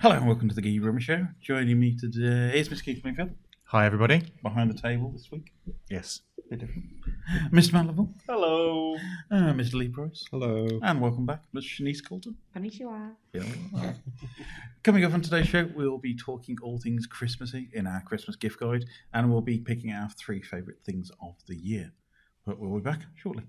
Hello and welcome to the Geeky Brummie Show. Joining me today is Mr. Keith Bloomfield. Hi, everybody. Behind the table this week. Yes. A bit different. Mr. Malleable. Hello. Mr. Leigh Price. Hello. And welcome back, Ms. Shanice Coulter. Konnichiwa. Yeah. Coming up on today's show, we'll be talking all things Christmassy in our Christmas gift guide, and we'll be picking our 3 favourite things of the year. But we'll be back shortly.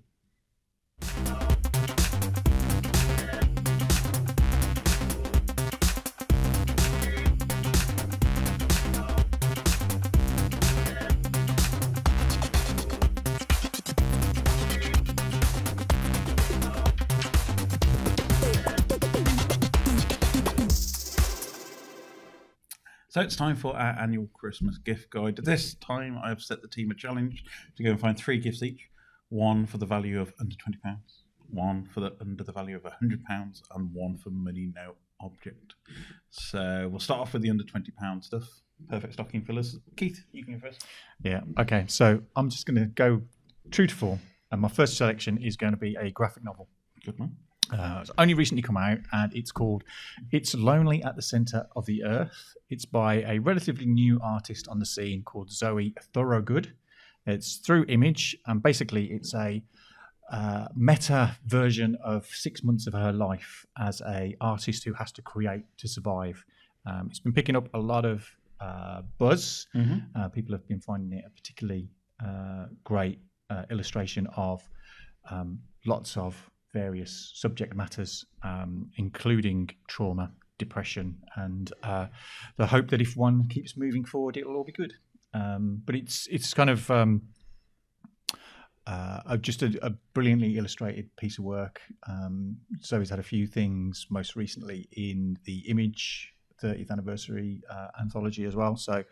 So it's time for our annual Christmas gift guide. This time I have set the team a challenge to go and find 3 gifts each. One for the value of under £20, one for under the value of £100, and one for money no object. So we'll start off with the under £20 stuff. Perfect stocking fillers. Keith, you can go first. Yeah. Okay. So I'm just going to go true to form, and my first selection is going to be a graphic novel. Good man. It's only recently come out, and it's called "It's Lonely at the Centre of the Earth." It's by a relatively new artist on the scene called Zoe Thorogood. It's through Image, and basically it's a meta version of 6 months of her life as a artist who has to create to survive. It's been picking up a lot of buzz. Mm-hmm. People have been finding it a particularly great illustration of lots of various subject matters, including trauma, depression, and the hope that if one keeps moving forward, it'll all be good. But it's kind of just a brilliantly illustrated piece of work. So he's had a few things, most recently in the Image 30th anniversary anthology as well. So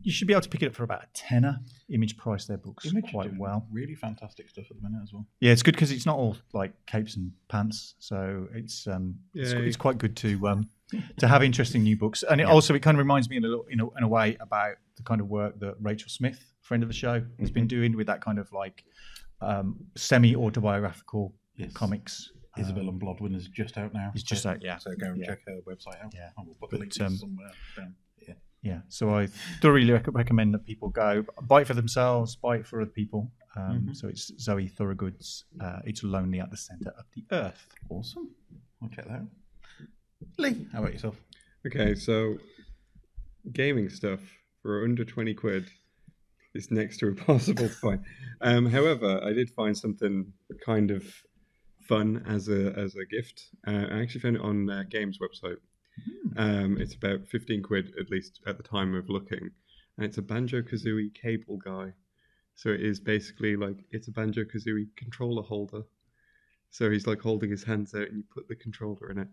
you should be able to pick it up for about a tenner. Image price their books Image quite well. Really fantastic stuff at the minute as well. Yeah, it's good because it's not all like capes and pants. So it's quite good to have interesting new books. And it kind of reminds me in a way about the kind of work that Rachel Smith, friend of the show, has been doing with that kind of like semi-autobiographical comics. Isabel and Blodwin is just out now. It's just out, yeah. So go and check her website out. Yeah. And we'll put the link somewhere down. Yeah. So I thoroughly recommend that people go buy it for themselves, buy it for other people. So it's Zoe Thorogood's It's Lonely at the Centre of the Earth. Awesome. I'll check that out. Leigh, how about yourself? Okay, so gaming stuff for under 20 quid is next to impossible to find. However, I did find something kind of fun as a gift. I actually found it on Games website. It's about 15 quid at least at the time of looking, and it's a Banjo-Kazooie cable guy. So it is basically like it's a Banjo-Kazooie controller holder. So he's like holding his hands out, and you put the controller in it.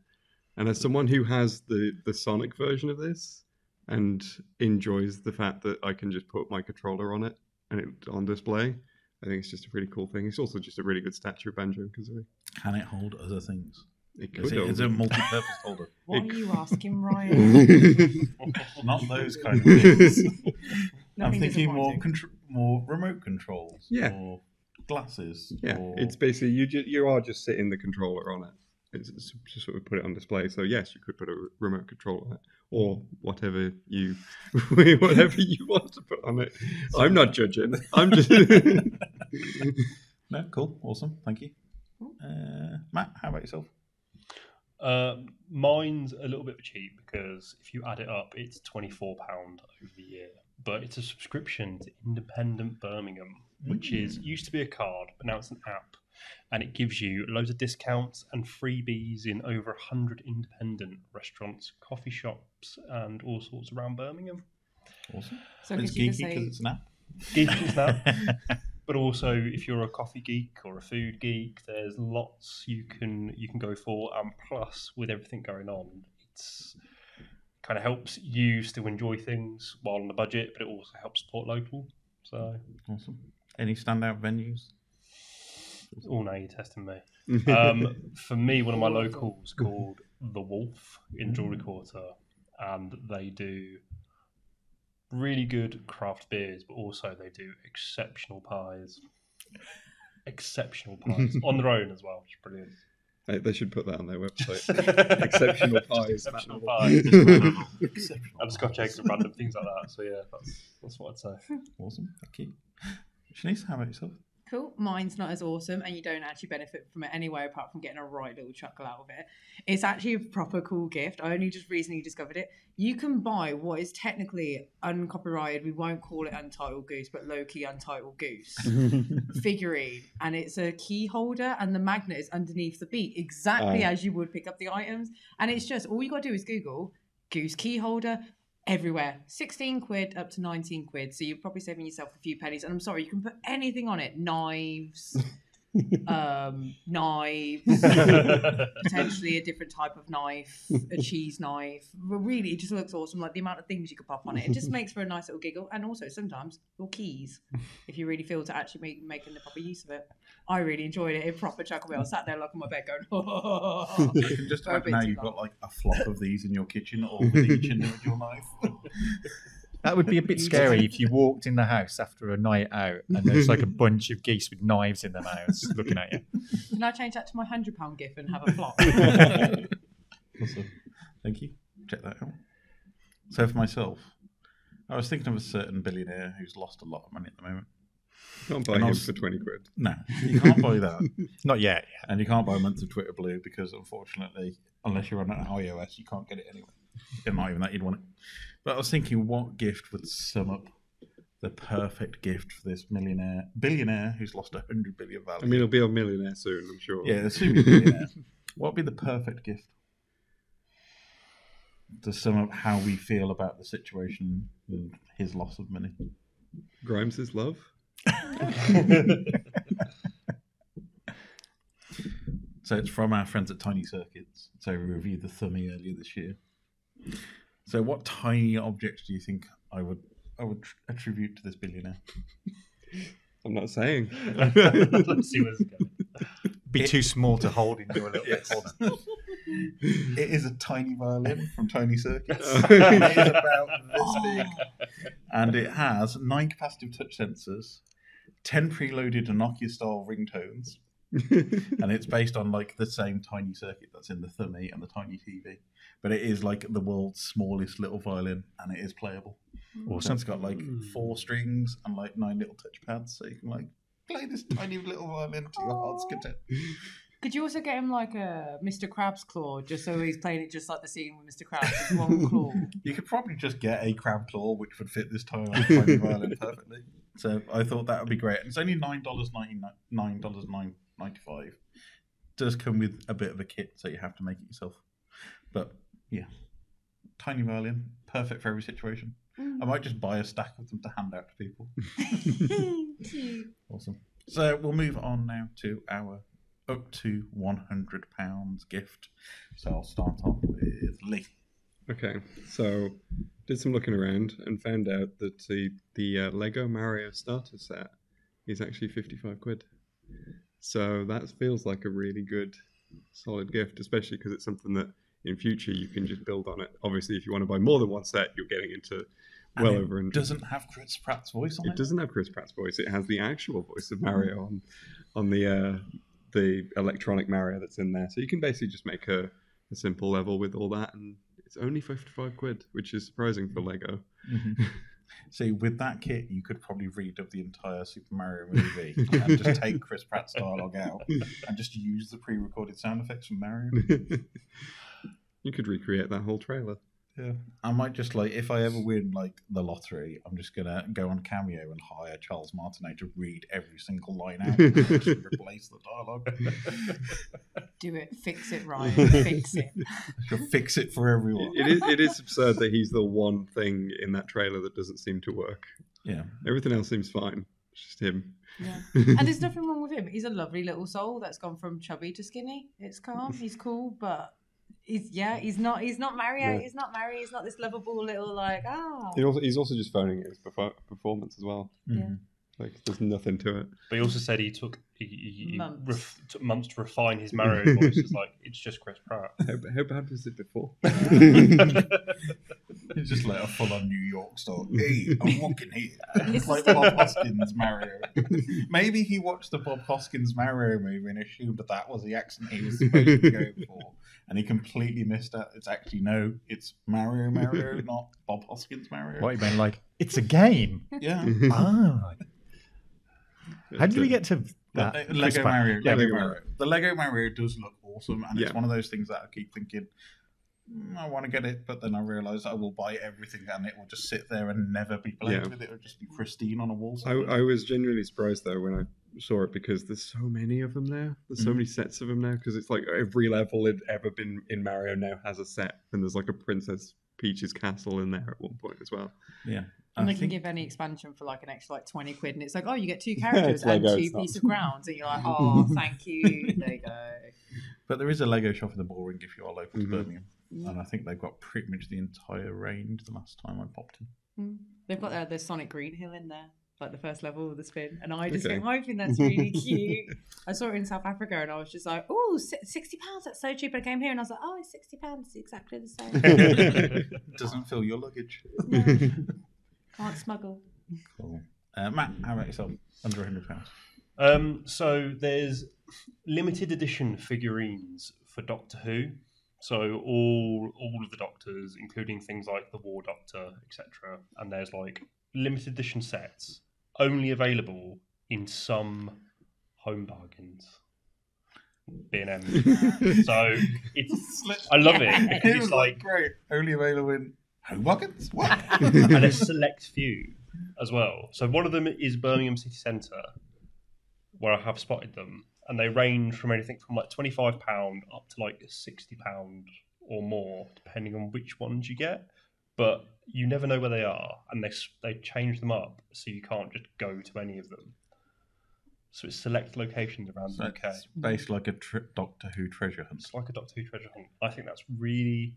And as someone who has the Sonic version of this and enjoys the fact that I can just put my controller on it and it's on display, I think it's just a really cool thing. It's also just a really good statue of Banjo-Kazooie. Can it hold other things? It could Is it a multi-purpose holder? What are you asking, Ryan? Not those kind of things. I'm Nothing thinking more disappointing. more remote controls. Yeah. Or glasses. Yeah, or... it's basically you are just sitting the controller on it. It's just sort of put it on display. So yes, you could put a remote control on it, or whatever you want to put on it. I'm not judging. I'm just No, cool, awesome, thank you. Matt, how about yourself? Mine's a little bit cheap because if you add it up, it's £24 over the year. But it's a subscription to Independent Birmingham, which used to be a card, but now it's an app. And it gives you loads of discounts and freebies in over 100 independent restaurants, coffee shops, and all sorts around Birmingham. Awesome. So It's could you geeky just say because it's an app. Geeky is that. But also, if you're a coffee geek or a food geek, there's lots you can go for. And plus, with everything going on, it's kind of helps you still enjoy things while on the budget, but it also helps support local. So Awesome. Any standout venues? Oh, now you're testing me. For me, one of my locals called The Wolf in Jewellery Quarter, and they do really good craft beers, but also they do exceptional pies. On their own as well, which is brilliant. They should put that on their website. Exceptional pies. Exceptional pies. And Scotch eggs and random things like that. So yeah, that's what I'd say. Awesome. Thank you. Shanice, how about yourself? Cool. Mine's not as awesome, and you don't actually benefit from it anyway, apart from getting a right little chuckle out of it. It's actually a proper cool gift. I only just recently discovered it. You can buy what is technically uncopyrighted. We won't call it Untitled Goose, but low-key Untitled Goose figurine, and it's a key holder, and the magnet is underneath the beak, exactly as you would pick up the items. And it's just all you got to do is Google goose key holder. Everywhere, 16 quid up to 19 quid. So you're probably saving yourself a few pennies. And I'm sorry, you can put anything on it: knives, potentially a different type of knife, a cheese knife. But really, it just looks awesome. Like the amount of things you could pop on it, it just makes for a nice little giggle. And also sometimes your keys, if you really feel to actually making the proper use of it. I really enjoyed it. A proper chuckle. I sat there like on my bed going, oh. You can just imagine now you've got like a flock of these in your kitchen, all with each individual knife. That would be a bit scary if you walked in the house after a night out and there's like a bunch of geese with knives in their mouths looking at you. Can I change that to my £100 gift and have a flock? Awesome. Thank you. Check that out. So for myself, I was thinking of a certain billionaire who's lost a lot of money at the moment. Can't buy him for 20 quid. No, you can't buy that. Not yet. And you can't buy a month of Twitter Blue because, unfortunately, unless you're on an iOS, you can't get it anyway. And not even that you'd want it. But I was thinking, what gift would sum up the perfect gift for this billionaire who's lost 100 billion value? I mean, he'll be a millionaire soon, I'm sure. Yeah, soon be a billionaire. What would be the perfect gift to sum up how we feel about the situation and his loss of money? Grimes' love? So it's from our friends at Tiny Circuits. So we reviewed the Thummy earlier this year. So what tiny objects do you think I would attribute to this billionaire? I'm not saying. Let's see where it's going. Be too small to hold in your little corner. It is a tiny violin from Tiny Circuits. It is about this big. And it has 9 capacitive touch sensors, 10 preloaded Nokia-style ringtones, and it's based on like the same tiny circuit that's in the Thummy and the Tiny TV. But it is like the world's smallest little violin, and it is playable. Awesome. So it's got like 4 strings and like 9 little touch pads, so you can like play this tiny little violin to your heart's content. Could you also get him like a Mr. Krabs claw, just so he's playing it just like the scene with Mr. Krabs, just one claw? You could probably just get a crab claw, which would fit this tiny violin perfectly. So I thought that would be great. And it's only $9.95. Does come with a bit of a kit, so you have to make it yourself. But yeah, tiny violin, perfect for every situation. I might just buy a stack of them to hand out to people. Awesome. So we'll move on now to our up to £100 gift. So I'll start off with Leigh. Okay, so did some looking around and found out that the Lego Mario starter set is actually 55 quid. So that feels like a really good, solid gift, especially because it's something that in future you can just build on it. Obviously, if you want to buy more than one set, you're getting into well over 100. It doesn't have Chris Pratt's voice on it? It doesn't have Chris Pratt's voice. It has the actual voice of Mario on the electronic Mario that's in there. So you can basically just make a simple level with all that, and it's only 55 quid, which is surprising for Lego. Mm-hmm. See, with that kit, you could probably redub the entire Super Mario movie and just take Chris Pratt's dialogue out and just use the pre-recorded sound effects from Mario. You could recreate that whole trailer. Yeah, I might just like, if I ever win like the lottery, I'm just gonna go on Cameo and hire Charles Martinet to read every single line out and just replace the dialogue. Do it, fix it, Ryan, fix it. She'll fix it for everyone. It is absurd that he's the one thing in that trailer that doesn't seem to work. Yeah, everything else seems fine. It's just him. Yeah, and there's nothing wrong with him. He's a lovely little soul that's gone from chubby to skinny. It's calm. He's cool, but. He's not Mario. Yeah. He's not Mario. He's not this lovable little like He's also just phoning it his performance as well. Yeah. Like there's nothing to it. But he also said he took Months. months to refine his Mario voice. It's like it's just Chris Pratt. How bad was it before? It's just like a full-on New York style. Hey, I'm walking here. It's It's like the- Bob Hoskins Mario. Maybe he watched the Bob Hoskins Mario movie and assumed that was the accent he was supposed to go for, and he completely missed it. It's actually no, it's Mario, not Bob Hoskins Mario. What you mean? Like it's a game. Yeah. Ah. How did we get to that? Lego Chris Pratt? Mario. Yeah, Lego Lego Mario. Mario. The Lego Mario does look awesome, and it's Yeah. one of those things that I keep thinking, I want to get it, but then I realise I will buy everything and it will just sit there and never be played Yeah. with. It will just be pristine on a wall. I was genuinely surprised though when I saw it because there's so many of them now. There's so many sets of them now because it's like every level had ever been in Mario now has a set, and there's like a Princess Peach's castle in there at one point as well. Yeah. And I they can think give any expansion for like an extra like 20 quid, and it's like, oh, you get 2 characters It's and Lego, 2 it's not. pieces of grounds, and you're like, oh, thank you, there you go. But there is a Lego shop in the Bullring if you are local to Mhm. Birmingham. And I think they've got pretty much the entire range the last time I popped in. They've got the Sonic Green Hill in there, like the first level of the spin, and I just Okay. think, I think that's really cute. I saw it in South Africa, and I was just like, oh, £60, that's so cheap. And I came here, and I was like, oh, it's £60, it's exactly the same. It doesn't fill your luggage. No, can't smuggle. Cool. Matt, how about yourself? Under £100. So there's limited edition figurines for Doctor Who. So all of the Doctors, including things like the War Doctor, etc. And there's like limited edition sets only available in some home bargains. B&M. So it's I love it because It it's was like great. Only available in home buckets? What? and a select few as well. So one of them is Birmingham City Centre, where I have spotted them, and they range from anything from like £25 up to like £60 or more, depending on which ones you get. But you never know where they are, and they change them up, so you can't just go to any of them. So it's select locations around So the UK. it's basically like a Doctor Who treasure hunt. It's like a Doctor Who treasure hunt. I think that's really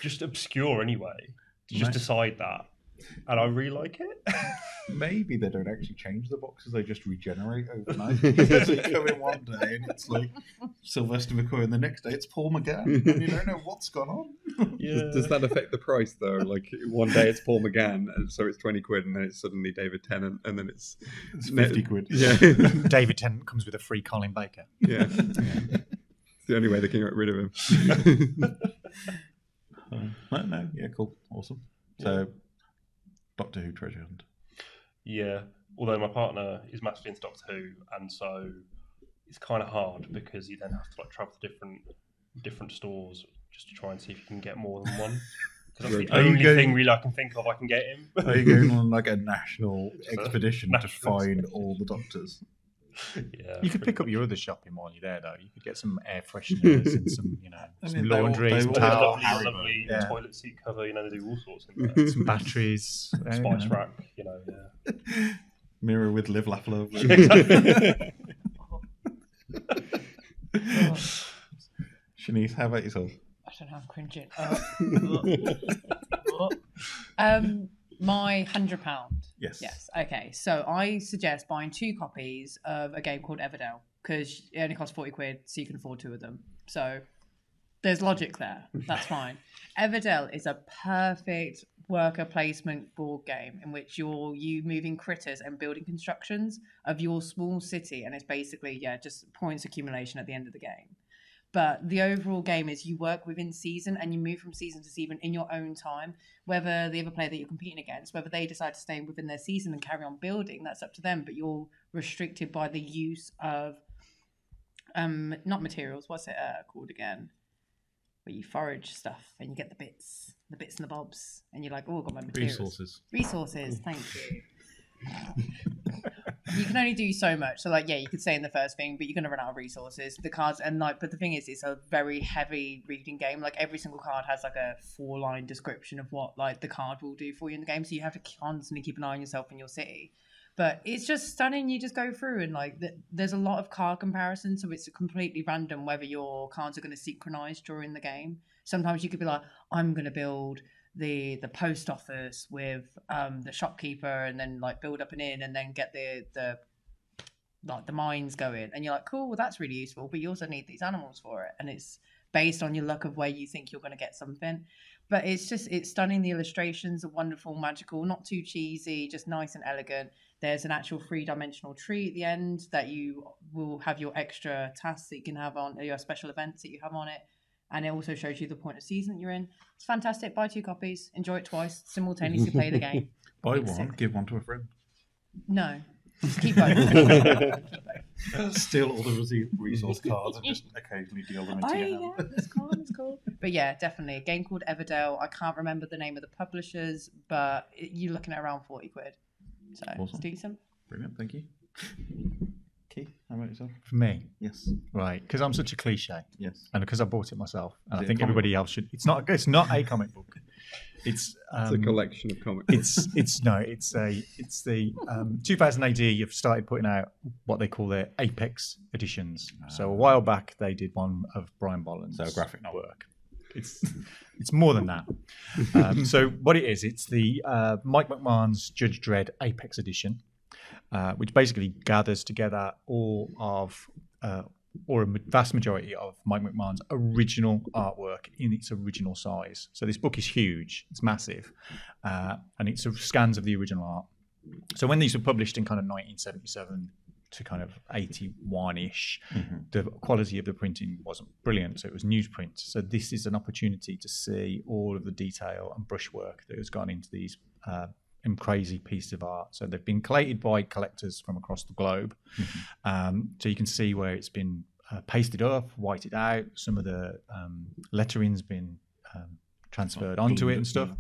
just obscure anyway. To just Nice. decide that, and I really like it. Maybe they don't actually change the boxes; they just regenerate overnight. So you come in one day and it's like Sylvester McCoy, and the next day it's Paul McGann, and you don't know what's gone on. Yeah. Does that affect the price though? Like one day it's Paul McGann, and so it's 20 quid, and then it's suddenly David Tennant, and then it's It's 50 quid. Yeah, David Tennant comes with a free Colin Baker. yeah. It's the only way they can get rid of him. No, yeah, cool, awesome. So, Doctor Who treasure hunt. Yeah, although my partner is massively into Doctor Who, and so it's kind of hard because you then have to like travel to different stores just to try and see if you can get more than one. Because that's the Are you only going- thing really I can think of I can get him. Are you going on like a national expedition to national find all the doctors? Yeah, You could pick up your other shopping while you're there, though. You could get some air fresheners and some, I some mean, they all- laundry, they some all- Well, towels, there's Haribo. lovely Yeah. toilet seat cover, they do all sorts in there. some batteries, Spice rack, yeah. Mirror with live, laugh, love. Shanice, how about yourself? I don't know, I'm cringing. My £100. Yes. Yes. Okay. So I suggest buying 2 copies of a game called Everdell because it only costs 40 quid, so you can afford 2 of them. So there's logic there. That's fine. Everdell is a perfect worker placement board game in which you moving critters and building constructions of your small city, and it's basically just points accumulation at the end of the game. But the overall game is you work within season and you move from season to season in your own time. Whether the other player that you're competing against, whether they decide to stay within their season and carry on building, that's up to them. But you're restricted by the use of, not materials, what's it called again? Where you forage stuff and you get the bits and the bobs. And you're like, oh, I've got my materials. Resources, thank you. You can only do so much. So, you could say in the first thing, but you're going to run out of resources. The cards, but the thing is, it's a very heavy reading game. Like, every single card has, a 4-line description of what, the card will do for you in the game. So you have to constantly keep an eye on yourself and your city. But it's just stunning. You just go through and, there's a lot of card comparison. So it's completely random whether your cards are going to synchronize during the game. Sometimes you could be like, I'm going to build the post office with the shopkeeper and then build up an inn and then get the mines going, and you're like, cool, well that's really useful, but you also need these animals for it, and it's based on your luck of where you think you're going to get something. But it's stunning. The illustrations are wonderful, magical, not too cheesy, just nice and elegant. There's an actual 3-dimensional tree at the end that you will have your extra tasks that you can have on your special events that you have on it. And it also shows you the point of season that you're in. It's fantastic. Buy 2 copies, enjoy it twice, simultaneously play the game. Buy one, give one to a friend. No, just keep both. Steal all the resource cards and just occasionally deal them into your hand. Yeah, it's cool. But yeah, definitely. A game called Everdell. I can't remember the name of the publishers, but you're looking at around 40 quid. So Awesome. It's decent. Brilliant, thank you. Keith, how about yourself? For me, Yes. right, because I'm such a cliche, Yes. and because I bought it myself, and Is I it think a comic everybody else should. It's not a comic book. It's It's a collection of comic books. it's the 2000 AD. You've started putting out what they call their Apex editions. So a while back they did one of Brian Bolland's So a graphic novel. work. It's more than that. So what it is, it's the Mike McMahon's Judge Dredd Apex edition, which basically gathers together all of or a vast majority of Mike McMahon's original artwork in its original size. So this book is huge, it's massive, and it's scans of the original art. So when these were published in kind of 1977 to kind of 81-ish, the quality of the printing wasn't brilliant, so it was newsprint. So this is an opportunity to see all of the detail and brushwork that has gone into these crazy pieces of art. So they've been collated by collectors from across the globe. So you can see where it's been pasted up, whited out. Some of the lettering's been transferred onto it and stuff.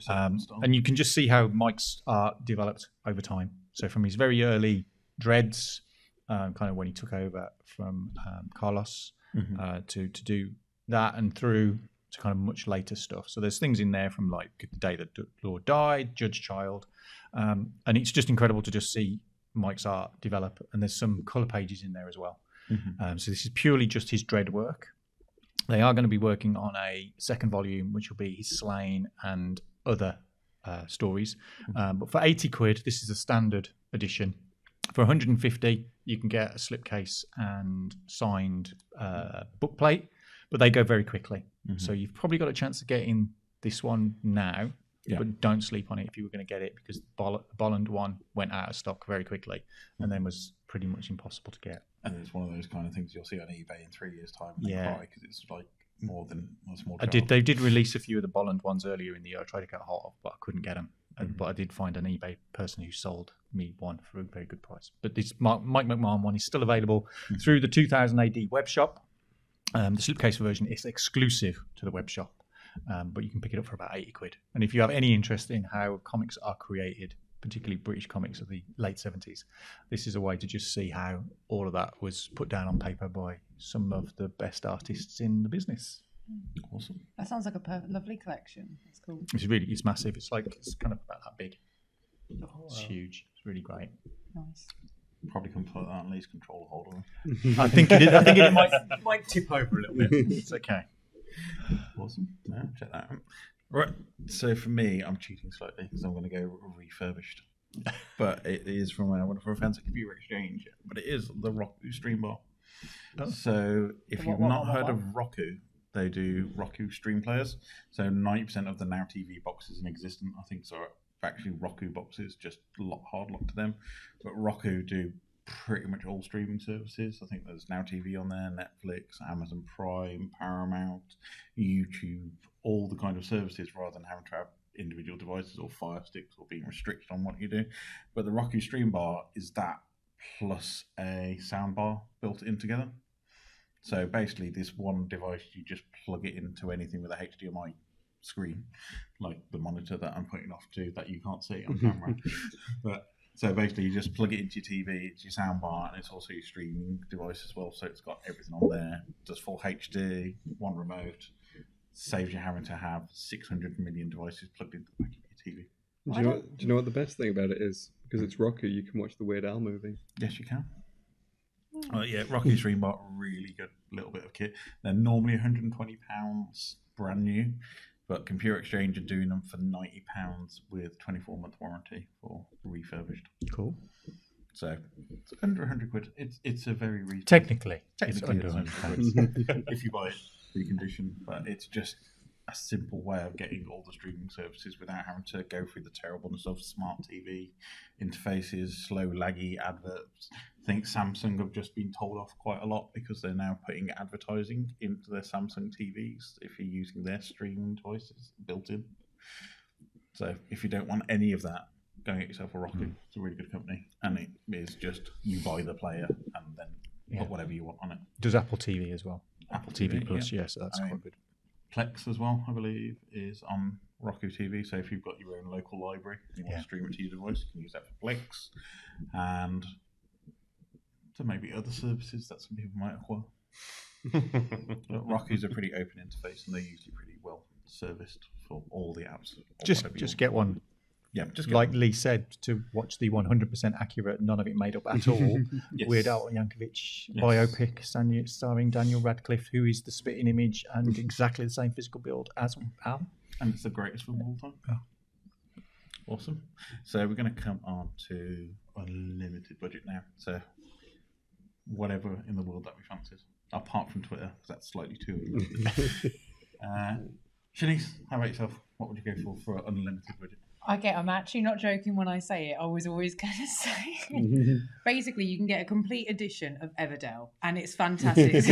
And you can just see how Mike's art developed over time. So from his very early dreads, kind of when he took over from Carlos to do that, and through to kind of much later stuff. So there's things in there from like the day that Lord died, Judge Child, and it's just incredible to just see Mike's art develop. And there's some colour pages in there as well. So this is purely just his dread work. They are going to be working on a second volume, which will be his Slain and other stories. But for 80 quid, this is a standard edition. For 150, you can get a slipcase and signed book plate, but they go very quickly. So you've probably got a chance of getting this one now, but don't sleep on it if you were going to get it, because the Bolland one went out of stock very quickly and then was pretty much impossible to get. And it's one of those kind of things you'll see on eBay in 3 years' time and cry because it's like more than a small child. They did release a few of the Bolland ones earlier in the year. I tried to get hold of, but I couldn't get them. But I did find an eBay person who sold me one for a very good price. But this Mike McMahon one is still available through the 2000 AD web shop. The slipcase version is exclusive to the web shop, but you can pick it up for about 80 quid. And if you have any interest in how comics are created, particularly British comics of the late 70s, this is a way to just see how all of that was put down on paper by some of the best artists in the business. Awesome. That sounds like a lovely collection. That's cool. It's massive. It's kind of about that big. It's huge. It's really great. Nice. Probably can put that on Leigh's controller holder. I think it might tip over a little bit. It's okay. Awesome. Yeah, check that out. Right. So for me, I'm cheating slightly because I'm going to go refurbished. But it is from a fancy computer exchange. But it is the Roku Stream Bar. Oh. So if you've not heard of Roku, they do Roku Stream Players. So 90% of the Now TV boxes in existence, I think, are actually Roku boxes, just hard locked to them. But Roku do pretty much all streaming services. I think there's Now TV on there, Netflix, Amazon Prime, Paramount, YouTube, all the kind of services, rather than having to have individual devices or Fire Sticks or being restricted on what you do. But the Roku Stream Bar is that plus a sound bar built in together. So basically this one device, you just plug it into anything with a HDMI screen, like the monitor that I'm putting off to that you can't see on camera. But so basically you just plug it into your TV, it's your soundbar, and it's also your streaming device as well. So it's got everything on there. Does full HD, one remote, saves you having to have 600 million devices plugged into the back of your TV. Do you know what the best thing about it is? Because it's Roku, you can watch the Weird Al movie. Yes, you can. Yeah, Roku Stream Bar, really good little bit of kit. They're normally £120 brand new, but Computer Exchange are doing them for £90 with 24-month warranty for refurbished. Cool. So it's under 100 quid. It's a very reasonable. Technically it's Technically, under it's £100. if you buy it reconditioned, but it's just a simple way of getting all the streaming services without having to go through the terribleness of smart TV interfaces, slow, laggy adverts. I think Samsung have just been told off quite a lot because they're now putting advertising into their Samsung TVs if you're using their streaming devices built in. So if you don't want any of that, go and get yourself a Roku. It's a really good company, and it is just you buy the player and then put whatever you want on it. Does Apple TV as well? Apple TV TV Plus, so that's quite good. Plex as well, I believe, is on Roku TV. So if you've got your own local library and you want to stream it to your device, you can use that for Plex. And so maybe other services that some people might acquire. But Roku's a pretty open interface, and they're usually pretty well serviced for all the apps. Just get one. Yeah, just like Leigh said, to watch the 100% accurate, none of it made up at all, Yes. Weird Al Yankovic biopic starring Daniel Radcliffe, who is the spitting image and exactly the same physical build as Al. And it's the greatest film of all time. Yeah. Awesome. So we're going to come on to unlimited budget now. So whatever in the world that we fancied, apart from Twitter, because that's slightly too. Shanice, how about yourself? What would you go for unlimited budget? Okay, I'm actually not joking when I say it. I was always going to say basically, you can get a complete edition of Everdell, and it's fantastic.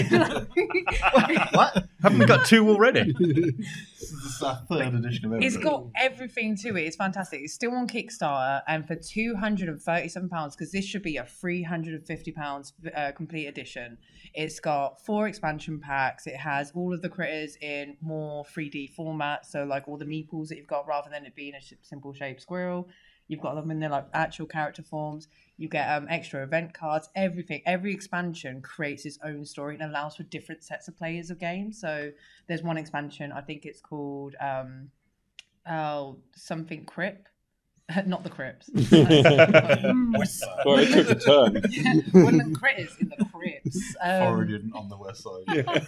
What? Haven't we got two already? This is our third edition of Everdell. It's got everything to it. It's fantastic. It's still on Kickstarter, and for £237, because this should be a £350 complete edition. It's got 4 expansion packs. It has all of the critters in more 3D format, so like all the meeples that you've got, rather than it being a simple shaped squirrel, you've got them in their like actual character forms. You get extra event cards, everything. Every expansion creates its own story and allows for different sets of players of games. So there's one expansion, I think it's called something Crip. Not the Crips. Well, it took a turn. One of the critters in the Crips. Origin on the west side. Yeah.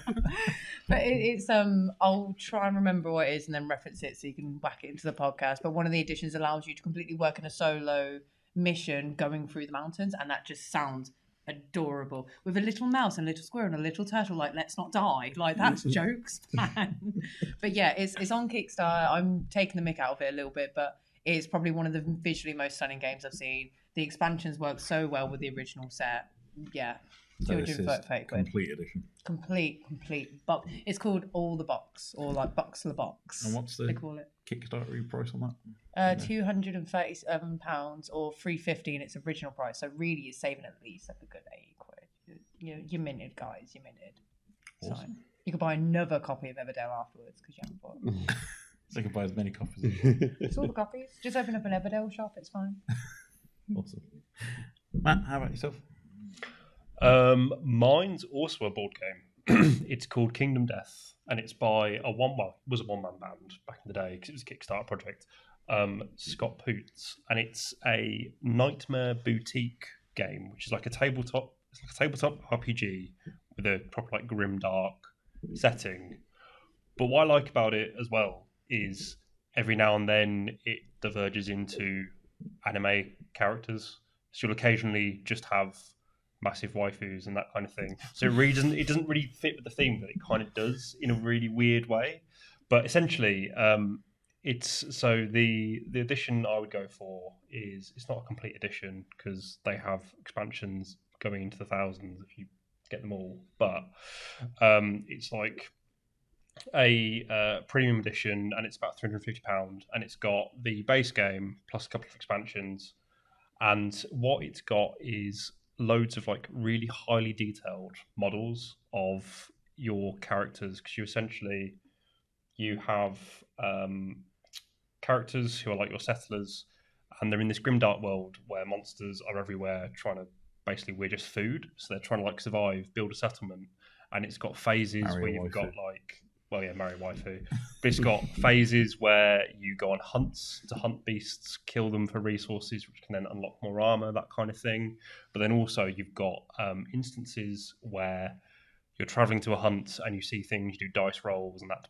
But it's I'll try and remember what it is and then reference it so you can whack it into the podcast. But one of the editions allows you to completely work in a solo mission going through the mountains, and that just sounds adorable, with a little mouse and a little squirrel and a little turtle. Like, let's not die. Like, that's jokes, man. But yeah, it's on Kickstarter. I'm taking the mick out of it a little bit, but it's probably one of the visually most stunning games I've seen. The expansions work so well with the original set. Yeah. So this is 230 quid. complete edition. Complete box. It's called All the Box, or like Box the Box. And what's they the call it? Kickstarter price on that? £237 or $350 in its original price. So really, you're saving at least like a good 80 quid. You're minted, guys. You're minted. Awesome. So you could buy another copy of Everdell afterwards because you haven't bought it. So you can buy as many copies as you want. It's all the copies. Just open up an Everdell shop. It's fine. Awesome. Matt, how about yourself? Mine's also a board game. It's called Kingdom Death, and it's by it was a one-man band back in the day because it was a Kickstarter project. Scott Pilgrim, and it's a nightmare boutique game, which is like a tabletop RPG with a proper like grim dark setting. But what I like about it as well is every now and then it diverges into anime characters. So you'll occasionally just have massive waifus and that kind of thing. So it doesn't really fit with the theme, but it kind of does in a really weird way. But essentially, the edition I would go for it's not a complete edition because they have expansions going into the thousands if you get them all. But it's like a premium edition, and it's about £350, and it's got the base game plus a couple of expansions. And what it's got is loads of like really highly detailed models of your characters, because you have characters who are like your settlers, and they're in this grimdark world where monsters are everywhere we're just food, so they're trying to like survive, build a settlement. And it's got phases where you've got like, well, yeah, marry waifu. But it's got phases where you go on hunts to hunt beasts, kill them for resources, which can then unlock more armor, that kind of thing. But then also you've got instances where you're traveling to a hunt and you see things, you do dice rolls, and that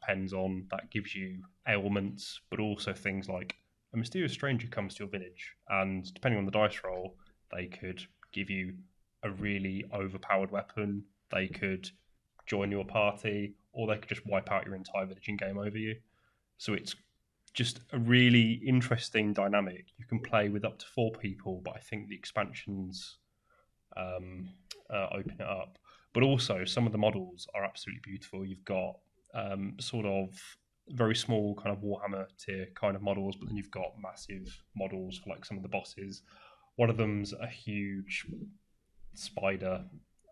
gives you ailments, but also things like a mysterious stranger comes to your village, and depending on the dice roll, they could give you a really overpowered weapon, they could join your party, or they could just wipe out your entire village and game over you. So it's just a really interesting dynamic. You can play with up to 4 people, but I think the expansions open it up. But also, some of the models are absolutely beautiful. You've got sort of very small kind of Warhammer tier kind of models, but then you've got massive models for like some of the bosses. One of them's a huge spider,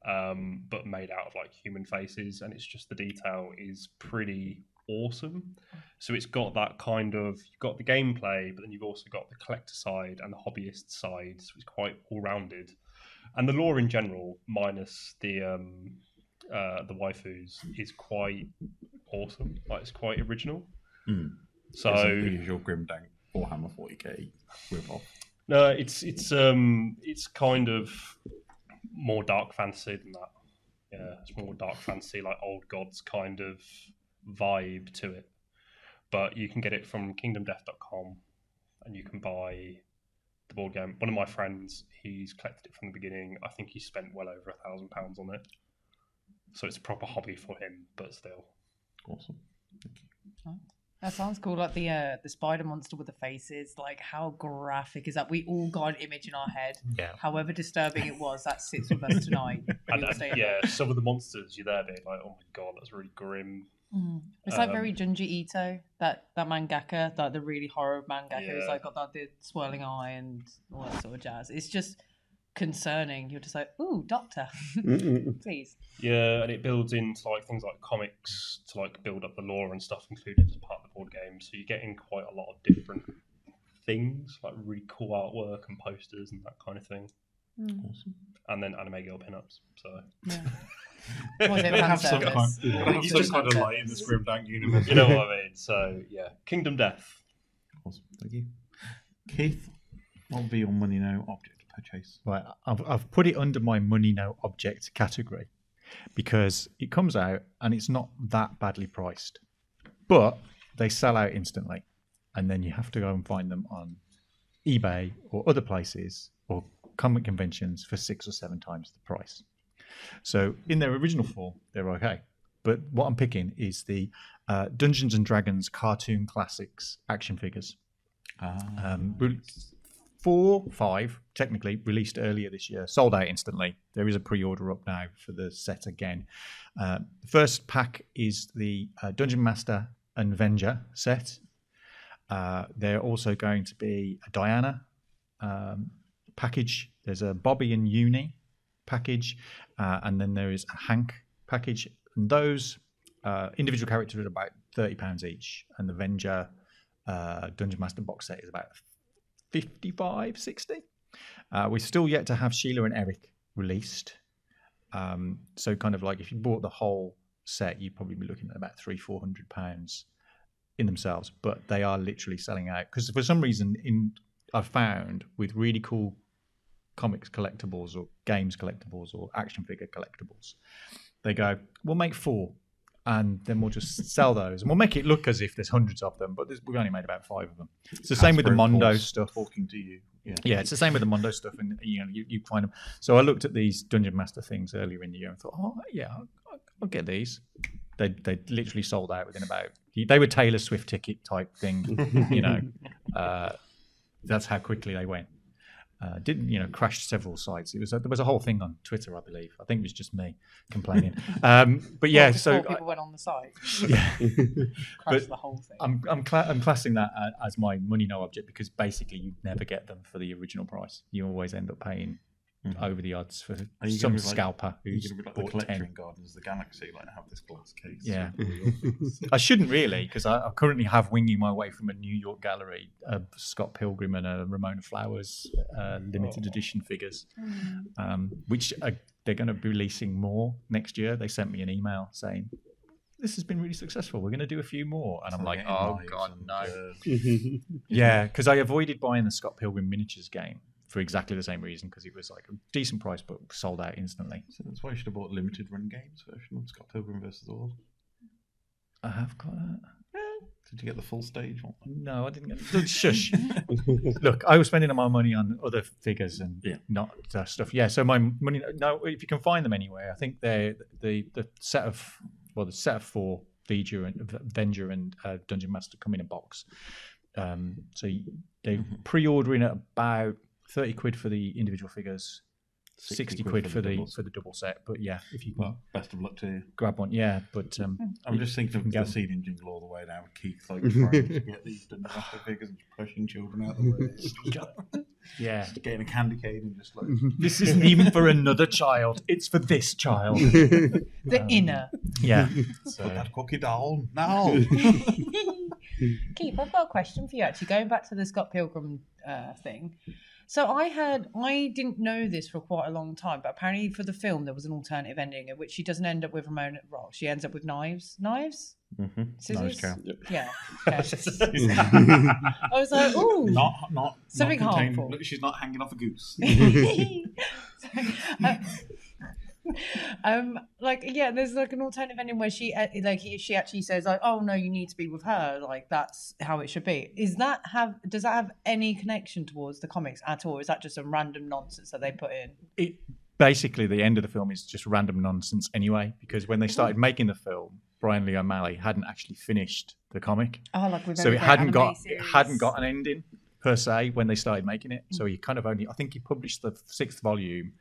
but made out of like human faces, and it's just the detail is pretty awesome. So it's got that kind of, you've got the gameplay, but then you've also got the collector side and the hobbyist side, so it's quite all-rounded. And the lore in general, minus the waifus, is quite awesome. Like, it's quite original. So the usual Grimdank Warhammer 40k rip-off. No, it's kind of more dark fantasy than that. Yeah, it's more dark fantasy, like old gods kind of vibe to it. But you can get it from kingdomdeath.com, and you can buy the board game. One of my friends, he's collected it from the beginning. I think he spent well over £1,000 on it. So it's a proper hobby for him, but still. Awesome. Thank you. That sounds cool. Like the spider monster with the faces. Like, how graphic is that? We all got an image in our head. Yeah. However disturbing it was, that sits with us tonight. Yeah, some of the monsters you're there being like, oh my god, that's really grim. It's like very Junji Ito, that mangaka, like the really horror mangaka who's like got that the swirling eye and all that sort of jazz. It's just concerning. You're just like, ooh, doctor, please. Yeah, and it builds into like things like comics to like build up the lore and stuff included as part of the board game. So you're getting quite a lot of different things, like really cool artwork and posters and that kind of thing. Awesome. And then anime girl pinups. So Yeah. Have some kind of light in this Grimdank universe. you know what I mean. So yeah, Kingdom Death. Awesome. Thank you. Keith, what would be your money no object purchase? Right, I've put it under my money no object category because it comes out and it's not that badly priced, but they sell out instantly, and then you have to go and find them on eBay or other places or comic conventions for 6 or 7 times the price. So in their original form, they're okay. But what I'm picking is the Dungeons and Dragons Cartoon Classics action figures. 5 technically released earlier this year, sold out instantly. There is a pre-order up now for the set again. The first pack is the Dungeon Master and Venger set. They're also going to be a Diana package. There's a Bobby and Uni package, and then there is a Hank package. And those individual characters are about £30 each, and the Venger Dungeon Master box set is about 55, 60. We're still yet to have Sheila and Eric released. So kind of like if you bought the whole set, you'd probably be looking at about £300-400 in themselves. But they are literally selling out because for some reason I've found with really cool comics collectibles or games collectibles or action figure collectibles, they go, we'll make 4 and then we'll just sell those and we'll make it look as if there's hundreds of them, but we've only made about 5 of them. It's the same with the Mondo stuff. Talking to you. Yeah, it's the same with the Mondo stuff, and you find them. So I looked at these Dungeon Master things earlier in the year and thought, oh yeah, I'll get these. They literally sold out within about. They were Taylor Swift ticket type thing, That's how quickly they went. Crashed several sites. There was a whole thing on Twitter, I believe. I think it was just me complaining. But yeah, so people went on the site. Yeah, Crashed the whole thing. I'm classing that as my money no object because basically you never get them for the original price. You always end up paying over the odds for some scalper who's like bought the collector 10. in Guardians of the Galaxy, like have this glass case. Yeah, I shouldn't really because I currently have winging my way from a New York gallery, Scott Pilgrim and a Ramona Flowers limited edition figures, which they're going to be releasing more next year. They sent me an email saying this has been really successful. We're going to do a few more, and I'm like, oh god, no. Yeah, because I avoided buying the Scott Pilgrim miniatures game for exactly the same reason, because it was like a decent price but sold out instantly. So that's why you should have bought a limited run games version of Scott Pilgrim vs. the World. I have got that. Did you get the full stage one? No, I didn't get it. Shush. Look, I was spending my money on other figures and not stuff. Yeah, so my money. No, if you can find them anywhere, I think they're the set of the set of 4 Avenger and Dungeon Master come in a box. So they're pre-ordering at about 30 quid for the individual figures, 60 quid for the double set. But yeah, if you can, Well, best of luck to you. grab one, yeah. But I'm just thinking of the scene in Jingle All the Way now with Keith like trying to get these Dungeon Master figures and pushing children out the way. yeah, Just getting a candy cane and just like this isn't even for another child; it's for this child. The inner. Yeah. put So that cookie down now. Keith, I've got a question for you actually, going back to the Scott Pilgrim thing. So I didn't know this for quite a long time, but apparently for the film there was an alternative ending in which she doesn't end up with Ramona Rock. She ends up with knives? Scissors? Nice cow. Yeah. Okay. I was like, ooh. Not Something not contained- harmful. She's not hanging off a goose. There's like an alternative ending where she actually says like, oh no, you need to be with her, like that's how it should be. Does that have any connection towards the comics at all? Or is that just some random nonsense that they put in? Basically, the end of the film is just random nonsense anyway, because when they started making the film, Brian Lee O'Malley hadn't actually finished the comic, Oh, like with so every it hadn't anime got series. an ending per se when they started making it. So he kind of I think he published the 6th volume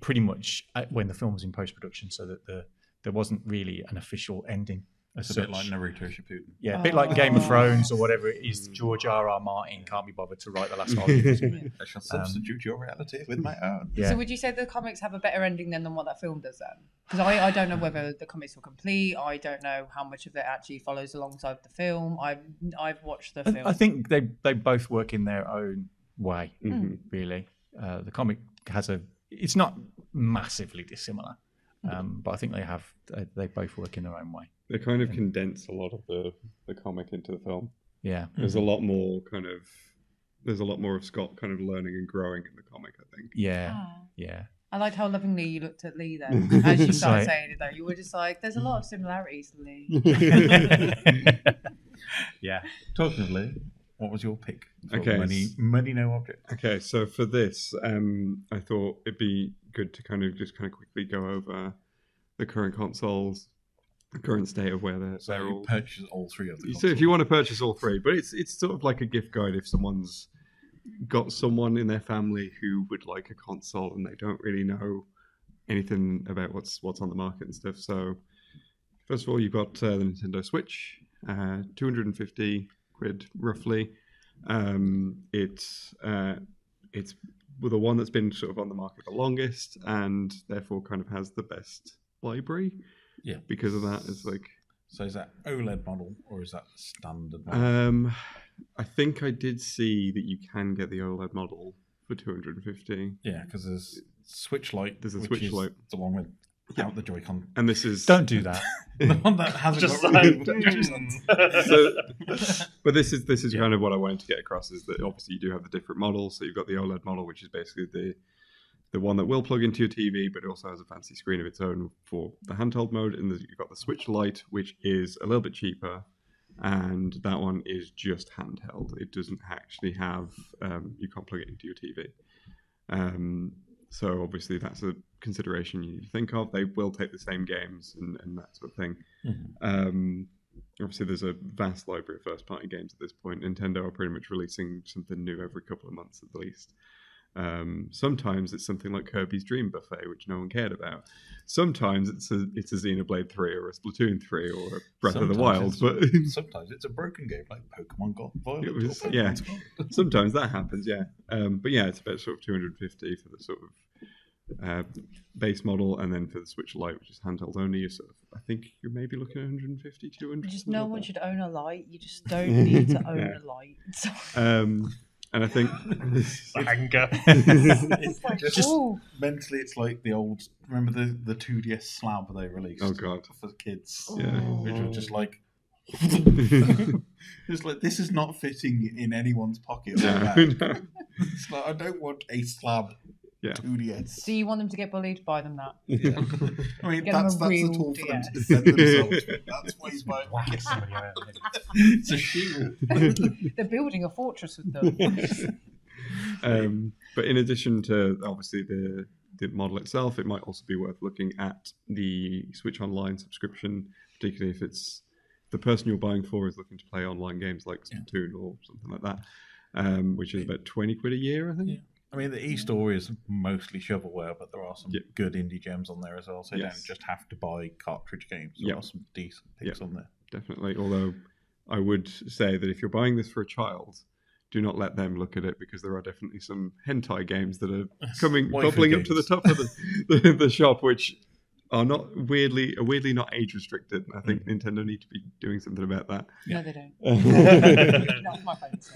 pretty much when the film was in post-production, so that there wasn't really an official ending. It's a bit like Naruto Shippuden. Yeah, a bit like Game of Thrones or whatever it is. George R.R. Martin can't be bothered to write the last volume. I shall substitute your reality with my own. Yeah. So would you say the comics have a better ending than what that film does then? Because I don't know whether the comics are complete. I don't know how much of it actually follows alongside the film. I've watched the film. I think they both work in their own way, really. The comic it's not massively dissimilar, but I think they both work in their own way. They kind of condense a lot of the comic into the film. Yeah. There's a lot more of Scott kind of learning and growing in the comic, I think. Yeah. Ah. Yeah. I liked how lovingly you looked at Leigh then. As you started Like- saying it though, you were just like, there's a lot of similarities to Leigh. Yeah. Talking of Leigh, what was your pick? for Okay. Money no object. Okay, so for this, I thought it'd be good to kind of quickly go over the current consoles, the current state of where they're So you all. purchase all 3 of them. So if you want to purchase all 3, but it's sort of like a gift guide if someone's got someone in their family who would like a console and they don't really know anything about what's on the market and stuff. So first of all, you've got the Nintendo Switch, 250 quid roughly. It's the one that's been sort of on the market the longest and therefore kind of has the best library. Yeah. Because of that, it's like. So is that OLED model or is that standard model? I think I did see that you can get the OLED model for 250. Yeah, because there's Switch Lite. There's a which Switch is Lite. the one without the Joy-Con. And this is Don't do that. The one that hasn't Just got like, but this is kind of what I wanted to get across is that obviously you do have the different models. So you've got the OLED model, which is basically the one that will plug into your TV, but it also has a fancy screen of its own for the handheld mode. And you've got the Switch Lite, which is a little bit cheaper, and that one is just handheld. It doesn't actually have you can't plug it into your TV. So obviously that's a consideration you need to think of. They will take the same games and that sort of thing. Mm-hmm. Obviously there's a vast library of first-party games at this point. Nintendo are pretty much releasing something new every couple of months at least. Sometimes it's something like Kirby's Dream Buffet, which no one cared about. Sometimes it's a Xenoblade 3 or a Splatoon 3 or a Breath of the Wild. But sometimes it's a broken game like Pokemon Violet. It was- or yeah. Pokemon Scarlet. sometimes that happens, yeah. But yeah, it's about sort of 250 for the sort of base model, and then for the Switch Lite, which is handheld only, you're sort of, I think you're maybe looking at 150, 200. Just something no like one that. should own a light. You just don't need to own Yeah. a light. And I think Anger. It's like, Just ooh. mentally, it's like the old. Remember the 2DS slab they released? Oh, God. for kids, Yeah. which was just like. It's like this is not fitting in anyone's pocket. Or bag. no. It's like I don't want a slab Yeah. 2DS. Do you want them to get bullied? Buy them that. Yeah. I mean, Get them that's a the real tool for them to DS. defend themselves with. That's why he's buying Whack somebody around. It's a shield. They're building a fortress with them. But in addition to obviously the the model itself, it might also be worth looking at the Switch Online subscription, particularly if it's the person you're buying for is looking to play online games like Splatoon or something like that, which is about 20 quid a year, I think. Yeah. I mean, the eStore is mostly shovelware, but there are some good indie gems on there as well, so you don't just have to buy cartridge games. There are some decent picks on there. Definitely, although I would say that if you're buying this for a child, do not let them look at it, because there are definitely some hentai games that are bubbling up to the top of the shop, which are weirdly not age restricted. I think Nintendo need to be doing something about that. No, they don't. Not my friends.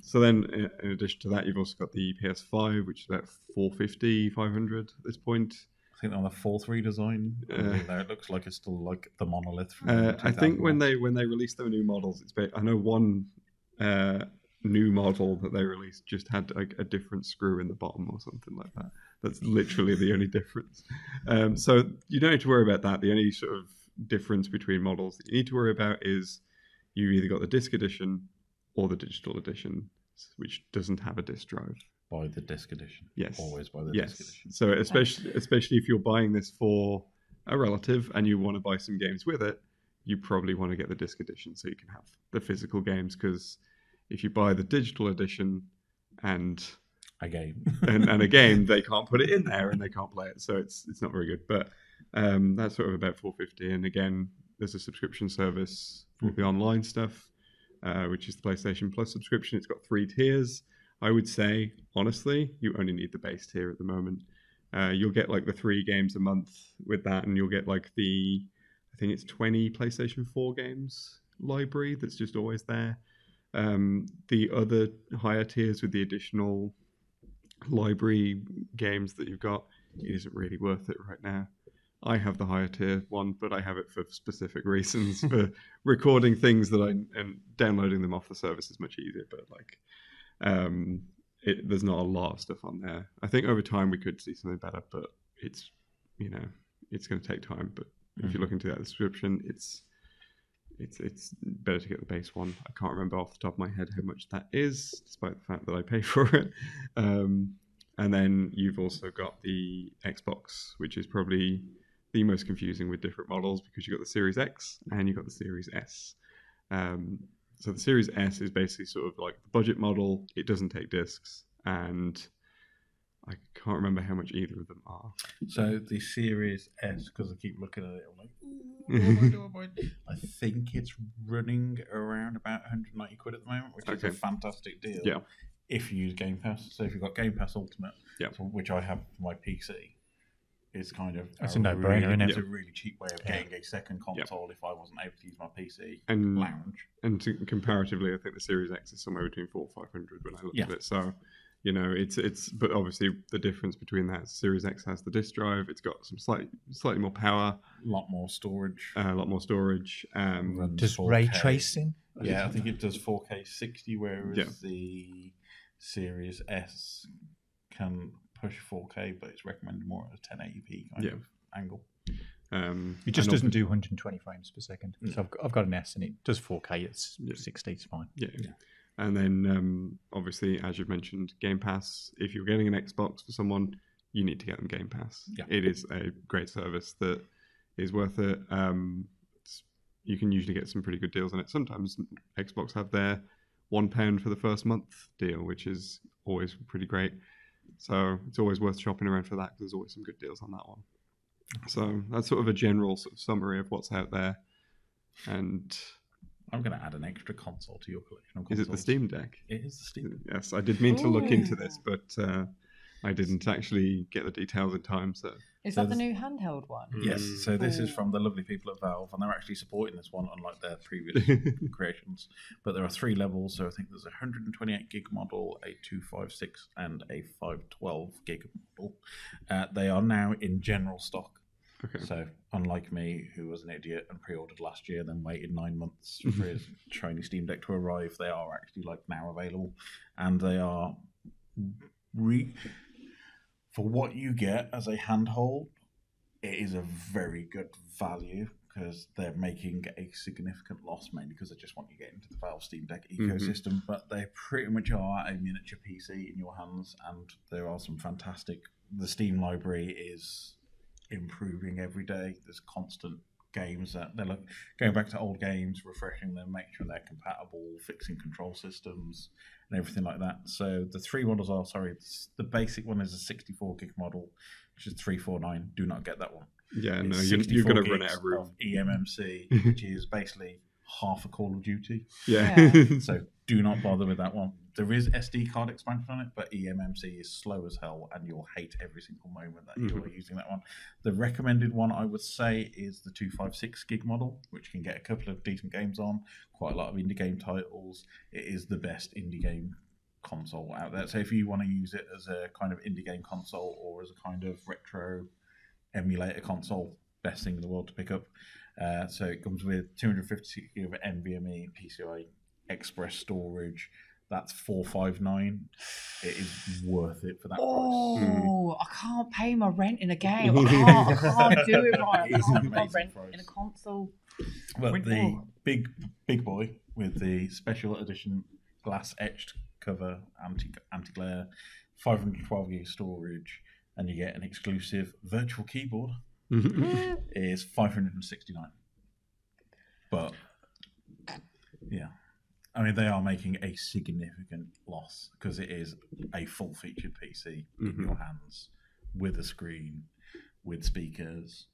So then, in addition to that, you've also got the PS5, which is about 450, 500 at this point. I think on the 4.3 design, it looks like it's still like the monolith. From I think when they release their new models, I know one new model that they released just had like a different screw in the bottom or something like that. That's literally the only difference. So you don't need to worry about that. The only sort of difference between models that you need to worry about is you either got the disc edition or the digital edition, which doesn't have a disc drive. Buy the disc edition. Yes. Always buy the disc edition. So especially if you're buying this for a relative and you want to buy some games with it, you probably want to get the disc edition so you can have the physical games, because if you buy the digital edition and a game, and a game, they can't put it in there and they can't play it, so it's not very good. But that's sort of about $450, and again, there's a subscription service for the online stuff, which is the PlayStation Plus subscription. It's got 3 tiers. I would say, honestly, you only need the base tier at the moment. You'll get like the 3 games a month with that, and you'll get like I think it's 20 PlayStation 4 games library that's just always there. The other higher tiers with the additional library games that you've got, it isn't really worth it right now. I have the higher tier one, but I have it for specific reasons. For recording things and downloading them off the service is much easier. But there's not a lot of stuff on there. I think over time we could see something better, but it's going to take time. But if you're looking to that subscription, it's better to get the base one. I can't remember off the top of my head how much that is, despite the fact that I pay for it. And then you've also got the Xbox, which is probably the most confusing with different models, because you've got the Series X and you've got the Series S. So the Series S is basically sort of like the budget model. It doesn't take discs, and I can't remember how much either of them are. So the Series S, because I keep looking at it, I'm like, ooh, I think it's running around about 190 quid at the moment, which is a fantastic deal. Yeah. If you use Game Pass. So if you've got Game Pass Ultimate, which I have for my PC, it's kind of a no-brainer, isn't it? It's a really cheap way of getting a second console if I wasn't able to use my PC and lounge. And comparatively, I think the Series X is somewhere between 400 or 500 when I looked at it. So, it's but obviously the difference between that, Series X has the disk drive. It's got some slightly more power, a lot more storage. Does ray tracing? Yeah, I think it does 4K 60, whereas the Series S can push 4K, but it's recommended more at a 1080p kind of angle. It just doesn't do 120 frames per second. So I've got an S and it does 4K. It's 60. It's fine. Yeah. And then obviously, as you've mentioned, Game Pass. If you're getting an Xbox for someone, you need to get them Game Pass. Yeah. It is a great service that is worth it. You can usually get some pretty good deals on it. Sometimes Xbox have their £1 for the first month deal, which is always pretty great. So it's always worth shopping around for that, because there's always some good deals on that one. So that's sort of a general sort of summary of what's out there. And I'm going to add an extra console to your collection of consoles. Is it the Steam Deck? It is the Steam Deck. Yes, I did mean to look into this, but I didn't actually get the details in time. So is that the new handheld one? Yes. So this is from the lovely people at Valve, and they're actually supporting this one, unlike their previous creations. But there are 3 levels. So I think there's a 128 gig model, a 256, and a 512 gig model. They are now in general stock. Okay. So unlike me, who was an idiot and pre-ordered last year, then waited 9 months for his shiny Steam Deck to arrive, they are actually now available, and they are for what you get as a handhold. It is a very good value, because they're making a significant loss, mainly because they just want you to get into the Valve Steam Deck ecosystem. But they pretty much are a miniature PC in your hands, and there are some fantastic. The Steam library is improving every day. There's constant games that they're going back to old games, refreshing them, making sure they're compatible, fixing control systems and everything like that. So the three models are, the basic one is a 64 gig model, which is 349. Do not get that one. Yeah, It's no, you're going to run out of room. of eMMC, which is basically half a Call of Duty. Yeah. So do not bother with that one. There is SD card expansion on it, but eMMC is slow as hell, and you'll hate every single moment that you are using that one. The recommended one, I would say, is the 256 gig model, which can get a couple of decent games on, quite a lot of indie game titles. It is the best indie game console out there. So if you want to use it as a kind of indie game console or as a kind of retro emulator console, best thing in the world to pick up. So it comes with 256 gig of NVMe PCI Express storage. That's $459. It is worth it for that price. Oh, I can't pay my rent in a game. I can't do it right. I can't pay my rent in a console. Well, the big boy with the special edition glass etched cover, anti-glare, 512 gig storage, and you get an exclusive virtual keyboard. Is $569. But yeah, I mean, they are making a significant loss because it is a full-featured PC in your hands with a screen, with speakers,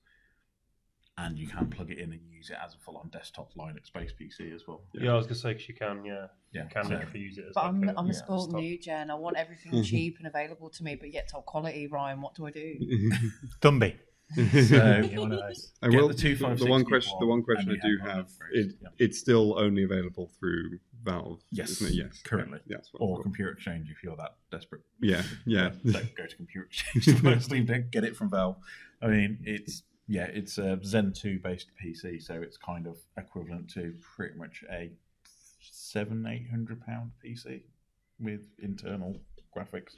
and you can plug it in and use it as a full-on desktop Linux-based PC as well. Yeah, I was going to say, because you can, you can so, literally use it as But like I'm a spoiled new gen. I want everything cheap and available to me, but yet top quality. Ryan, what do I do? Dumby. So One of those. I will. the 256 The one question and I do you have, it, it's still only available through Valve. Yes, isn't it? Yes, currently. Yeah, that's what or I thought. Computer Exchange if you're that desperate. Yeah. Don't go to Computer Exchange to buy a Steam Deck. Get it from Valve. I mean, it's a Zen 2 based PC, so it's kind of equivalent to pretty much a £700-800 PC with internal graphics.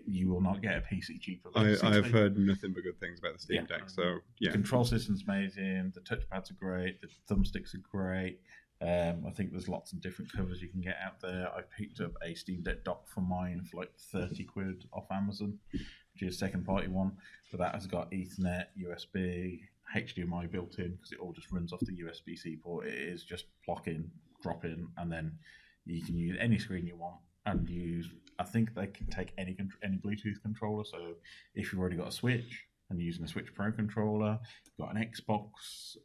You will not get a PC cheaper. I've heard nothing but good things about the Steam Deck. So the control system's amazing. The touchpads are great. The thumbsticks are great. I think there's lots of different covers you can get out there. I picked up a Steam Deck dock for mine for like £30 off Amazon, which is a second party one. But that has got Ethernet, USB, HDMI built in because it all just runs off the USB-C port. It is just plug in, drop in, and then you can use any screen you want and use. I think they can take any Bluetooth controller. So if you've already got a Switch and you're using a Switch Pro controller, you've got an Xbox,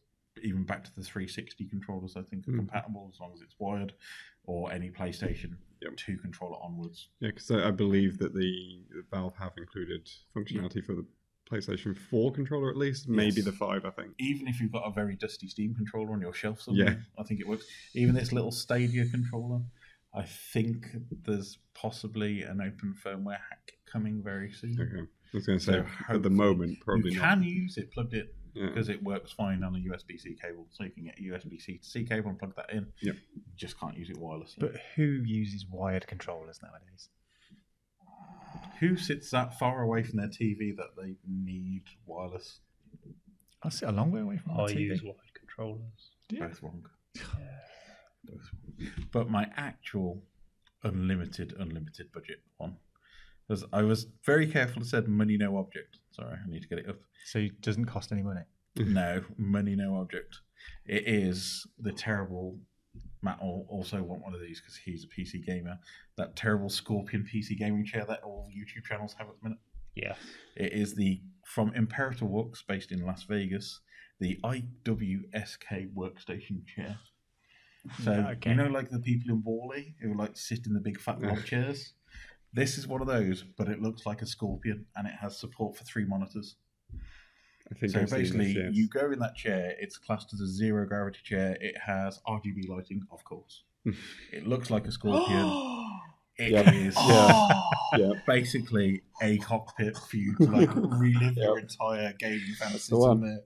even back to the 360 controllers, I think are compatible as long as it's wired, or any PlayStation 2 controller onwards. Yeah, because I believe that the Valve have included functionality for the PlayStation 4 controller at least, maybe the 5, I think. Even if you've got a very dusty Steam controller on your shelf somewhere, I think it works. Even this little Stadia controller, I think there's possibly an open firmware hack coming very soon. Okay. I was going to say, So at the moment, probably you not. can use it plugged in because it works fine on a USB-C cable. So you can get a USB-C to C cable and plug that in. You just can't use it wirelessly. But who uses wired controllers nowadays? Who sits that far away from their TV that they need wireless? I sit a long way away from my I TV. use wired controllers. Both wrong. But my actual unlimited budget one, because I was very careful to said money no object. Sorry, I need to get it up. So it doesn't cost any money. No, money no object. It is the terrible. Matt will also want one of these because he's a PC gamer. That terrible Scorpion PC gaming chair that all YouTube channels have at the minute. Yeah. It is from Imperator Works, based in Las Vegas, the IWSK workstation chair. So, you know, like the people in Wall-E who like sit in the big fat block chairs? This is one of those, but it looks like a Scorpion and it has support for 3 monitors. I think So I've seen basically, this, yes. you go in that chair, it's classed as a zero gravity chair. It has RGB lighting, of course. It looks like a Scorpion. It is basically a cockpit for you to like relive your entire gaming fantasies in there.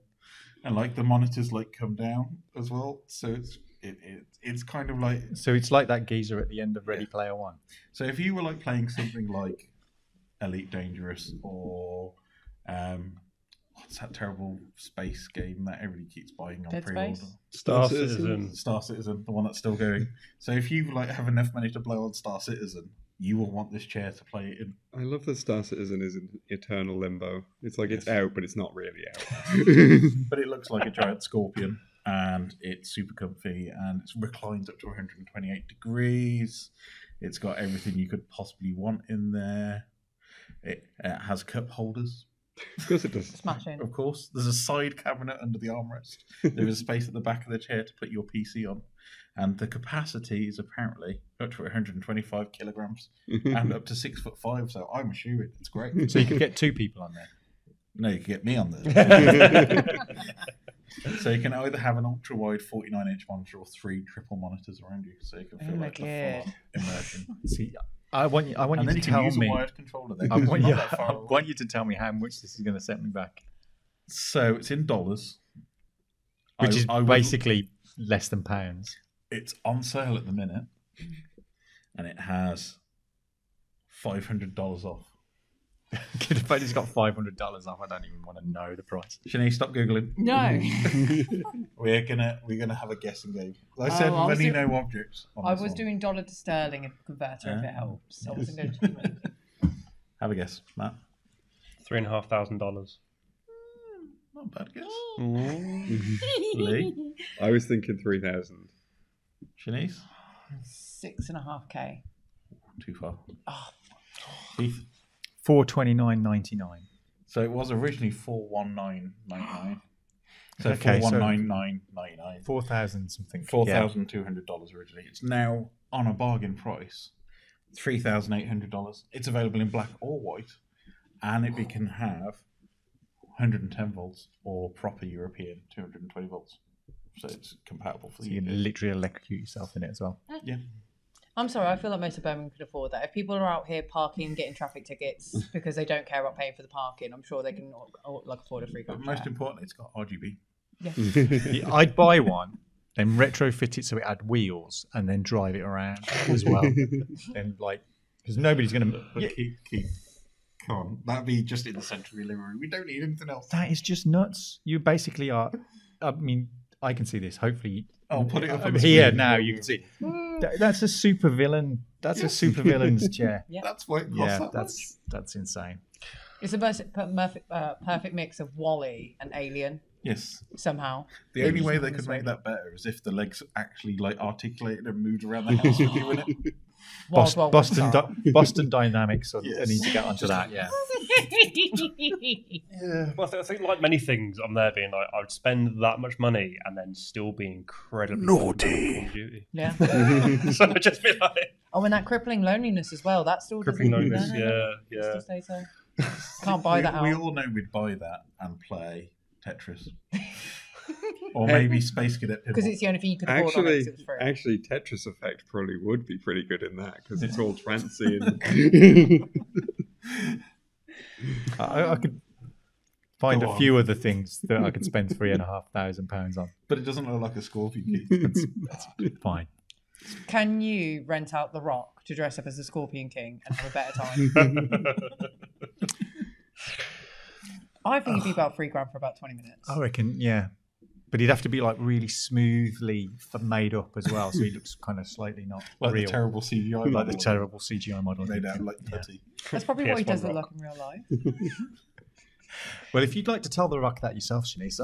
And like the monitors like come down as well. So it's kind of like... So it's like that geezer at the end of Ready Player One. So if you were like playing something like Elite Dangerous or what's that terrible space game that everybody keeps buying on Dead pre-order? Space? Star Citizen. Citizen. Star Citizen, the one that's still going. So if you have enough money to blow on Star Citizen, you will want this chair to play it in. I love that Star Citizen is in eternal limbo. It's like it's Yes. out, but it's not really out. But it looks like a giant scorpion, and it's super comfy, and it reclines up to 128 degrees. It's got everything you could possibly want in there. It has cup holders, Of course it does. Smashing. of course. There's a side cabinet under the armrest. There is space at the back of the chair to put your PC on. And the capacity is apparently up to 125 kilograms and up to 6'5". So I'm assuming it's great. So you could get 2 people on there. No, you can get me on there. So you can either have an ultra-wide 49-inch monitor or 3 triple monitors around you, so you can feel my like a God. full immersion. See, I want you And to then you can tell use me. a wired controller. Then, I 'cause want, it's you, not that far I away. want you to tell me how much this is going to set me back, So it's in dollars, which is I would- basically less than pounds. It's on sale at the minute, and it has $500 off. In fact, it's got $500 off. I don't even want to know the price. Shanice, stop googling. No. We're gonna have a guessing game. I said I was money, doing- no objects. on I this was one. doing dollar to sterling in converter if Yeah. it helps. I wasn't going to do it. Have a guess, Matt. $3,500. Not a bad guess. Mm. Leigh, I was thinking 3,000. Shanice, 6.5K. too far. Oh. Keith. $429.99. So it was originally $419.99. So Okay, so- $419.99. 4,000 something. $4,200 originally. It's now on a bargain price, $3,800. It's available in black or white, and it can have 110 volts or proper European 220 volts. So it's compatible for So the you UK. can literally electrocute yourself in it as well. Yeah. I'm sorry, I feel like most of Birmingham could afford that. If people are out here parking, getting traffic tickets because they don't care about paying for the parking, I'm sure they can afford a free But car. most importantly, it's got RGB. Yeah, I'd buy one, then retrofit it so it had wheels, and then drive it around as well. And because nobody's going to. But keep come on. That'd be just in the centre of your living room. We don't need anything else. That is just nuts. You basically are. I mean, I can see this. Hopefully, I'll put it up on the here screen. now. You can see. That's a super villain. That's a super villain's chair. Yeah. That's why it costs Yeah, that much. that's insane. It's a perfect mix of Wall-E and Alien Yes. somehow. The only way they could make that better is if the legs actually articulated and moved around the house with you in it. Boston Dynamics. I Yes. need to get onto that. Yeah. Yeah. Well, I think like many things, I'm there being like, I would spend that much money and then still be incredibly Naughty. duty. Yeah. So I'd just be like, Oh, and that crippling loneliness as well. That still crippling doesn't. loneliness. No. Yeah, It yeah. still stays there. Can't buy that out. We all know we'd buy that and play Tetris. Or maybe Space Cadet Because Pinball. it's the only thing you could afford on it 'cause it was free. Actually, Tetris Effect probably would be pretty good in that because it's all fancy and I could find Go a on. few other things that I could spend £3,500 on. But it doesn't look like a scorpion key. That's fine. Can you rent out The Rock to dress up as the Scorpion King and have a better time? I think it'd be about $3,000 for about 20 minutes. I reckon, yeah. But he'd have to be really smoothly made up as well, so he looks kind of slightly not Like real. the terrible CGI like model the terrible CGI model. made out like putty. That's probably what he PS1 does look Rock. like in real life. Well, if you'd like to tell The Rock that yourself, Shanice,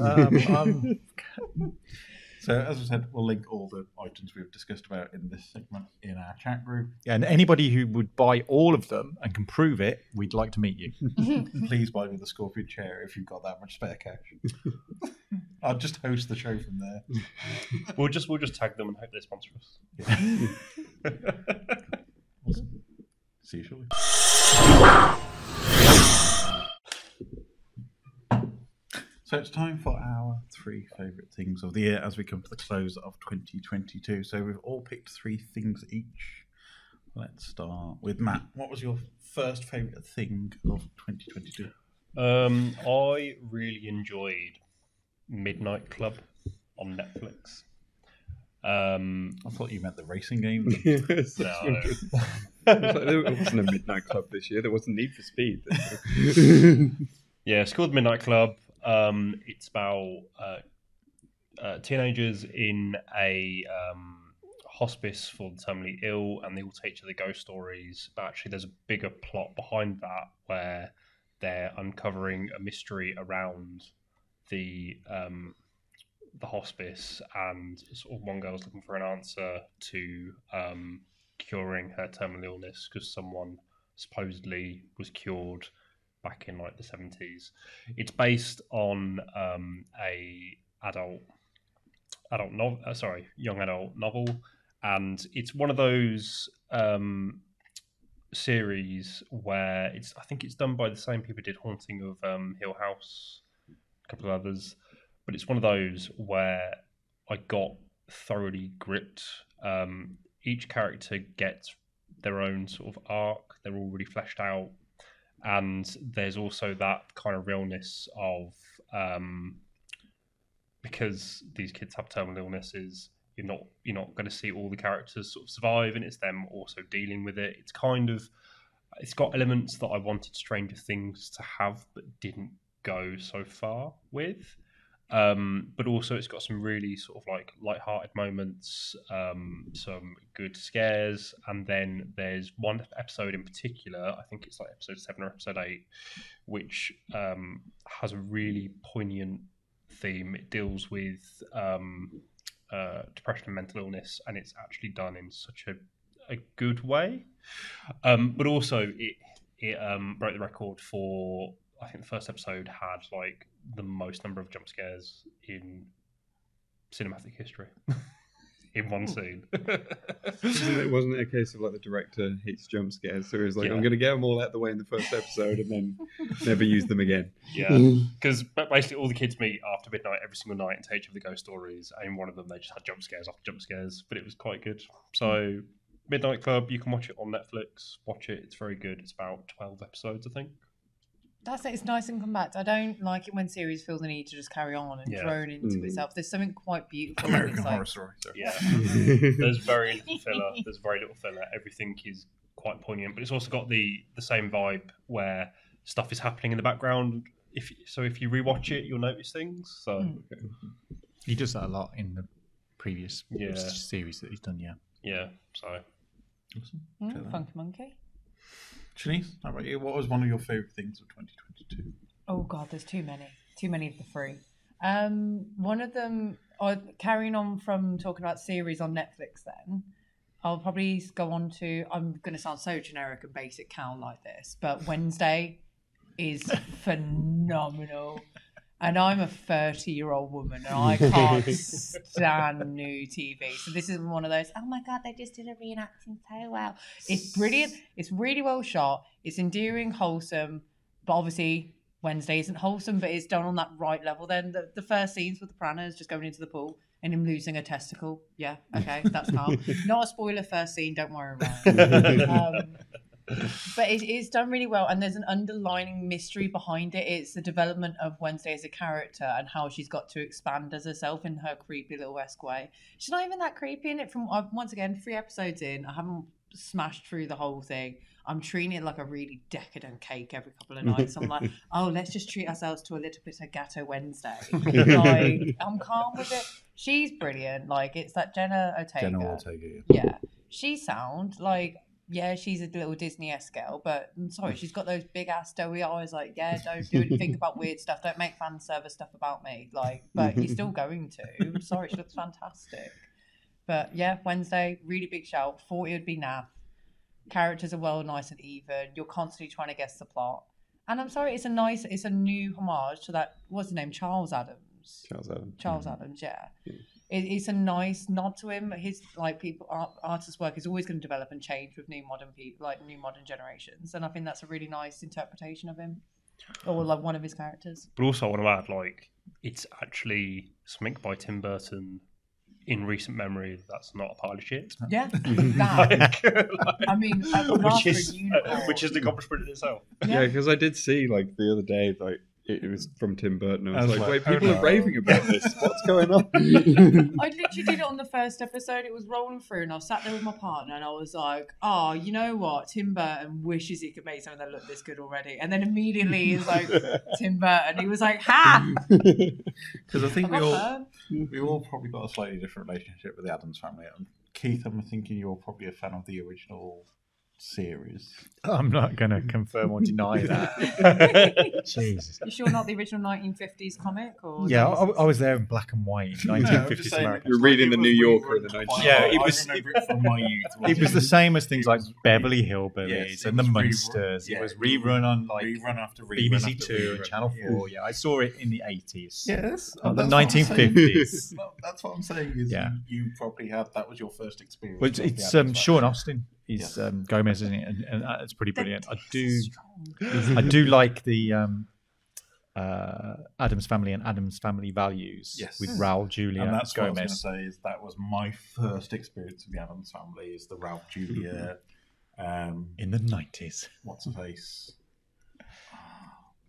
So, as I said, we'll link all the items we've discussed about in this segment in our chat group. yeah, and anybody who would buy all of them and can prove it, we'd like to meet you. Please buy me the Scorpion chair if you've got that much spare cash. I'll just host the show from there. We'll just tag them and hope they sponsor us. Awesome. See you shortly. So it's time for our 3 favourite things of the year as we come to the close of 2022. So we've all picked 3 things each. Let's start with Matt. What was your first favourite thing of 2022? I really enjoyed Midnight Club on Netflix. I thought you meant the racing game. Yes, No. there wasn't a Midnight Club this year. There wasn't Need for Speed. This year. Yeah, it's called Midnight Club. It's about teenagers in a hospice for the terminally ill, and they all tell each other ghost stories. But actually, there's a bigger plot behind that where they're uncovering a mystery around the hospice, and sort of one girl's looking for an answer to curing her terminal illness because someone supposedly was cured back in like the 70s. It's based on young adult novel, and it's one of those series where I think it's done by the same people who did Haunting of Hill House, a couple of others, but it's one of those where I got thoroughly gripped. Each character gets their own sort of arc. They're all really fleshed out, and there's also that kind of realness of because these kids have terminal illnesses, you're not going to see all the characters sort of survive, and it's them also dealing with it. It's got elements that I wanted Stranger Things to have but didn't go so far with. But also it's got some really sort of like light-hearted moments, some good scares, and then there's one episode in particular, I think it's like episode 7 or episode 8, which has a really poignant theme. It deals with depression and mental illness, and it's actually done in such a good way. But also it broke the record for, I think the first episode had like the most number of jump scares in cinematic history in one scene. Wasn't it a case of like the director hates jump scares, so he was like, I'm going to get them all out the way in the first episode and then never use them again. Yeah, because basically all the kids meet after midnight every single night and tell each other ghost stories, and in one of them they just had jump scares after jump scares, but it was quite good. So Midnight Club, you can watch it on Netflix. Watch it, it's very good. It's about 12 episodes, I think. That's it. It's nice and compact. I don't like it when series feel the need to just carry on and drone into itself. There's something quite beautiful. American Horror Story. Sorry. Yeah, there's very little filler. There's very little filler. Everything is quite poignant, but it's also got the same vibe where stuff is happening in the background. If you rewatch it, you'll notice things. So he does that a lot in the previous series that he's done. Yeah. So awesome. Funky Monkey. Shanice, how about you? What was one of your favourite things of 2022? Oh God, there's too many of the three. One of them, carrying on from talking about series on Netflix, then I'll probably go on to, I'm going to sound so generic and basic cow like this, but Wednesday is phenomenal. And I'm a 30-year-old woman, and I can't stand new TV. So this is one of those, oh my God, they just did a reenacting so well. It's brilliant. It's really well shot. It's endearing, wholesome. But obviously, Wednesday isn't wholesome, but it's done on that right level. Then the first scenes with the piranhas just going into the pool and him losing a testicle. Yeah, okay, that's calm. Not a spoiler first scene, don't worry about it. But it's done really well, and there's an underlining mystery behind it. It's the development of Wednesday as a character and how she's got to expand as herself in her creepy little esque way. She's not even that creepy in it. From once again, 3 episodes in, I haven't smashed through the whole thing. I'm treating it like a really decadent cake every couple of nights. I'm like, oh, let's just treat ourselves to a little bit of Gato Wednesday. Like, I'm calm with it. She's brilliant. Like, it's that Jenna Ortega. Yeah. She's sound. Like, yeah, she's a little Disney-esque girl, but I'm sorry, she's got those big-ass doughy eyes, like, yeah, don't do anything about weird stuff. Don't make fan service stuff about me. Like, but you're still going to. I'm sorry, she looks fantastic. But, yeah, Wednesday, really big shout. 40 would be naff. Characters are well, nice and even. You're constantly trying to guess the plot. And I'm sorry, it's a new homage to that, what's his name, Charles Adams. Charles Adams, yeah. It's a nice nod to him. His artist work is always going to develop and change with new modern people, like new modern generations, and I think that's a really nice interpretation of him, or like one of his characters. But also, I want to add, like, it's actually something by Tim Burton in recent memory that's not a pile of shit. Yeah, that. I mean, which is an accomplishment in itself. Yeah, because I did see like the other day, like it was from Tim Burton. I I was was like, like, wait, people oh, are no. raving about this. What's going on? I literally did it on the first episode. It was rolling through, and I sat there with my partner, and I was like, "Oh, you know what? Tim Burton wishes he could make something that looked this good already." And then immediately he's like, "Tim Burton." He was like, "Ha!" Because I think I we got all burned. we all probably got a slightly different relationship with the Addams Family. Keith, I'm thinking you're probably a fan of the original series. I'm not going to confirm or deny that. Jesus. You sure not the original 1950s comic? Or Yeah, I was there in black and white, No, I'm just 1950s saying, America. You're reading it the was New Yorker rerun in the quite 90s. a Yeah, lot. it was- I remember it from my youth. It was the same as things like Beverly Hillbillies Yes, it and The was Munsters. yeah, It was rerun on like rerun after rerun BBC after Two and rerun. Channel 4. Yeah, I saw it in the 80s. Yes, Not the that's what I'm saying. 1950s. Well, that's what I'm saying. Is Yeah. you probably had that was your first experience. Well, with the it's Addams Sean Family. Austin. He's Yes. Gomez, isn't it? And it's pretty brilliant. I do like the Addams Family and Addams Family Values Yes. with Raul Julia And that's what I was Gomez. going to say. Is that was my first experience with the Addams Family. Is the Ralph Julia, In the 90s. what's her face,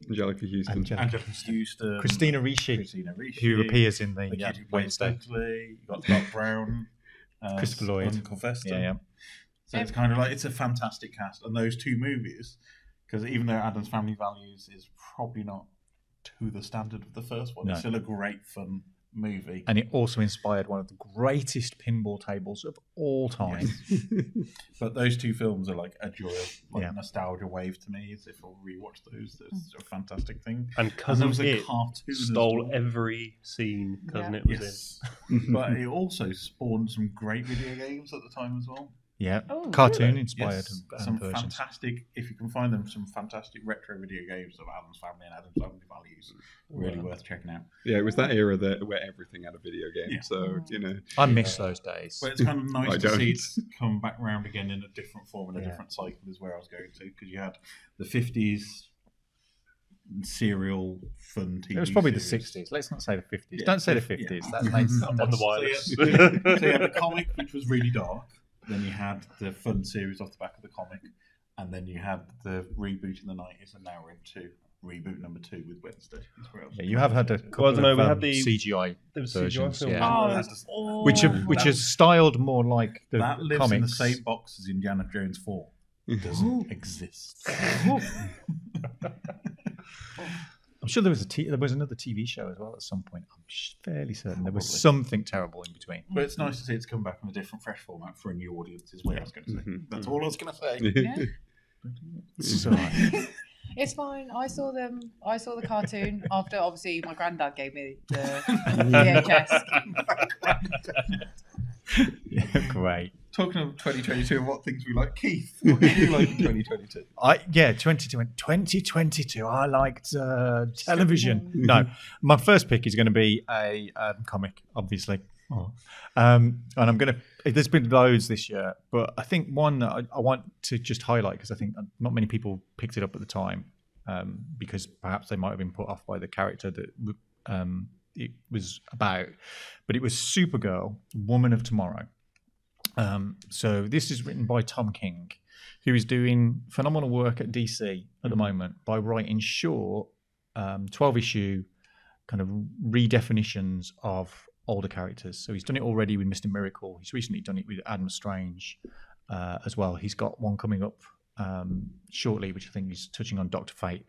Angelica Houston. Angela Houston, Christina Ricci, Ricci, who appears in the the kid who plays Wednesday. Dudley. You got Doc Brown, Christopher Lloyd. Uncle Fester. Yeah. So it's kind of like it's a fantastic cast, and those two movies, because even though Addams Family Values is probably not to the standard of the first one, No. it's still a great fun movie. And it also inspired one of the greatest pinball tables of all time. But those two films are like a joy, like Yeah. nostalgia wave to me. As if I'll rewatch those, it's a fantastic thing. And And there Cousin was a It cartoon as stole well. every scene Cousin Yeah. It was Yes, but it also spawned some great video games at the time as well. Yeah, Oh, cartoon really? inspired Yes, some versions. fantastic, if you can find them, some fantastic retro video games of Addams Family and Addams Family Values. Really worth checking out. Yeah, it was that era where everything had a video game. Yeah. So, you know. I miss those days. But it's kind of I nice to don't. see it come back round again in a different form and a Yeah. different cycle is where I was going to, because you had the 50s serial fun TV It was probably series. the 60s. Let's not say the 50s. Yeah. Don't say the Yeah. 50s. That makes on the wireless. So you had the comic, which was really dark. Then you had the fun series off the back of the comic, and then you had the reboot in the 90s, and now we're into reboot number 2 with Wednesday. Is where I was Yeah, you have had a couple I don't know, of we had the- CGI There was versions, CGI films. yeah. Oh, That's it's just- which is styled more like the that lives comics. in the same box as Indiana Jones 4. It doesn't exist. I'm sure there was another TV show as well at some point. I'm fairly certain there was Probably. something terrible in between. But it's nice to see it's come back in a different, fresh format for a new audience, is what I was going to say. Mhm. That's all I was going to say. Yeah. So, It's fine. I saw the cartoon after obviously my granddad gave me the VHS. yeah, great. Talking of 2022 and what things we like, Keith, what did you like in 2022? 2022. I liked television. No, my first pick is going to be a comic, obviously. And I'm going to. There's been loads this year, but I think one that I want to just highlight because I think not many people picked it up at the time because perhaps they might have been put off by the character that it was about. But it was Supergirl, Woman of Tomorrow. So this is written by Tom King, who is doing phenomenal work at DC at the moment by writing short 12-issue kind of redefinitions of older characters. So he's done it already with Mr. Miracle. He's recently done it with Adam Strange as well. He's got one coming up shortly, which I think he's touching on Dr. Fate.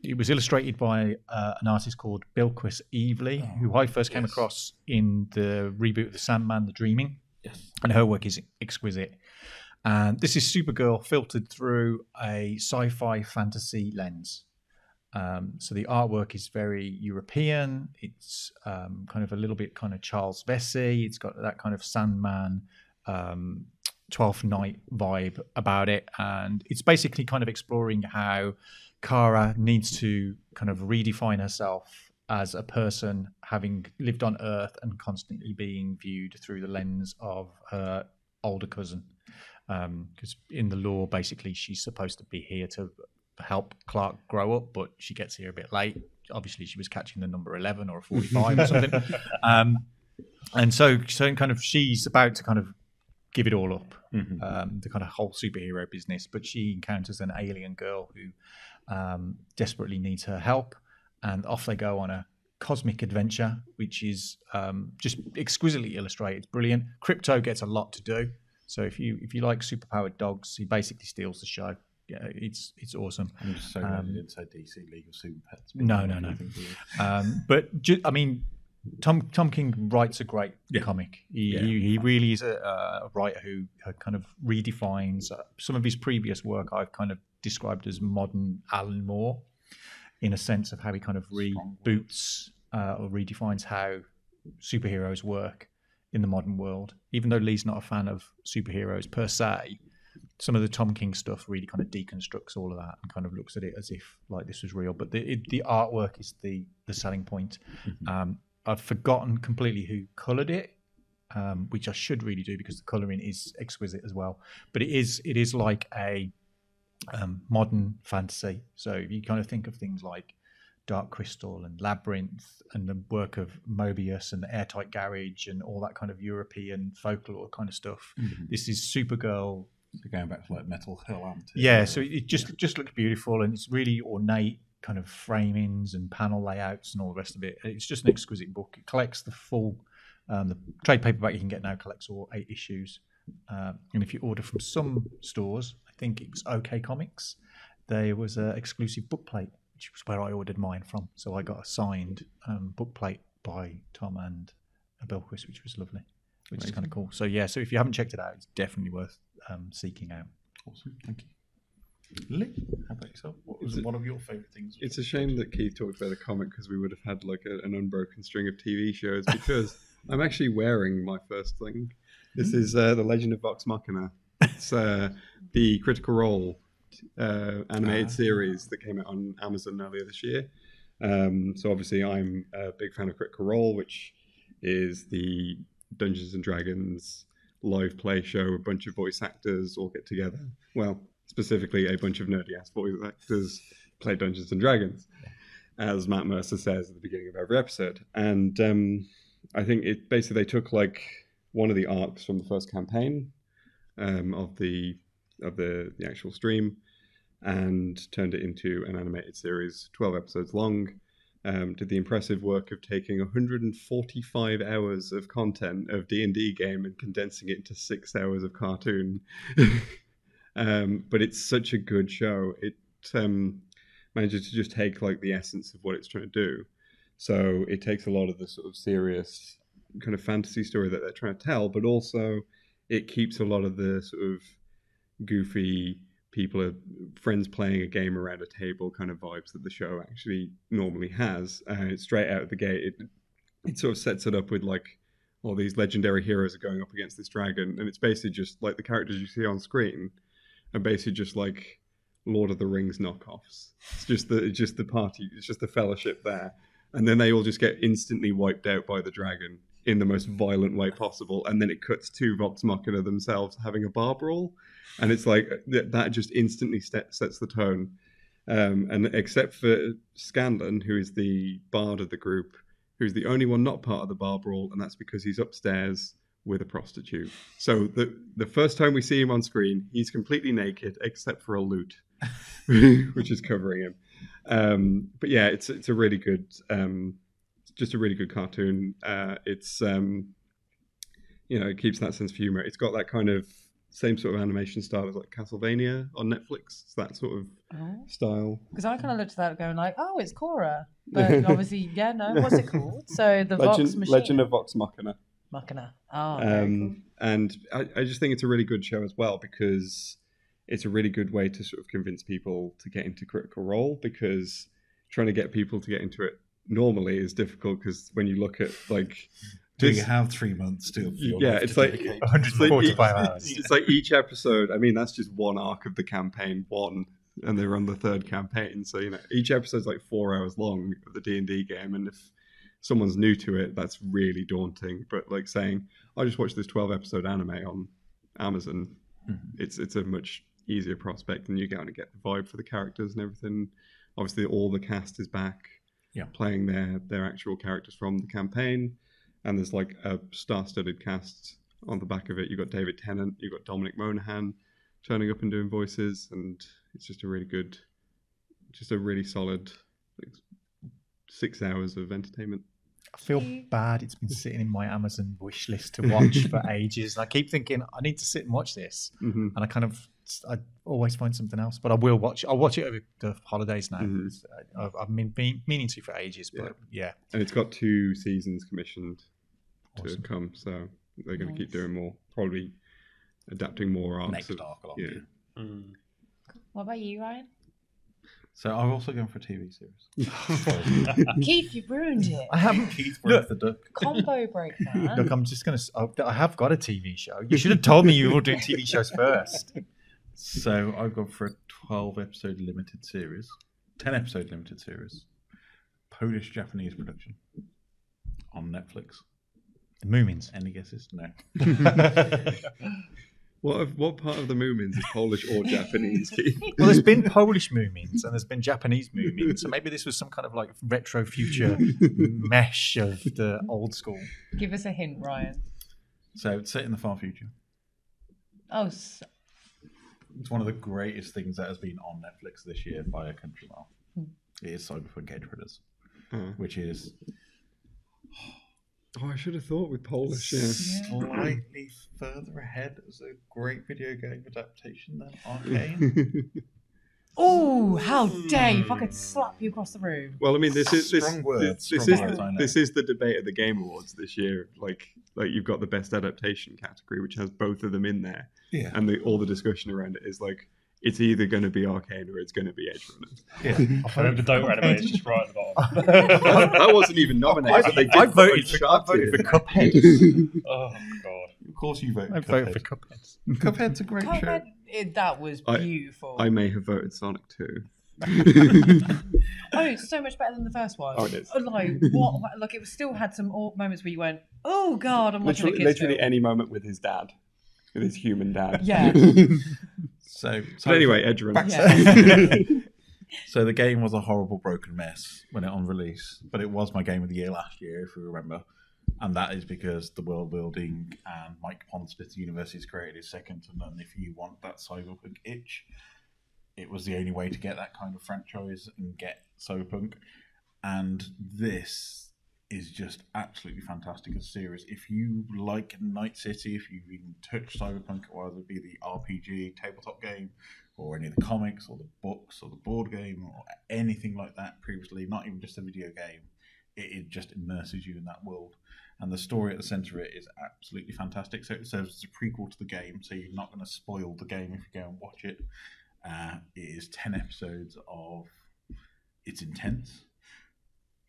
It was illustrated by an artist called Bilquis Evely, who I first came across in the reboot of The Sandman, The Dreaming. Yes. And her work is exquisite. And this is Supergirl filtered through a sci-fi fantasy lens. So the artwork is very European. It's kind of a little bit kind of Charles Vesey. It's got that kind of Sandman, 12th Night vibe about it. And it's basically kind of exploring how Kara needs to kind of redefine herself as a person having lived on Earth and constantly being viewed through the lens of her older cousin. Because in the lore, basically, she's supposed to be here to help Clark grow up, but she gets here a bit late. Obviously, she was catching the number 11 or a 45 or something. And so kind of she's about to kind of give it all up, Mm-hmm. the kind of whole superhero business. But she encounters an alien girl who desperately needs her help, and off they go on a cosmic adventure, which is just exquisitely illustrated. It's brilliant. Crypto gets a lot to do. So if you like superpowered dogs, he basically steals the show. Yeah, it's awesome. I'm just so glad you didn't say DC League of Super Pets. No. But I mean, Tom King writes a great comic. He really is a writer who kind of redefines some of his previous work. I've kind of described as modern Alan Moore, in a sense of how he kind of reboots or redefines how superheroes work in the modern world. Even though Leigh's not a fan of superheroes per se, some of the Tom King stuff really kind of deconstructs all of that and kind of looks at it as if like this was real. But the artwork is the selling point. Mm-hmm. I've forgotten completely who coloured it, which I should really do because the colouring is exquisite as well. But it is like a modern fantasy. So you kind of think of things like Dark Crystal and Labyrinth and the work of Mobius and the Airtight Garage and all that kind of European folklore kind of stuff. Mm-hmm. This is Supergirl. So going back to like Metal Hell So it just looks beautiful, and it's really ornate kind of framings and panel layouts and all the rest of it. It's just an exquisite book. It collects the full the trade paperback you can get now collects all 8 issues. And if you order from some stores, I think it's OK Comics, there was an exclusive book plate, which was where I ordered mine from. So I got a signed book plate by Tom and Belquist, which was lovely, which is kind of cool. So so if you haven't checked it out, it's definitely worth seeking out. Awesome, thank you. Leigh, how about yourself? What was one of your favourite things? It's a shame that Keith talked about the comic because we would have had like an unbroken string of TV shows because I'm actually wearing my first thing. This is The Legend of Vox Machina. It's the Critical Role animated series that came out on Amazon earlier this year. So obviously I'm a big fan of Critical Role, which is the Dungeons and Dragons live play show. A bunch of voice actors all get together. Well, specifically a bunch of nerdy-ass voice actors play Dungeons and Dragons, as Matt Mercer says at the beginning of every episode. And I think it basically they took like one of the arcs from the first campaign of the actual stream and turned it into an animated series, 12 episodes long. Did the impressive work of taking 145 hours of content of D&D game and condensing it into 6 hours of cartoon. But it's such a good show. It manages to just take like the essence of what it's trying to do. So it takes a lot of the sort of serious kind of fantasy story that they're trying to tell, but also it keeps a lot of the sort of goofy people, friends playing a game around a table kind of vibes that the show actually normally has. Straight out of the gate, it sort of sets it up with like all these legendary heroes are going up against this dragon, and it's basically just like the characters you see on screen are basically just like Lord of the Rings knockoffs. It's just the party, it's just the fellowship there, and then they all just get instantly wiped out by the dragon in the most violent way possible, and then it cuts to Vox Machina themselves having a bar brawl, and it's like that just instantly sets the tone. And except for Scanlan, who is the bard of the group, who's the only one not part of the bar brawl, and that's because he's upstairs with a prostitute. So the first time we see him on screen, he's completely naked except for a lute, which is covering him. But yeah, it's a really good, just a really good cartoon. It's it keeps that sense of humor. It's got that kind of same sort of animation style as like Castlevania on Netflix. It's that sort of style. Because I kind of looked at that going like, oh, it's Korra. But obviously, what's it called? So the Vox Machina. Legend of Vox Machina. Machina. Oh, very cool. And I just think it's a really good show as well because it's a really good way to sort of convince people to get into Critical Role, because trying to get people to get into it normally is difficult because when you look at like... Do you have 3 months to? It's like 145 hours. It's like each episode. I mean, that's just one arc of the campaign and they're on the third campaign. So each episode's like 4 hours long of the D&D game, and if someone's new to it, that's really daunting. But like saying, I just watched this 12 episode anime on Amazon, it's a much easier prospect, and you get to get the vibe for the characters and everything. Obviously, all the cast is back, playing their actual characters from the campaign. And there's like a star-studded cast on the back of it. You've got David Tennant, you've got Dominic Monaghan turning up and doing voices, and it's just a really good, just a really solid 6 hours of entertainment. I feel bad. It's been sitting in my Amazon wish list to watch for ages. And I keep thinking I need to sit and watch this, and I always find something else. But I will watch. I'll watch it over the holidays now. I've been meaning to for ages, but yeah. And it's got 2 seasons commissioned to come, so they're going to keep doing more. Probably adapting more arcs. Next arc along. Yeah. What about you, Ryan? So I'm also going for a TV series. Keith, you've ruined it. I haven't. Keith broke the duck. Combo breakdown. Look, I'm just going to. I have got a TV show. You should have told me you were doing TV shows first. So I've gone for a 12-episode limited series, 10-episode limited series, Polish-Japanese production on Netflix. The Moomins. Any guesses? No. What part of the Moomins is Polish or Japanese? Well, there's been Polish Moomins and there's been Japanese Moomins, so maybe this was some kind of like retro future mesh of the old school. Give us a hint, Ryan. So it's set in the far future. Oh, it's one of the greatest things that has been on Netflix this year by a country mile. It is Cyberpunk Edge Runners, which is... Oh, I should have thought with Polish. Slightly further ahead as a great video game adaptation than Arcane. Oh, how dare you! If I could slap you across the room. Well, I mean, this is Strong words. This is the debate of the Game Awards this year. Like you've got the best adaptation category, which has both of them in there. Yeah. And all the discussion around it is like, it's either going to be Arcane or it's going to be Edge Runners. Yeah. I hope the Dota anime is just right at the bottom. That wasn't even nominated. But they did I voted for Cuphead. Oh, God. Of course you voted I voted for Cuphead. Cuphead's a great show. That was beautiful. I may have voted Sonic 2. Oh, it's so much better than the first one. Oh, it is. Like, what? Like, it still had some moments where you went, "Oh God, I'm watching a kid's literally film." any moment with his dad, with his human dad. Yeah. But anyway, Edge Runners. So the game was a horrible, broken mess when it on release, but it was my game of the year last year, if you remember. And that is because the world building and Mike Pondsmith University has created his second to none. If you want that Cyberpunk itch, it was the only way to get that kind of franchise and get Cyberpunk. And this is just absolutely fantastic as a series. If you like Night City, if you've even touched Cyberpunk, or whether it be the RPG tabletop game, or any of the comics, or the books, or the board game, or anything like that previously, not even just a video game, it just immerses you in that world. And the story at the centre of it is absolutely fantastic. So it serves as a prequel to the game, so you're not going to spoil the game if you go and watch it. It is 10 episodes of... It's intense.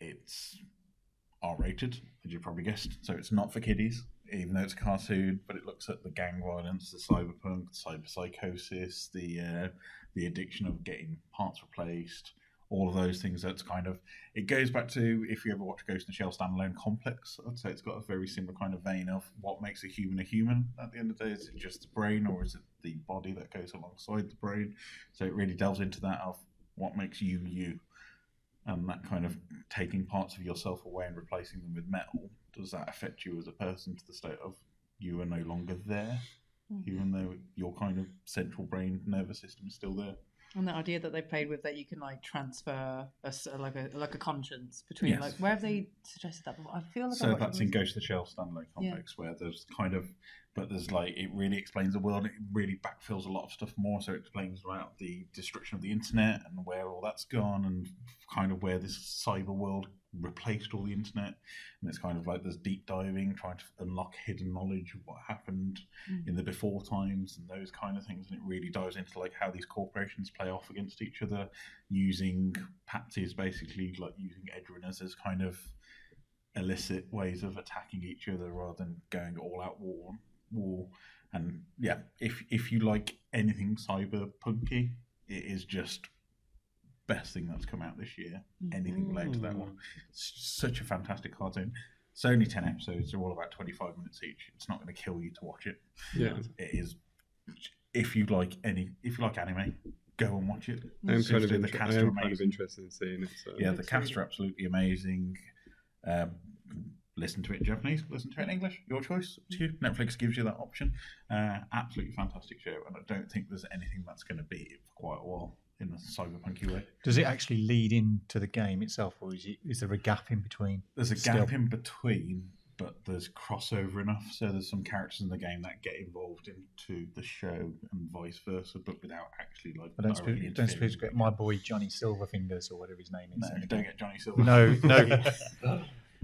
It's R-rated, as you probably guessed. So it's not for kiddies, even though it's a cartoon, but it looks at the gang violence, the cyberpunk, the cyberpsychosis, the addiction of getting parts replaced, all of those things. That's kind of... It goes back to, if you ever watch Ghost in the Shell Standalone Complex, I'd say it's got a very similar kind of vein of what makes a human at the end of the day. Is it just the brain, or is it the body that goes alongside the brain? So it really delves into that of what makes you, you. And that kind of taking parts of yourself away and replacing them with metal, does that affect you as a person to the state of you are no longer there, even though your kind of central brain nervous system is still there? And the idea that they played with, that you can like transfer like a conscience between, like, where have they suggested that? I feel like so that's in Ghost of the Shell Standalone Complex, where there's kind of, but there's like, it really explains the world. It really backfills a lot of stuff more. So it explains about the destruction of the internet and where all that's gone, and kind of where this cyber world replaced all the internet. And it's kind of like there's deep diving, trying to unlock hidden knowledge of what happened in the before times and those kind of things. And it really dives into like how these corporations play off against each other, using patsies, basically like using edge runners as kind of illicit ways of attacking each other rather than going all out war. And yeah, if you like anything cyberpunky, it is just best thing that's come out this year. Anything related to that one. It's such a fantastic cartoon. It's only 10 episodes. They're all about 25 minutes each. It's not going to kill you to watch it. Yeah, it is. If you like anime, go and watch it. I am kind of interested in seeing it. So. Yeah, the cast are absolutely amazing. listen to it in Japanese, listen to it in English, your choice, up to you. Netflix gives you that option. Absolutely fantastic show, and I don't think there's anything that's going to beat it for quite a while in a cyberpunky way. Does it actually lead into the game itself, or is there a gap in between? There's a gap in between, but there's crossover enough, so there's some characters in the game that get involved into the show and vice versa, but without actually like. I don't suppose get my boy Johnny Silverfingers or whatever his name is. No, you don't get Johnny Silver. No,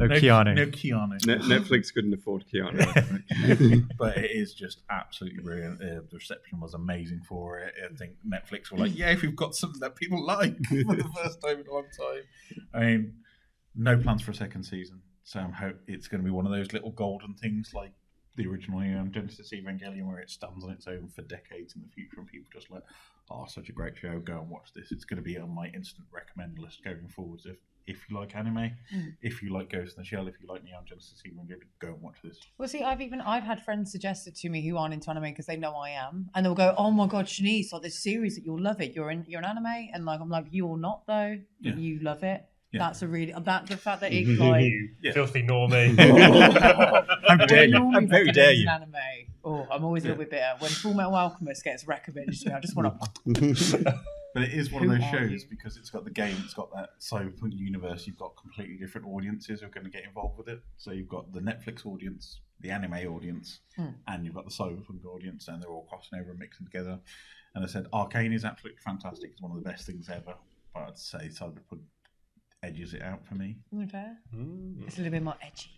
Keanu. No Keanu. Netflix couldn't afford Keanu. But it is just absolutely brilliant. The reception was amazing for it. I think Netflix were like, yeah, if we've got something that people like for the first time in a long time. I mean, no plans for a second season. So I hope it's going to be one of those little golden things like the original Genesis Evangelion, where it stands on its own for decades in the future, and people just like, oh, such a great show, go and watch this. It's going to be on my instant recommend list going forwards. If you like anime, if you like Ghost in the Shell, if you like Neon Genesis Evangelion, go and watch this. Well, see, I've had friends suggest it to me who aren't into anime because they know I am, and they'll go, "Oh my god, Shanice, like this series that you'll love it. You're an anime," and like I'm like, "You're not though. Yeah. You love it." Yeah. That's a really the fact that it's like You filthy normie. How very dare you? Anime. Oh, I'm always a little bit bitter when Full Metal Alchemist gets recommended to me. I just want to. But it is one of those Who are shows you? because it's got the game, it's got that cyberpunk universe. You've got completely different audiences who are going to get involved with it. So you've got the Netflix audience, the anime audience, and you've got the cyberpunk audience, and they're all crossing over and mixing together. And I said, Arcane is absolutely fantastic. It's one of the best things ever. But I'd say cyberpunk edges it out for me. Fair. It's a little bit more edgy.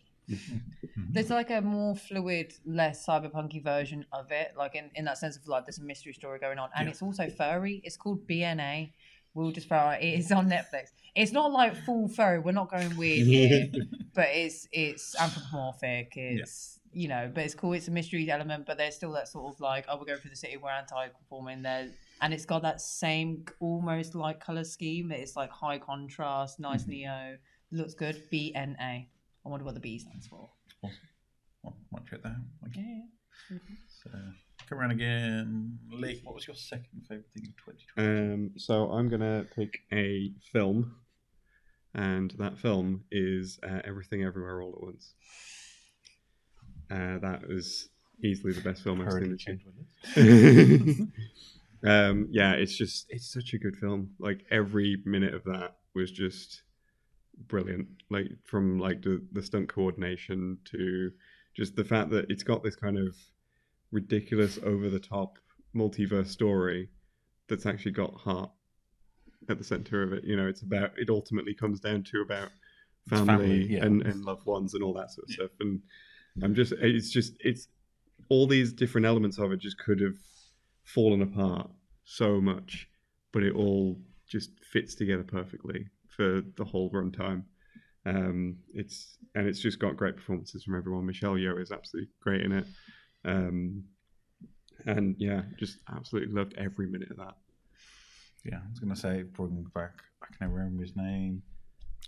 There's like a more fluid, less cyberpunky version of it, like in that sense of like there's a mystery story going on, and it's also furry. It's called BNA. We'll just throw it. It is on Netflix. It's not like full furry. We're not going weird here, but it's anthropomorphic. It's you know, but it's cool. It's a mystery element, but there's still that sort of like, oh, we're going through the city. We're anti-conforming there. And it's got that same almost like colour scheme. It's like high contrast, nice neo, looks good. BNA. I wonder what the B stands for. Well, might check that out. Okay. Yeah. So, come around again. Leigh, what was your second favourite thing in 2020? So I'm going to pick a film, and that film is Everything Everywhere All at Once. That was easily the best film I've seen this year. Yeah, it's such a good film. Like every minute of that was just brilliant. Like from like the stunt coordination to just the fact that it's got this kind of ridiculous, over the top multiverse story that's actually got heart at the center of it. You know, it ultimately comes down to about family and loved ones and all that sort of stuff. And it's all these different elements of it just could have fallen apart so much, but it all just fits together perfectly for the whole runtime. It's just got great performances from everyone. Michelle Yeoh is absolutely great in it, and yeah, just absolutely loved every minute of that. Yeah, I was going to say, bring back, I can never remember his name.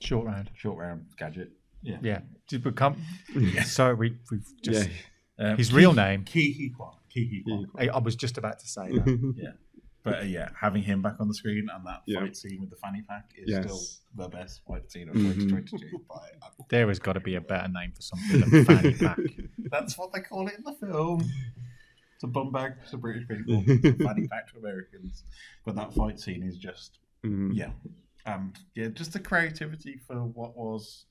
Short Round Gadget. Yeah. Did become? So we've just his Ki real name. Ki Kwan. I was just about to say that. Yeah. But having him back on the screen and that fight scene with the fanny pack is still the best fight scene of 2022. There has got to be a better name for something than fanny pack. That's what they call it in the film. It's a bum bag to British people, fanny pack to Americans. But that fight scene is just, just the creativity for what was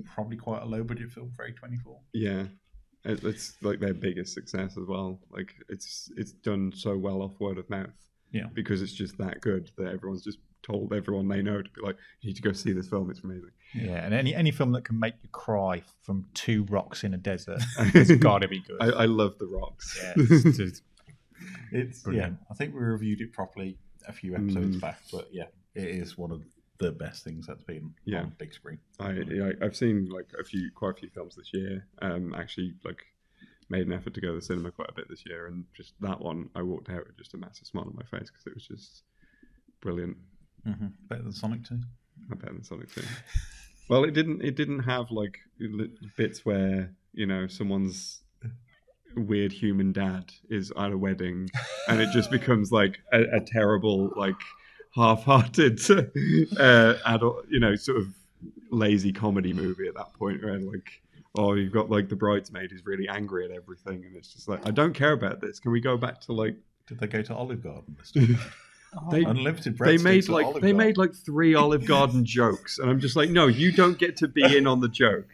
probably quite a low budget film for A24. Yeah. It's like their biggest success as well. Like it's done so well off word of mouth. Yeah. Because it's just that good that everyone's just told everyone they know to be like, you need to go see this film. It's amazing. Yeah, and any film that can make you cry from two rocks in a desert, it's got to be good. I love the rocks. Yeah, it's brilliant. I think we reviewed it properly a few episodes back, but it is one of the best things that's been on big screen. I've seen like quite a few films this year. Actually, like made an effort to go to the cinema quite a bit this year, and just that one, I walked out with just a massive smile on my face because it was just brilliant. Mm-hmm. Better than Sonic 2. Better than Sonic 2. Well, it didn't have like bits where someone's weird human dad is at a wedding, and it just becomes like a terrible like half-hearted adult, sort of lazy comedy movie at that point, where like, or you've got like the bridesmaid who's really angry at everything, and it's just like, I don't care about this. Can we go back to like? Did they go to Olive Garden this time? Unlimited breadsticks. They made like 3 Olive Garden jokes, and I'm just like, no, you don't get to be in on the joke.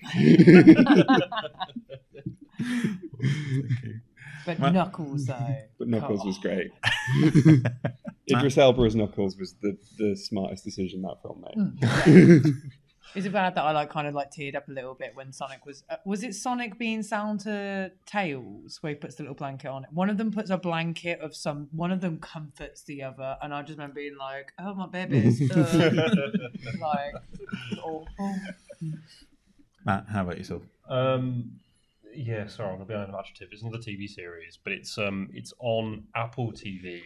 But Knuckles, though. But Knuckles was great. Idris Elba's Knuckles was the smartest decision that film made. Is it bad that I kind of teared up a little bit when Sonic was it Sonic being Santa Tails where he puts the little blanket on it? One of them puts a blanket of one of them comforts the other, and I just remember being like, oh, my babies. Awful. Matt, how about yourself? Yeah, sorry, I'm gonna be an adjective. It's another TV series, but it's on Apple TV,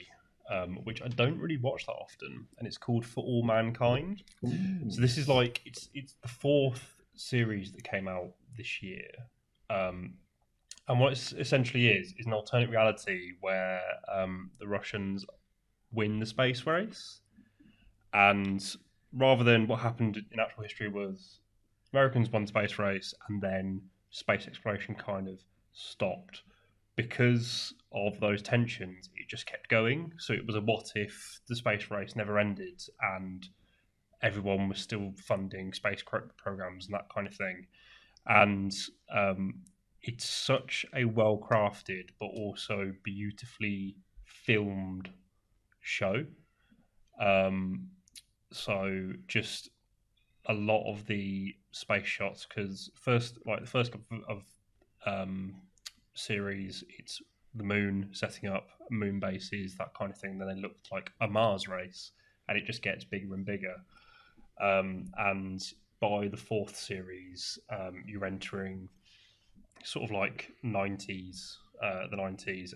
which I don't really watch that often, and it's called For All Mankind. Ooh. So this is it's the 4th series that came out this year, and what it essentially is an alternate reality where the Russians win the space race, and rather than what happened in actual history was Americans won the space race and then space exploration kind of stopped. Because of those tensions, it just kept going. So it was a what if the space race never ended and everyone was still funding space programs and that kind of thing. And it's such a well-crafted but also beautifully filmed show. So just a lot of the space shots, because the first couple of series, it's the moon setting up moon bases, that kind of thing. Then they looked like a Mars race, and it just gets bigger and bigger. And by the 4th series, you're entering sort of like the 90s,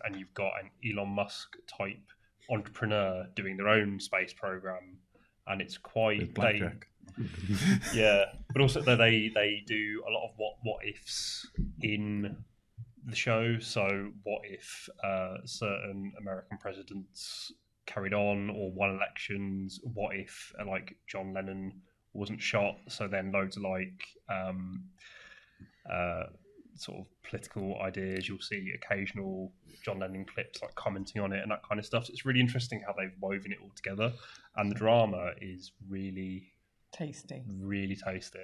and you've got an Elon Musk type entrepreneur doing their own space program, and it's quite yeah. But also they do a lot of what ifs in the show. So what if certain American presidents carried on or won elections? What if John Lennon wasn't shot? So then loads of sort of political ideas. You'll see occasional John Lennon clips commenting on it and that kind of stuff. So it's really interesting how they've woven it all together, and the drama is really tasty. Really tasty.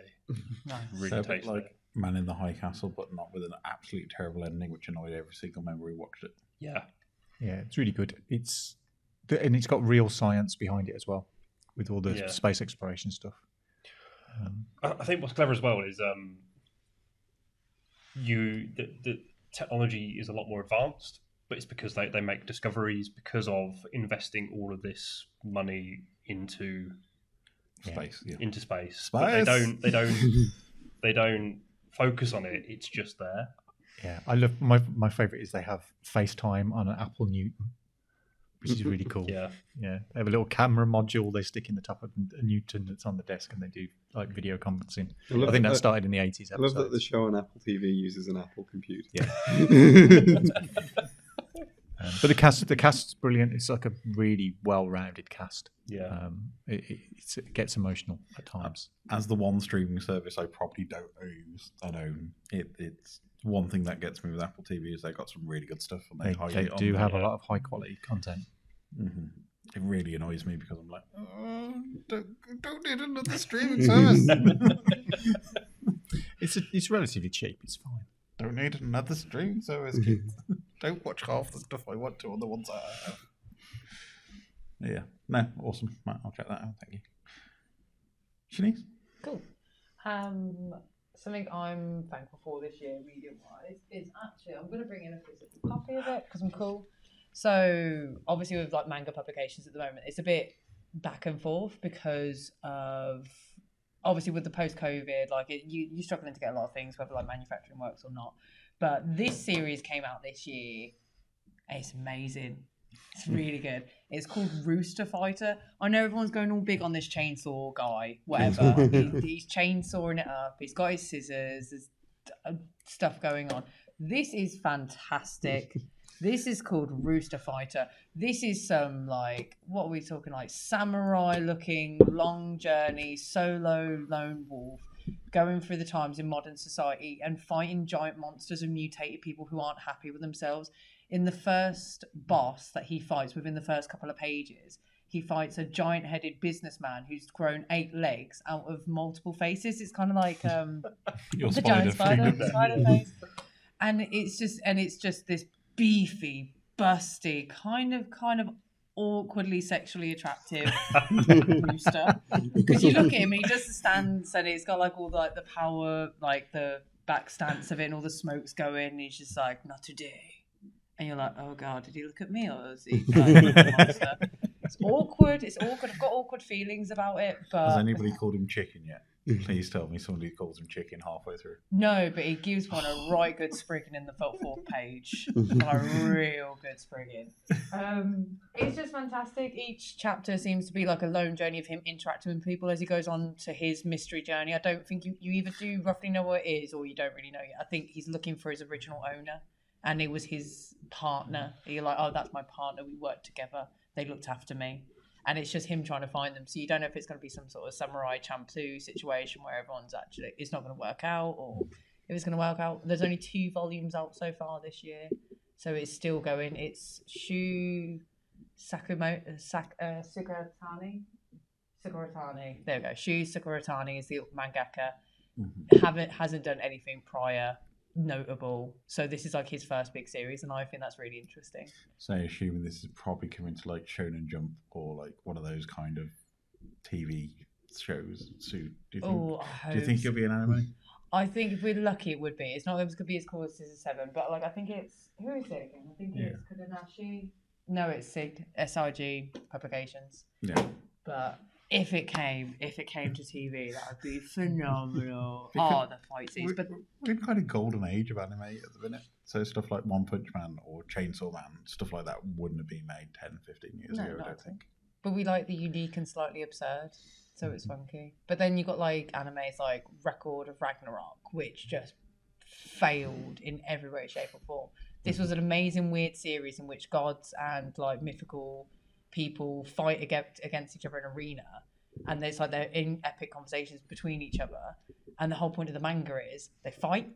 Nice. Really tasty. Like Man in the High Castle, but not with an absolutely terrible ending, which annoyed every single member who watched it. Yeah, it's really good. It's got real science behind it as well, with all the space exploration stuff. I think what's clever as well is the technology is a lot more advanced, but it's because they make discoveries because of investing all of this money into space. Yeah. Into space. Space. But they don't focus on it. It's just there. Yeah, I love my favorite is they have FaceTime on an Apple Newton, which is really cool. Yeah. They have a little camera module they stick in the top of a Newton that's on the desk, and they do video conferencing. I think that started in the 80s. I love that the show on Apple TV uses an Apple computer. Yeah. But the cast's brilliant. It's like a really well-rounded cast. Yeah. It gets emotional at times. As the one streaming service I probably don't own, it's one thing that gets me with Apple TV is they've got some really good stuff. And they do have a lot of high-quality content. Mm-hmm. It really annoys me because I'm like, don't need another streaming service. It's relatively cheap. It's fine. Don't need another streaming service, kids. Don't watch half the stuff I want to on the ones I have. Yeah. No, awesome. Matt, I'll check that out. Thank you. Shanice? Cool. Something I'm thankful for this year, medium-wise, is actually I'm going to bring in a physical copy of it because I'm cool. So obviously with manga publications at the moment, it's a bit back and forth because of obviously with the post-COVID, you're struggling to get a lot of things, whether manufacturing works or not. But this series came out this year. It's amazing. It's really good. It's called Rooster Fighter. I know everyone's going all big on this chainsaw guy, whatever. He's chainsawing it up. He's got his scissors. There's stuff going on. This is fantastic. This is called Rooster Fighter. This is some what are we talking samurai looking long journey, solo lone wolf. going through the times in modern society and fighting giant monsters and mutated people who aren't happy with themselves. In the first boss that he fights within the first couple of pages, he fights a giant-headed businessman who's grown 8 legs out of multiple faces. It's kind of like the giant spider face, and it's just this beefy, busty, kind of awkwardly sexually attractive rooster. Because you look at him, he does the stance, and it's got like all the power, like the back stance of it, and all the smoke's going. And he's just like, not today. And you're like, oh god, did he look at me, or is he like a monster? It's awkward. I've got awkward feelings about it. But has anybody called him chicken yet? Please tell me somebody calls him chicken halfway through. No, but he gives one a right good sprigging in the 4th page. A real good sprigging. It's just fantastic. Each chapter seems to be like a lone journey of him interacting with people as he goes on to his mystery journey. I don't think you either do roughly know what it is or you don't really know yet. I think he's looking for his original owner, and it was his partner. You're like, oh, that's my partner. We worked together. They looked after me. And it's just him trying to find them. So you don't know if it's going to be some sort of Samurai Champloo situation where everyone's actually, it's not going to work out, or if it's going to work out. There's only 2 volumes out so far this year, so it's still going. It's Shu Sukuratani. There we go. Shu Sukuratani is the mangaka. Hasn't done anything prior notable, so this is like his first big series, and I think that's really interesting. So assuming this is probably coming to like Shonen Jump or like one of those kind of TV shows. So do you think it'll be an anime? I think if we're lucky it would be. It's not going to be as cool as Season 7, but like I think it's, who is it again? I think it's Kodanashi. No, it's SIG Publications. Yeah. But if it came to TV, that would be phenomenal. The fight scenes. But we're in kind of golden age of anime at the minute. So stuff like One Punch Man or Chainsaw Man, stuff like that wouldn't have been made 10, 15 years ago, I don't think. But we like the unique and slightly absurd, so it's funky. But then you've got like animes like Record of Ragnarok, which just failed in every way, shape or form. This was an amazing, weird series in which gods and like mythical people fight against each other in an arena, and there's like they're in epic conversations between each other, and the whole point of the manga is they fight.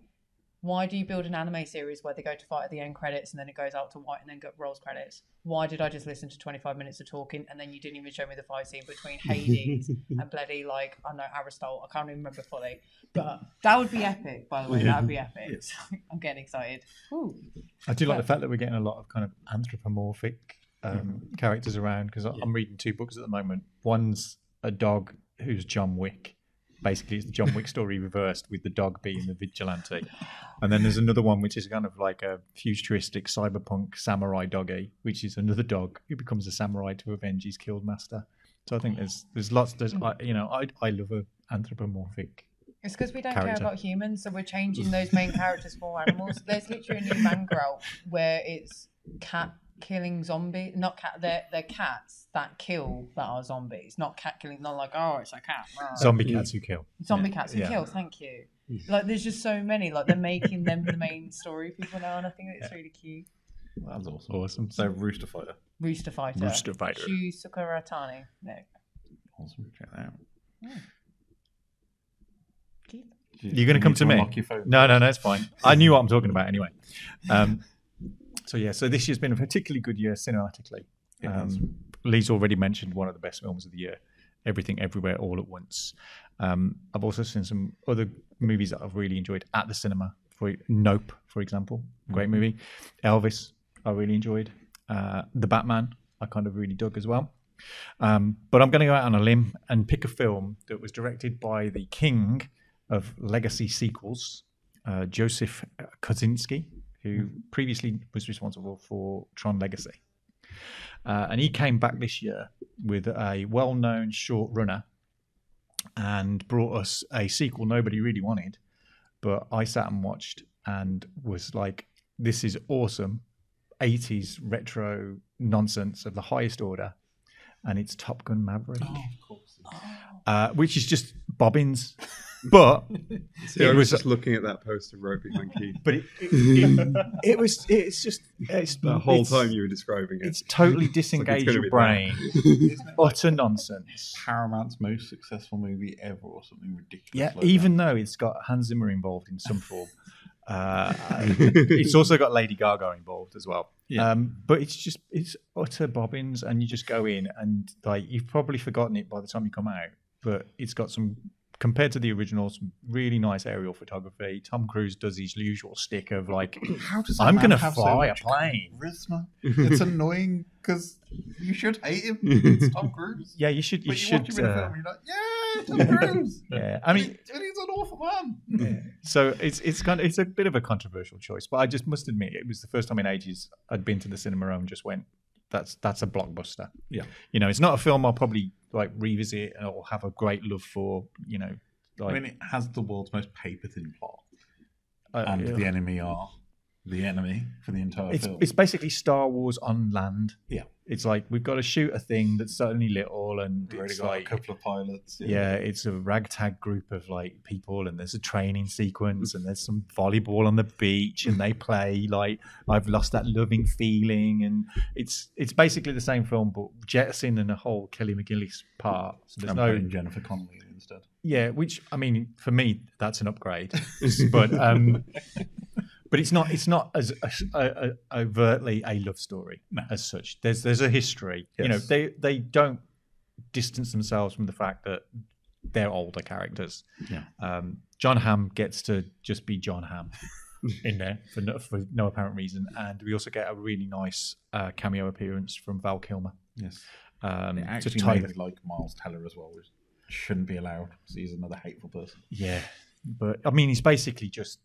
Why do you build an anime series where they go to fight at the end credits and then it goes out to white and then rolls credits? Why did I just listen to 25 minutes of talking and then you didn't even show me the fight scene between Hades and bloody, like, I don't know, Aristotle? I can't even remember fully. But that would be epic, by the way. That would be epic. Yes. I'm getting excited. Ooh. I do like the fact that we're getting a lot of kind of anthropomorphic characters around, because I'm reading 2 books at the moment. One's a dog who's John Wick. Basically, it's the John Wick story reversed, with the dog being the vigilante. And then there's another one which is kind of like a futuristic cyberpunk samurai doggy, which is another dog who becomes a samurai to avenge his killed master. So I think there's lots. I love a anthropomorphic. It's because we don't care about humans, so we're changing those main characters for animals. There's literally a new manga out where it's cat killing zombies, not cat. They're cats that kill that are zombies, not cat killing. Not like, oh, it's a cat. Zombie cats who kill. Zombie cats who kill. Thank you. Like, there's just so many. Like, they're making them the main story people now, and I think it's really cute. Well, that's awesome. So Rooster Fighter. Shu Sukuratani. There. Awesome. Check that out. Yeah. You're going to come to me? No, it's fine. I knew what I'm talking about anyway. So this year's been a particularly good year cinematically. Leigh's already mentioned one of the best films of the year, Everything Everywhere All at Once. I've also seen some other movies that I've really enjoyed at the cinema. Nope, for example, great movie. Elvis, I really enjoyed. The Batman, I kind of really dug as well. But I'm going to go out on a limb and pick a film that was directed by the king of legacy sequels, Joseph Kosinski, who previously was responsible for Tron Legacy. And he came back this year with a well-known short runner and brought us a sequel nobody really wanted, but I sat and watched and was like, this is awesome. 80s retro nonsense of the highest order. And it's Top Gun Maverick. Oh, of course. Which is just bobbins. But See, I it was was just looking at that poster right behind Keith. but it's The whole time you were describing it. it's totally It's disengaged gonna your be brain. Isn't it like Utter nonsense. Paramount's most successful movie ever, or something ridiculous? Yeah, like even that? though it's got Hans Zimmer involved in some form. It's also got Lady Gaga involved as well. Yeah. But it's utter bobbins, and you just go in and like you've probably forgotten it by the time you come out. But it's got some, compared to the original, some really nice aerial photography. Tom Cruise does his usual stick of like, How does that I'm man going to have so fly a much plane. charisma? It's annoying because you should hate him. It's Tom Cruise. Yeah, you should. You But you should. watch him in a film, and you're like, yeah, Tom Cruise. Yeah, I mean, and he's an awful man. so it's a bit of a controversial choice, but I just must admit it was the first time in ages I'd been to the cinema and just went, that's a blockbuster. Yeah. You know, it's not a film I'll probably like revisit or have a great love for. You know, like I mean, it has the world's most paper-thin plot, yeah. and the enemy are the enemy for the entire film. It's basically Star Wars on land. Yeah. It's like we've got to shoot a thing that's only little, and We've already it's got like a couple of pilots. yeah, it's a ragtag group of like people, and there's a training sequence, and there's some volleyball on the beach, and they play like I've lost that loving feeling, and it's basically the same film, but jettisoning a whole Kelly McGillis part. So there's I'm no putting Jennifer Connelly in instead. yeah, which I mean for me that's an upgrade, but it's not as overtly a love story as such. There's a history. Yes. You know, they don't distance themselves from the fact that they're older characters. Yeah. John Hamm gets to just be John Hamm in there for no apparent reason, and we also get a really nice cameo appearance from Val Kilmer. Yes. They It actually made me like Miles Teller as well, which shouldn't be allowed because he's another hateful person. Yeah, but I mean, he's basically just,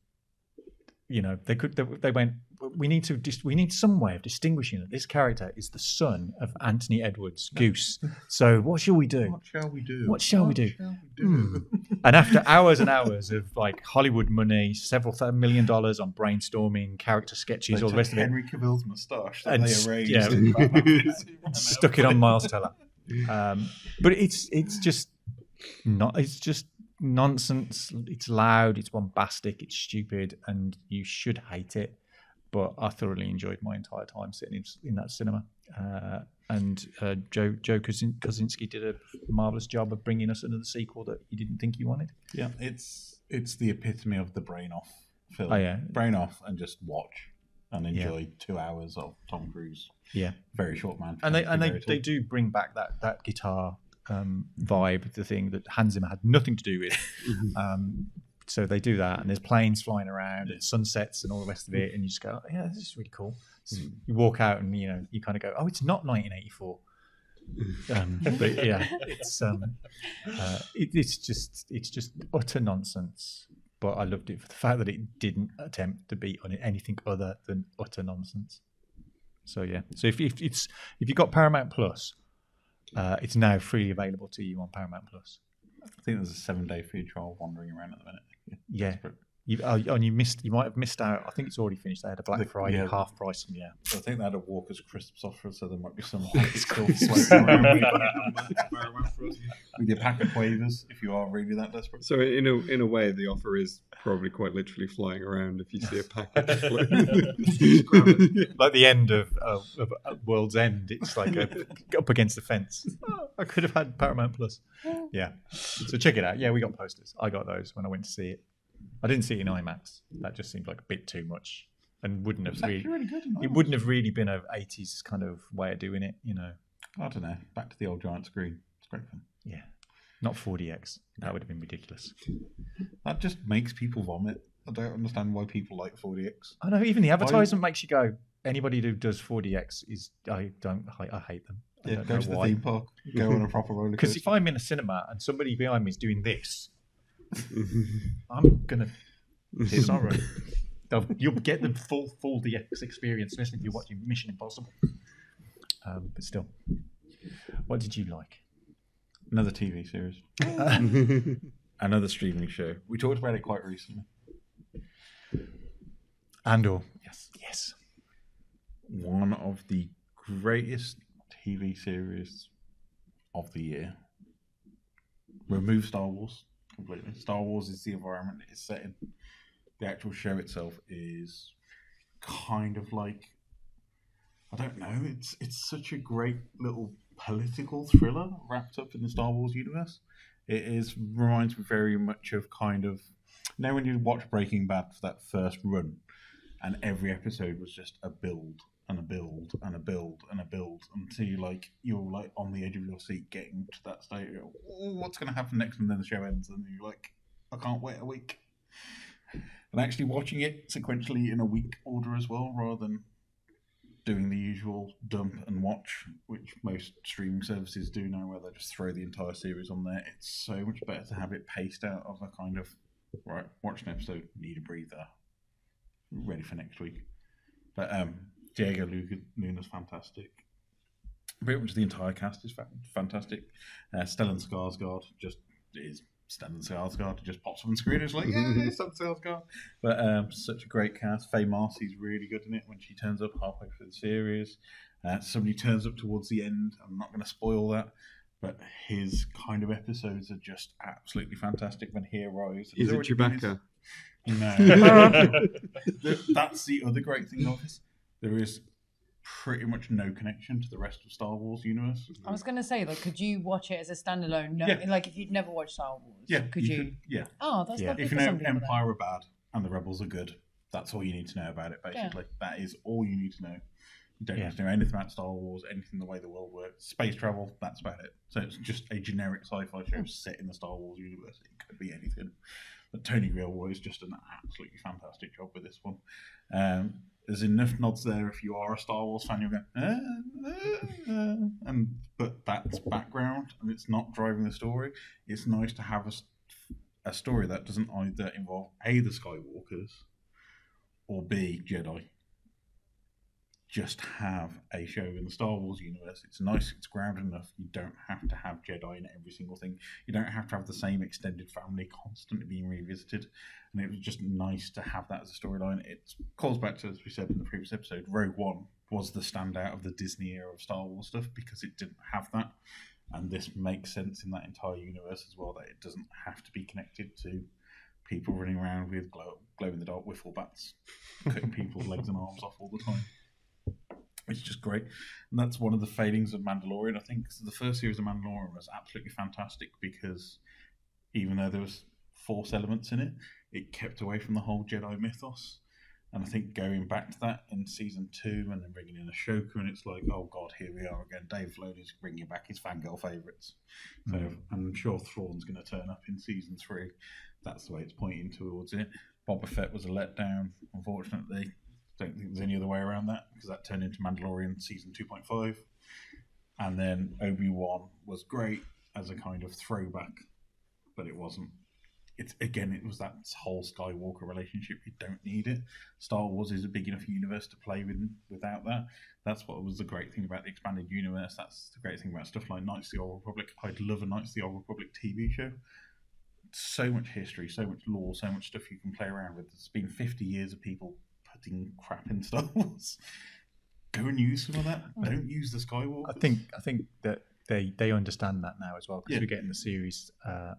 you know, they went, we need some way of distinguishing that this character is the son of Anthony Edwards, Goose. So what shall we do? What shall we do? What shall we do? And after hours and hours of like Hollywood money, several $1 million on brainstorming, character sketches, all the rest of it, Henry Cavill's moustache that And they s- erased. yeah. in Batman. stuck it on Miles Teller. But it's just nonsense. It's loud, it's bombastic, it's stupid, and you should hate it. But I thoroughly enjoyed my entire time sitting in that cinema. And Joe Kosinski did a marvelous job of bringing us another sequel that you didn't think you wanted. Yeah, it's the epitome of the brain off film. Oh yeah, Brain off and just watch and enjoy 2 hours of Tom Cruise. yeah. Very short man. And they do bring back that guitar vibe, the thing that Hans Zimmer had nothing to do with. So they do that, and there's planes flying around and sunsets and all the rest of it, and you just go, oh, yeah, this is really cool. So you walk out and you kind of go, oh, it's not 1984. But yeah, it's just utter nonsense. But I loved it for the fact that it didn't attempt to be on anything other than utter nonsense. So yeah, so if you've got Paramount Plus, it's now freely available to you on Paramount Plus. I think there's a 7-day free trial wandering around at the minute. Yeah. You might have missed out. I think it's already finished. They had a Black Friday half price. Yeah, I think they had a Walker's Crisps offer, so there might be some still floating around with your pack of quavers if you are really that desperate. So in a way, the offer is probably quite literally flying around if you see a package float. like the end of World's End. It's like up against the fence. Oh, I could have had Paramount Plus. Yeah, so check it out. Yeah, we got posters. I got those when I went to see it. I didn't see it in IMAX. That just seemed like a bit too much, and wouldn't have really. It wouldn't have really been an 80s kind of way of doing it, you know. I don't know. Back to the old giant screen. It's great fun. Yeah, not 4DX. That would have been ridiculous. That just makes people vomit. I don't understand why people like 4DX. I know. Even the advertisement makes you go. Anybody who does 4DX is. I hate them. I Yeah, don't go know to the why. theme park. Go on a proper roller Because coaster. if I'm in a cinema and somebody behind me is doing this, I'm gonna. Sorry, you'll get the full DX experience, especially if you're watching Mission Impossible. But still, what did you like? Another TV series. Another streaming show. We talked about it quite recently. Andor. Yes. One of the greatest TV series of the year. Remove Star Wars. completely. Star Wars is the environment it's set in. The actual show itself is kind of like, I don't know, it's such a great little political thriller wrapped up in the Star Wars universe. It reminds me very much of kind of, when you watch Breaking Bad for that first run, and every episode was just a build and a build and a build and a build until you're like on the edge of your seat getting to that stage. You go, what's going to happen next? And then the show ends, and you're like, I can't wait a week. And actually watching it sequentially in a week order as well, rather than doing the usual dump and watch, which most streaming services do now, where they just throw the entire series on there. It's so much better to have it paced out of a kind of, right, watch an episode, need a breather, ready for next week. But Diego Luna's fantastic. Pretty much the entire cast is fantastic. Stellan Skarsgård just is Stellan Skarsgård. Just pops up on screen. It's like, yeah, Stellan Skarsgård. But such a great cast. Faye Marcy's really good in it when she turns up halfway through the series. Somebody turns up towards the end. I'm not going to spoil that, but his kind of episodes are just absolutely fantastic when he arrives. Is it Chewbacca? No. That's the other great thing of this. There is pretty much no connection to the rest of Star Wars universe. I was going to say, could you watch it as a standalone? No, Yeah. Like, if you'd never watched Star Wars, could you? Yeah. Oh, that's lovely. If you for know some people, Empire are bad and the Rebels are good, that's all you need to know about it, basically. That is all you need to know. You don't need to know anything about Star Wars, anything the way the world works. Space travel, that's about it. So it's just a generic sci-fi show set in the Star Wars universe. It could be anything. But Tony Gilroy has just done an absolutely fantastic job with this one. There's enough nods there if you are a Star Wars fan, you'll go, but that's background and it's not driving the story. It's nice to have a story that doesn't either involve A, the Skywalkers, or B, Jedi. Just have a show in the Star Wars universe. It's nice, it's grounded enough. You don't have to have Jedi in every single thing. You don't have to have the same extended family constantly being revisited. And it was just nice to have that as a storyline. It calls back to, as we said in the previous episode, Rogue One was the standout of the Disney era of Star Wars stuff because it didn't have that. And this makes sense in that entire universe as well, that it doesn't have to be connected to people running around with glow-in-the-dark wiffle bats, cutting people's legs and arms off all the time. It's just great. And that's one of the failings of Mandalorian, I think. The first series of Mandalorian was absolutely fantastic because even though there was Force elements in it, it kept away from the whole Jedi mythos. And I think going back to that in season 2 and then bringing in Ahsoka, and it's like, oh God, here we are again. Dave Filoni's bringing back his fangirl favourites. So I'm sure Thrawn's going to turn up in season 3. That's the way it's pointing towards it. Boba Fett was a letdown, unfortunately. Don't think there's any other way around that because that turned into Mandalorian season 2.5. And then Obi-Wan was great as a kind of throwback, but it wasn't. It was that whole Skywalker relationship. You don't need it. Star Wars is a big enough universe to play with without that. That's what was the great thing about the expanded universe. That's the great thing about stuff like Knights of the Old Republic. I'd love a Knights of the Old Republic TV show. So much history, so much lore, so much stuff you can play around with. It's been 50 years of people putting crap in Star Wars. Go and use some of that. Don't use the Skywalker. I think that they understand that now as well because we get in the series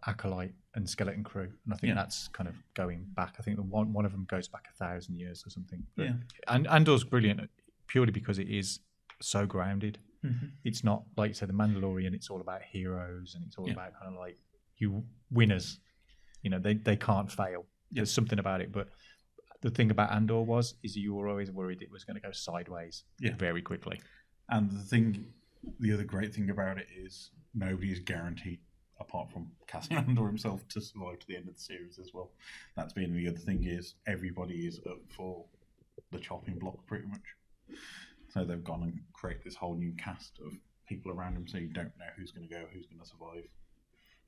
Acolyte and Skeleton Crew, and I think that's kind of going back. I think the one of them goes back 1,000 years or something. But, and Andor's brilliant purely because it is so grounded. Mm-hmm. It's not like you said, The Mandalorian. It's all about heroes and it's all about kind of like you winners. You know, they can't fail. There's something about it, but the thing about Andor is you were always worried it was going to go sideways very quickly. And the other great thing about it is nobody is guaranteed, apart from Cassian Andor himself, to survive to the end of the series as well. That's been the other thing is everybody is up for the chopping block pretty much. So they've gone and created this whole new cast of people around him, so you don't know who's going to go, who's going to survive.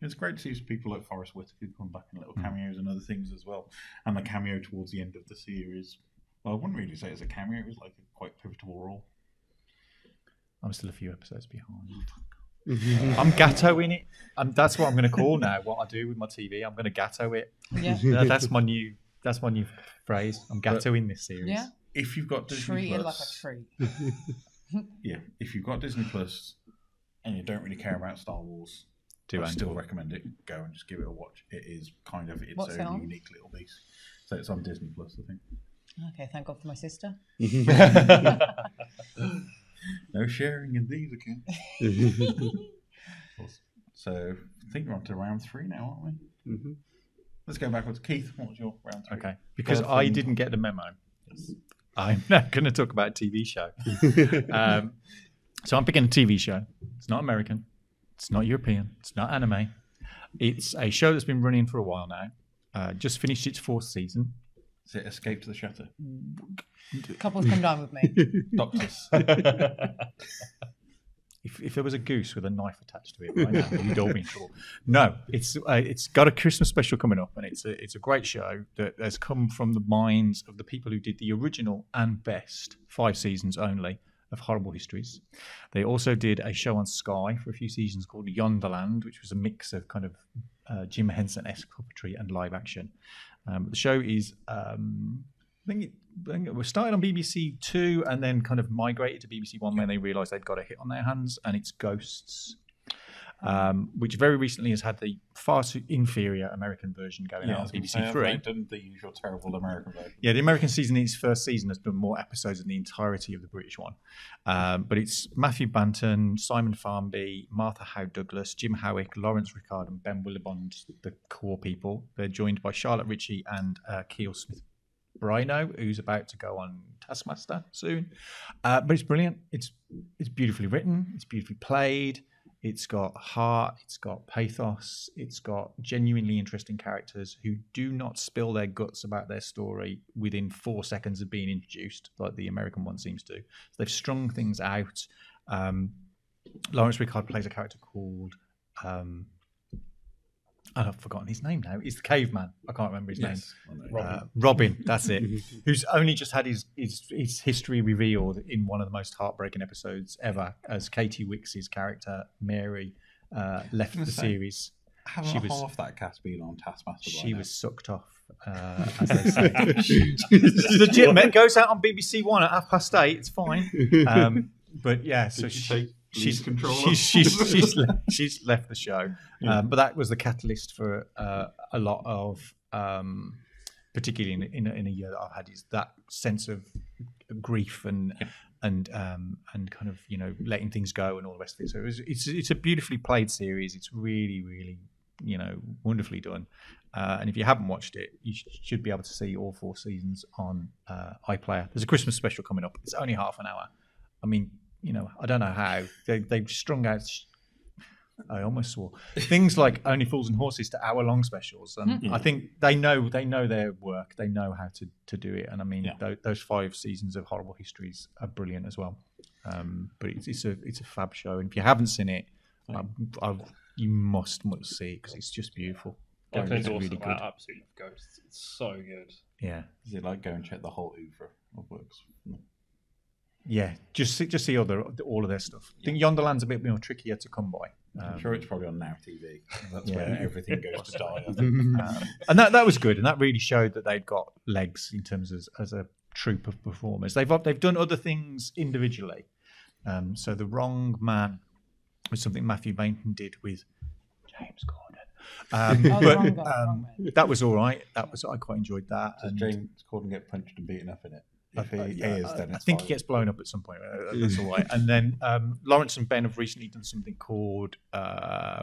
It's great to see people like Forrest Whitaker come back in little cameos and other things as well. And the cameo towards the end of the series, well, I wouldn't really say it's a cameo, it was like a quite pivotal role. I'm still a few episodes behind. I'm Gatto in it. That's what I'm going to call now. What I do with my TV, I'm going to Gatto it. Yeah, that's my new phrase. I'm Gatto in this series. Yeah. If you've got Disney Treat it Plus, like a treat. if you've got Disney Plus and you don't really care about Star Wars, to I end. still recommend it. Go and just give it a watch. It is kind of its What's it own on? unique little beast. So it's on Disney Plus, I think. Okay, thank God for my sister. No sharing in these accounts. So I think we're on to round 3 now, aren't we? Mm-hmm. Let's go backwards. Keith, what was your round 3? Okay, because I Girlfriend. didn't get the memo, I'm now going to talk about a TV show. So I'm picking a TV show. It's not American. It's not European. It's not anime. It's a show that's been running for a while now. Just finished its 4th season. Is it Escape to the Chateau? Couples come down with me. Doctors. If there was a goose with a knife attached to it right now, you'd all be in trouble. No, it's got a Christmas special coming up, and it's a great show that has come from the minds of the people who did the original and best 5 seasons only of Horrible Histories. They also did a show on Sky for a few seasons called Yonderland, which was a mix of kind of Jim Henson-esque puppetry and live action. The show is, I think it was started on BBC Two and then kind of migrated to BBC One when they realised they'd got a hit on their hands, and it's Ghosts, which very recently has had the far inferior American version going out on BBC Three. They've done the usual terrible American version. Yeah, the American season in its first season has done more episodes than the entirety of the British one. But it's Matthew Banton, Simon Farmby, Martha Howe Douglas, Jim Howick, Lawrence Rickard and Ben Willibond, the core people. They're joined by Charlotte Ritchie and Keel Smith Brino, who's about to go on Taskmaster soon. But it's brilliant. It's beautifully written. It's beautifully played. It's got heart, it's got pathos, it's got genuinely interesting characters who do not spill their guts about their story within 4 seconds of being introduced, like the American one seems to. So they've strung things out. Lawrence Rickard plays a character called... I've forgotten his name now. He's the caveman. I can't remember his name. Robin, that's it. Who's only just had his history revealed in one of the most heartbreaking episodes ever, as Katie Wicks's character Mary left the series. Haven't half that cast been on Taskmaster? She was sucked off, as they say. It's legit. It goes out on BBC One at 8:30. It's fine. But yeah, so she's left the show, but that was the catalyst for a lot of, particularly in a year that I've had, is that sense of grief and kind of letting things go and all the rest of it. So it's a beautifully played series. It's really, really wonderfully done. And if you haven't watched it, you should be able to see all 4 seasons on iPlayer. There's a Christmas special coming up. It's only half an hour. I mean, I don't know how they've strung out. I almost swore things like Only Fools and Horses to hour-long specials, and I think they know their work. They know how to do it, and I mean those 5 seasons of Horrible Histories are brilliant as well. But it's a fab show, and if you haven't seen it, you must see it because it's just beautiful. I can It's endorse really it. good. I absolutely love Ghosts. It's so good. Yeah. Is it like go and check the whole oeuvre of works? Yeah, just see all of their stuff. I think Yonderland's a bit more trickier to come by. I'm sure it's probably on Now TV. That's where everything goes to die. I think. And that was good, and that really showed that they'd got legs in terms of as a troupe of performers. They've done other things individually. So The Wrong Man was something Matthew Bainton did with James Corden. That was all right. I quite enjoyed that. Does James Corden get punched and beaten up in it? If he is, then I think he gets blown up at some point. That's all right. And then Lawrence and Ben have recently done something called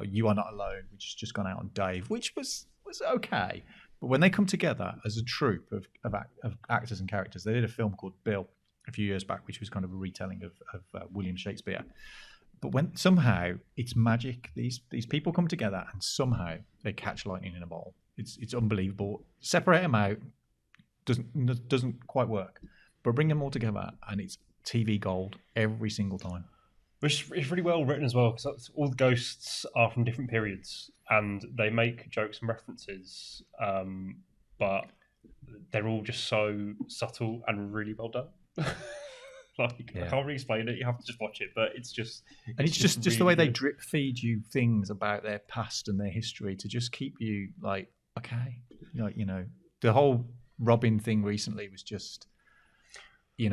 You Are Not Alone, which has just gone out on Dave, which was okay. But when they come together as a troupe of actors and characters, they did a film called Bill a few years back, which was kind of a retelling of William Shakespeare. But when somehow it's magic, these people come together and somehow they catch lightning in a bottle. It's unbelievable. Separate them out doesn't quite work. But bring them all together, and it's TV gold every single time. Which is really well written as well, because all the ghosts are from different periods, and they make jokes and references, but they're all just so subtle and really well done. I can't really explain it. You have to just watch it, but it's just the way they drip feed you things about their past and their history to just keep you like, okay, the whole Robin thing recently was just. You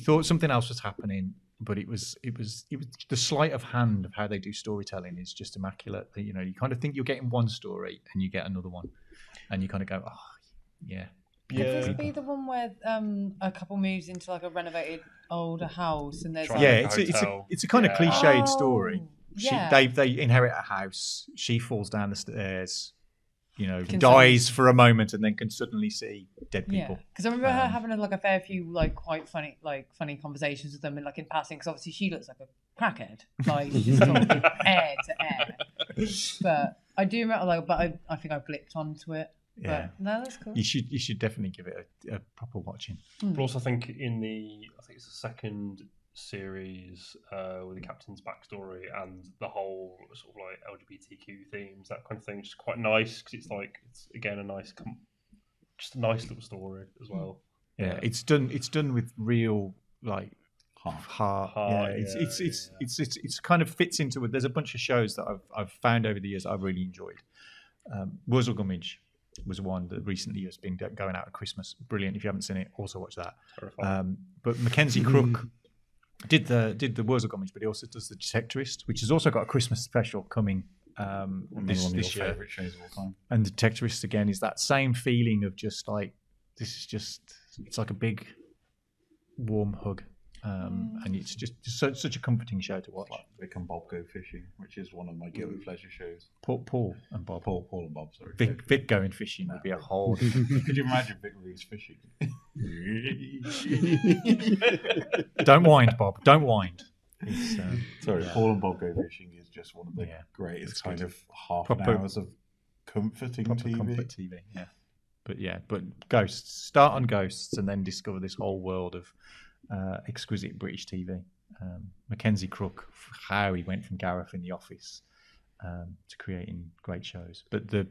thought something else was happening, but it was the sleight of hand of how they do storytelling is just immaculate. You know, you kind of think you're getting one story and you get another one, and you kind of go, oh, yeah. Could this be the one where a couple moves into like a renovated older house and there's it's a kind of cliched story. Yeah. They inherit a house. She falls down the stairs, you know, dies for a moment, and then can suddenly see dead people. Because I remember her having a fair few quite funny conversations with them, and in passing. Because obviously she looks like a crackhead, she's talking air to air. But I do remember, but I think I blipped onto it. Yeah, but no, that's cool. You should definitely give it a proper watching. But also, I think it's the second series with the captain's backstory and the whole sort of LGBTQ themes, that kind of thing, just quite nice because it's again a nice, just a nice little story as well. Yeah, it's done with real heart. Yeah, it's kind of fits into it. There's a bunch of shows that I've found over the years that I've really enjoyed. Wuzzle Gummidge was one that recently has been going out at Christmas. Brilliant. If you haven't seen it, also watch that. But Mackenzie Crook did the Wuzzle Gummidge, but he also does the Detectorist, which has also got a Christmas special coming this year. Favorite shows of all time. And Detectorist again is that same feeling of just it's like a big warm hug. And it's just such a comforting show to watch. Like Vic and Bob Go Fishing, which is one of my guilty pleasure shows. Paul and Bob. Paul and Bob, sorry. Vic going fishing would be a whole... Could you imagine Vic Reeves fishing? Don't wind, Bob. Don't wind. Sorry, Paul and Bob Go Fishing is just one of the greatest kind of half an hours of comforting TV. Comfort TV, yeah. But Ghosts. Start on Ghosts and then discover this whole world of exquisite British TV. Mackenzie Crook, how he went from Gareth in The Office to creating great shows. But the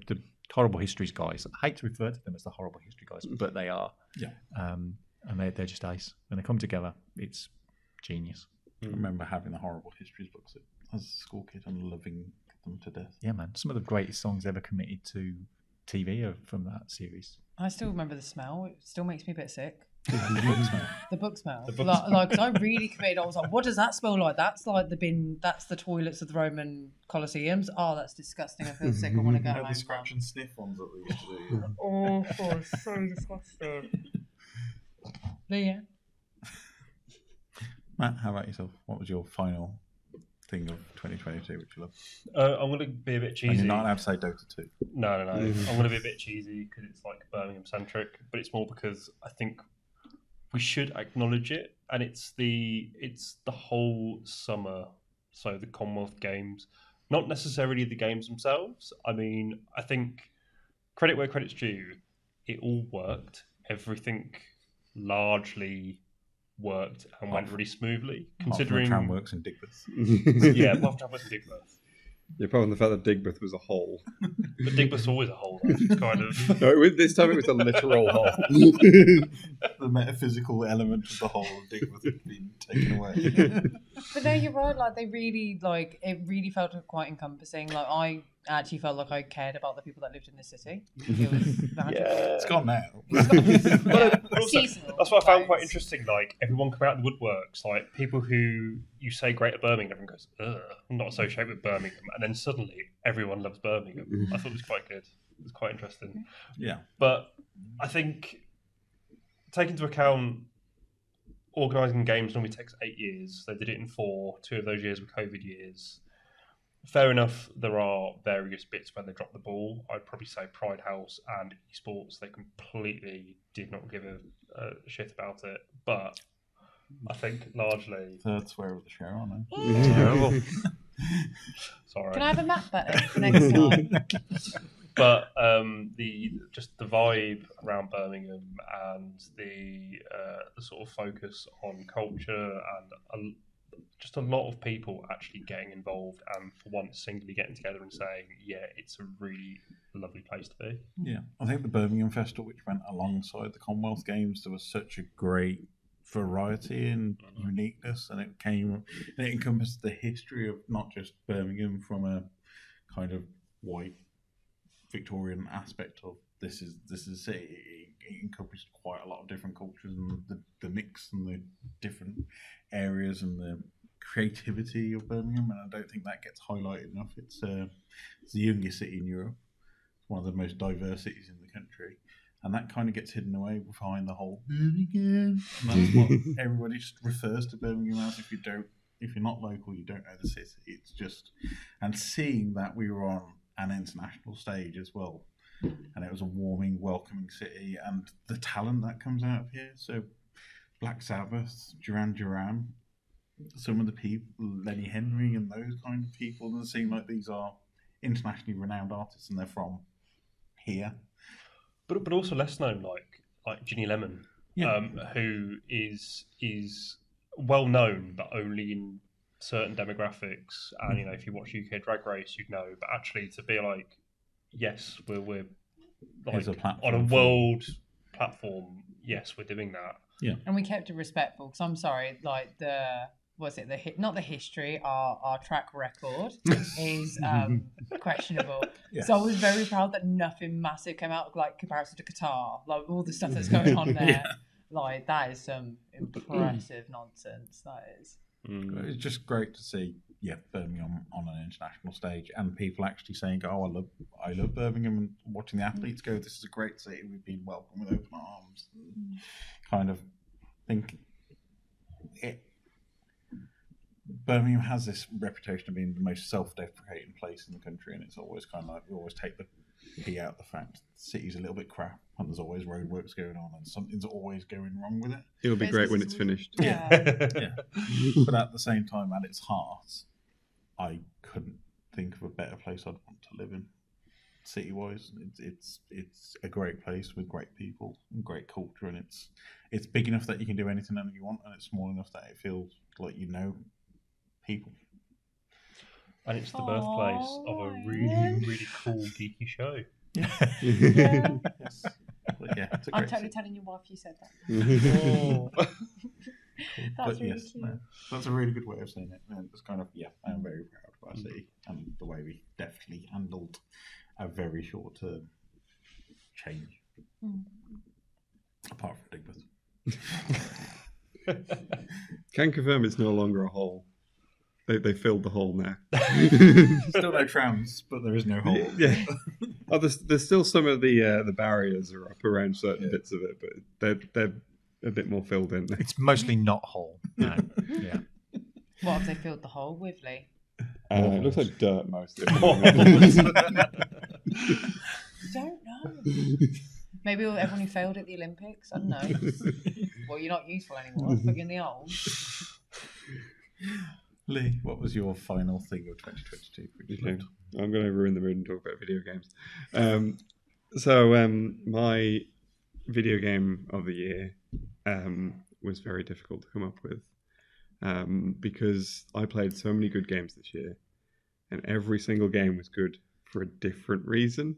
Horrible Histories guys, I hate to refer to them as the Horrible History guys, but they are. Yeah. And they're just ace. When they come together, it's genius. I remember having the Horrible Histories books as a school kid and loving them to death. Yeah, man. Some of the greatest songs ever committed to TV are from that series. I still remember the smell. It still makes me a bit sick. The book smell. Cause I really committed. I was like, what does that smell like? That's like the bin. That's the toilets of the Roman Colosseums. Oh, that's disgusting. I feel sick. I want to go home. The scratch and sniff ones that we used to do. Awful. So disgusting. But yeah. Matt, how about yourself? What was your final thing of 2022 which you love? I'm going to be a bit cheesy. And you're not allowed to say Dota 2. No. I'm going to be a bit cheesy because it's Birmingham centric, but it's more because I think we should acknowledge it, and it's the whole summer. So the Commonwealth Games, not necessarily the games themselves. I mean, I think credit where credit's due. It all worked. Everything largely worked and went really smoothly. Considering tram works in Digbeth. Yeah, tram works in Digbeth. Yeah, apart from the fact that Digbeth was a hole. But Digbeth's always a hole. It's kind of... No, this time it was a literal hole. The metaphysical element of the whole of Digbeth had been taken away. But no, you're right. They really it really felt quite encompassing. I actually felt like I cared about the people that lived in the city. It was magical. It's gone now. That's what I found quite interesting. Everyone come out of the woodworks. People who you say Greater Birmingham, everyone goes, ugh, I'm not associated with Birmingham. And then suddenly everyone loves Birmingham. I thought it was quite good. It was quite interesting. Yeah. But I think, take into account, organising games normally takes 8 years. They did it in 4. 2 of those years were COVID years. Fair enough, there are various bits where they dropped the ball. I'd probably say Pride House and Esports, they completely did not give a shit about it. But I think largely... Third swear of the show, aren't I? Terrible. Sorry. Can I have a map button for next time? But the vibe around Birmingham and the sort of focus on culture and just a lot of people actually getting involved and for once singly getting together and saying, yeah, it's a really lovely place to be. Yeah, I think the Birmingham Festival, which went alongside the Commonwealth Games, there was such a great variety and uniqueness, and it encompassed the history of not just Birmingham from a kind of white Victorian aspect of this is the city. it encompassed quite a lot of different cultures and the mix and the different areas and the creativity of Birmingham, and I don't think that gets highlighted enough. It's the youngest city in Europe. It's one of the most diverse cities in the country, and that kind of gets hidden away behind the whole Birmingham. And that's what everybody just refers to Birmingham as. If you're not local, you don't know the city. It's just, and seeing that we were on an international stage as well, and it was a warming, welcoming city, and the talent that comes out of here. So Black Sabbath, Duran, some of the people, Lenny Henry and those kind of people, and it seem like these are internationally renowned artists and they're from here. But also less known, like Ginny Lemon, who is well known, but only in certain demographics. And if you watch UK Drag Race, you'd know. But actually, to be like, yes, we're like on a world platform. Yes, we're doing that. Yeah, and we kept it respectful. Because I'm sorry, like not the history, our track record is questionable. Yes. So I was very proud that nothing massive came out, like comparison to Qatar, like all the stuff that's going on there. Like that is some impressive nonsense. That is. It's just great to see, Birmingham on an international stage, and people actually saying, "Oh, I love Birmingham," and watching the athletes go, "This is a great city. We've been welcomed with open arms." And kind of think it. Birmingham has this reputation of being the most self-deprecating place in the country, and it's always kind of like we always take the pee out the fact the city's a little bit crap, and there's always roadworks going on, and something's always going wrong with it. It'll be great when it's finished. Yeah. But at the same time, at its heart, I couldn't think of a better place I'd want to live in, city-wise. It's a great place with great people and great culture, and it's big enough that you can do anything that you want, and it's small enough that it feels like people. And it's the birthplace of a really, really cool geeky show. Yes. I'm totally telling your wife you said that. That's really cute. That's a really good way of saying it. And it's kind of, I am very proud of our city and the way we deftly handled a very short-term change. Apart from Digbeth. Can confirm it's no longer a hole. They filled the hole now. Still no trams, but there is no hole. Yeah. Oh, there's still some of the barriers are up around certain bits of it, but they're a bit more filled in. It's mostly not hole. No. Yeah. What have they filled the hole with, Leigh? It looks like dirt mostly. I don't know. Maybe everyone who failed at the Olympics. I don't know. Well, you're not useful anymore. Put you in the old. Leigh, what was your final thing of 2022? Okay. I'm going to ruin the mood and talk about video games. So my video game of the year was very difficult to come up with because I played so many good games this year, and every single game was good for a different reason.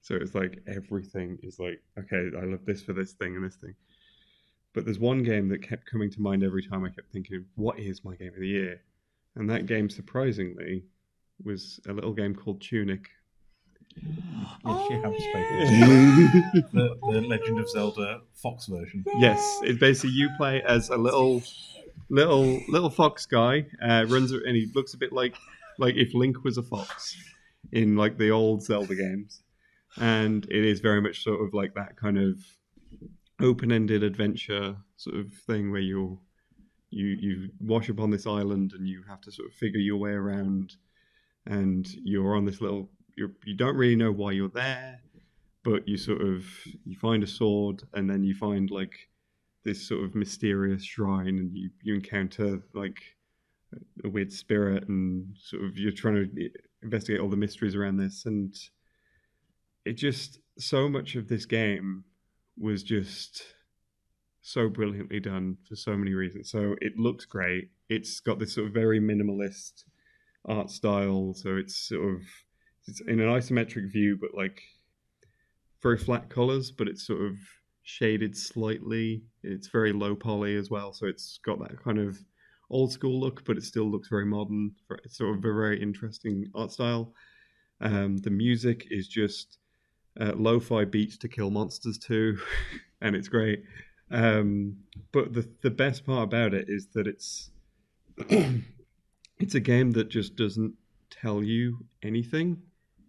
So it's like everything is like, okay, I love this for this thing and this thing. But there's one game that kept coming to mind every time I kept thinking, what is my game of the year? And that game, surprisingly, was a little game called Tunic. Yes, you have spoken. The Legend of Zelda Fox version. Yes, it's basically you play as a little fox guy. Runs and he looks a bit like if Link was a fox in like the old Zelda games, and it is very much sort of like that kind of open-ended adventure sort of thing where you wash up on this island and you have to sort of figure your way around, and you're on this little. You don't really know why you're there, but you find a sword, and then you find like this sort of mysterious shrine, and you encounter like a weird spirit, and sort of you're trying to investigate all the mysteries around this, and it just so much of this game was just so brilliantly done for so many reasons. So it looks great. It's got this sort of very minimalist art style, so it's in an isometric view, but like very flat colors, but it's sort of shaded slightly. It's very low poly as well, so it's got that kind of old school look, but it still looks very modern. It's sort of a very interesting art style. The music is just lo-fi beats to kill monsters too, and it's great. But the best part about it is that it's it's a game that just doesn't tell you anything.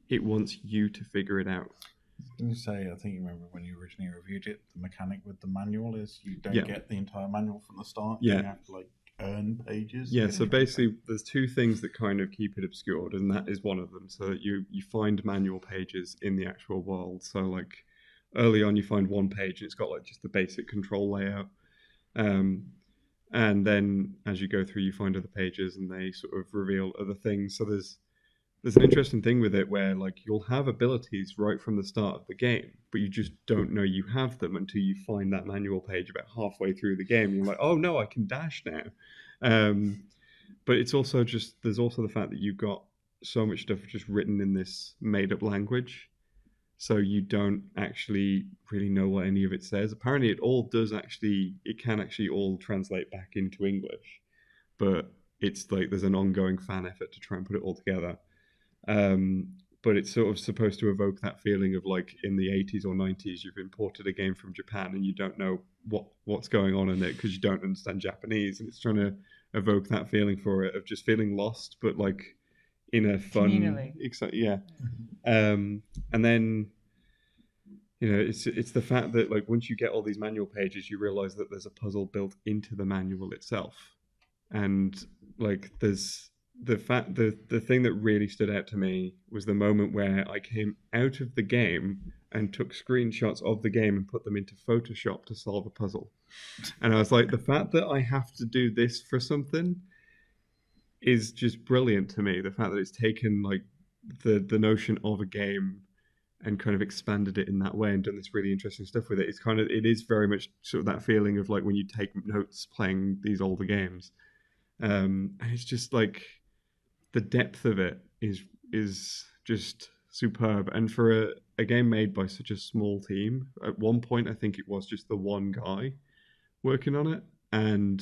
It wants you to figure it out. Can you say, I think you remember when you originally reviewed it, the mechanic with the manual is you don't Yeah. get the entire manual from the start. Yeah. You have to like earn pages. Yeah, so basically there's two things that kind of keep it obscured, and that is one of them. So you find manual pages in the actual world. So like early on you find one page and it's got like just the basic control layout. And then as you go through you find other pages and they sort of reveal other things. So there's an interesting thing with it where like you'll have abilities right from the start of the game, but you just don't know you have them until you find that manual page about halfway through the game. You're like, oh no, I can dash now. But it's also just, there's also the fact that you've got so much stuff just written in this made up language. So you don't actually really know what any of it says. Apparently it can actually all translate back into English, but it's like there's an ongoing fan effort to try and put it all together. But it's sort of supposed to evoke that feeling of like in the 80s or 90s you've imported a game from Japan and you don't know what's going on in it because you don't understand Japanese, and it's trying to evoke that feeling for it of just feeling lost, but like in a fun, yeah. And then it's the fact that like once you get all these manual pages, you realize that there's a puzzle built into the manual itself, and like there's the thing that really stood out to me was the moment where I came out of the game and took screenshots of the game and put them into Photoshop to solve a puzzle. And I was like, the fact that I have to do this for something is just brilliant to me. The fact that it's taken like the notion of a game and kind of expanded it in that way and done this really interesting stuff with it. It is very much sort of that feeling of like when you take notes playing these older games. And it's just like the depth of it is just superb. And for a game made by such a small team, at one point I think it was just the one guy working on it. And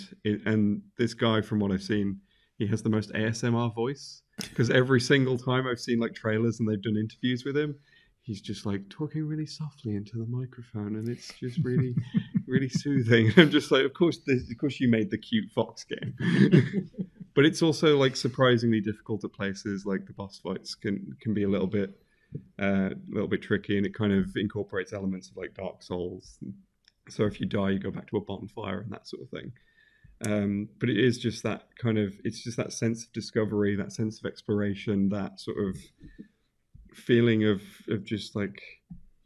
this guy, from what I've seen, he has the most ASMR voice, because every single time I've seen like trailers and they've done interviews with him, he's just like talking really softly into the microphone, and it's just really, really soothing. I'm just like, of course you made the cute fox game, but it's also like surprisingly difficult at places. Like the boss fights can be a little bit tricky, and it kind of incorporates elements of like Dark Souls. So if you die, you go back to a bonfire and that sort of thing. But it is just that it's just that sense of discovery, that sense of exploration, that sort of feeling of just like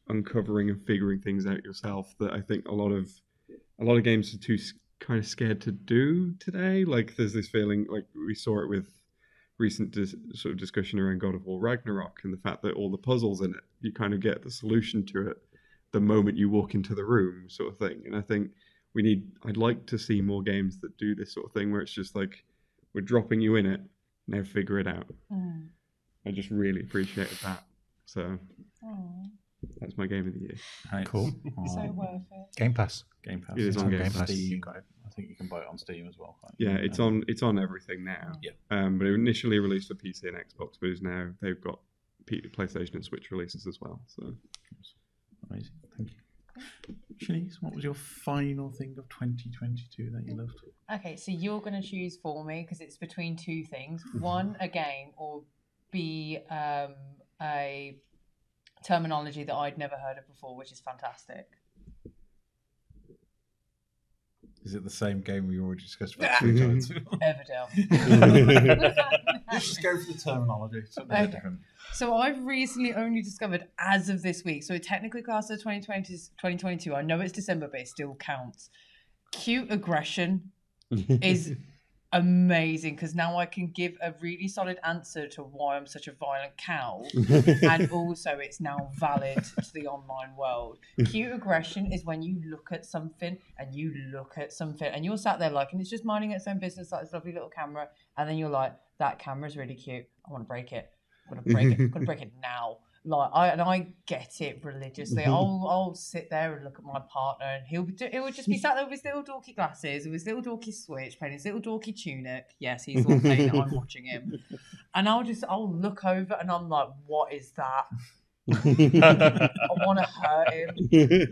uncovering and figuring things out yourself that I think a lot of games are too kind of scared to do today. Like there's this feeling, like we saw it with recent sort of discussion around God of War Ragnarok, and the fact that all the puzzles in it, you kind of get the solution to it the moment you walk into the room, sort of thing. And I think I'd like to see more games that do this sort of thing, where it's just like, we're dropping you in it, now figure it out. I just really appreciated that. So that's my game of the year. Nice. Cool. So worth it. Game Pass. Game Pass. It is on Game Pass. Steam. I think you can buy it on Steam as well. Yeah, it's on everything now. Yeah. But it initially released for PC and Xbox, but now they've got PlayStation and Switch releases as well. So amazing. Thank you. Shanice, what was your final thing of 2022 that you loved? Okay, so you're going to choose for me because it's between two things. One, a game, or B, a terminology that I'd never heard of before, which is fantastic. Is it the same game we already discussed about 3 times? Everdell. Let's just go for the terminology. Something a bit different. So I've recently only discovered as of this week, so it technically classed as 2022. I know it's December, but it still counts. Cute aggression is amazing, because now I can give a really solid answer to why I'm such a violent cow, and also it's now valid to the online world. Cute aggression is when you look at something and you're sat there like, and it's just minding its own business, like this lovely little camera, and then you're like, that camera's really cute, I want to break it, I'm gonna break it now. Like I get it religiously. I'll sit there and look at my partner, and he'll just be sat there with his little dorky glasses, with his little dorky Switch, playing his little dorky tunic. Yes, he's all playing it. I'm watching him, and I'll look over, and I'm like, what is that? I want to hurt him.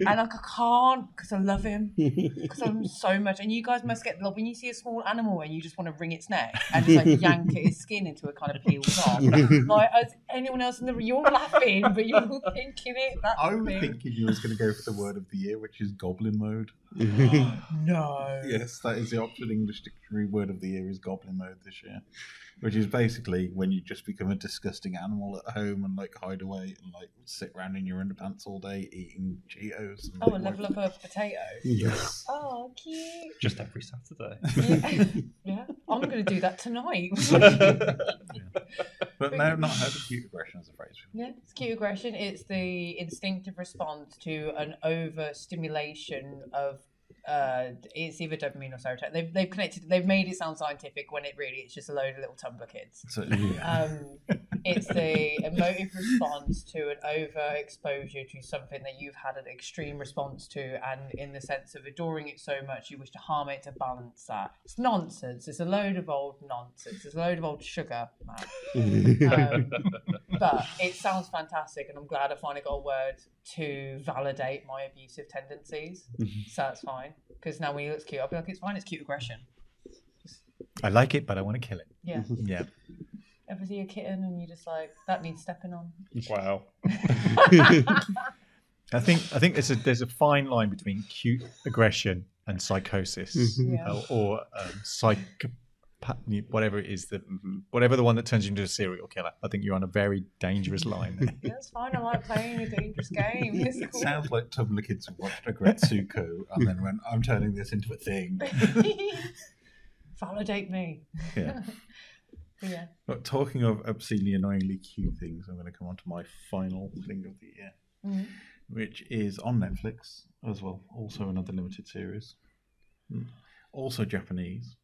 And like, I can't because I love him. Because I love him so much. And you guys must get, like, when you see a small animal and you just want to wring its neck and just like yank at his skin until it kind of peels off. Like, as anyone else in the room, you're laughing, but you're thinking it. I was thinking you was going to go for the word of the year, which is goblin mode. No. Yes, that is the Oxford English Dictionary word of the year is goblin mode this year, which is basically when you just become a disgusting animal at home and like hide away and like sit around in your underpants all day eating Cheetos. And, and level up a potato. Yes. Oh, cute. Just every Saturday. Yeah. I'm going to do that tonight. But no, not heard of cute aggression as a phrase. Yeah, it's cute aggression. It's the instinctive response to an overstimulation of it's either dopamine or serotonin. They've connected. They've made it sound scientific when it really it's just a load of little Tumblr kids. So, yeah. It's the emotive response to an overexposure to something that you've had an extreme response to, and in the sense of adoring it so much you wish to harm it to balance that. It's nonsense. It's a load of old nonsense. It's a load of old sugar, man. But it sounds fantastic, and I'm glad I finally got a word to validate my abusive tendencies. So that's fine, because now when he looks cute, I'll be like, it's fine. It's cute aggression. I like it, but I want to kill it. Yeah. Yeah. Ever see a kitten and you're just like, that needs stepping on? Wow. I think there's a fine line between cute aggression and psychosis, Yeah. or whatever it is whatever the one that turns you into a serial killer. I think you're on a very dangerous line there. That's fine. I like playing a dangerous game. It's It cool. sounds like Tumblr kids who watched Agretsuko and then went, I'm turning this into a thing. Validate me. Yeah. Yeah. But talking of obscenely annoyingly cute things, I'm going to come on to my final thing of the year, which is on Netflix as well. Also another limited series. Also Japanese.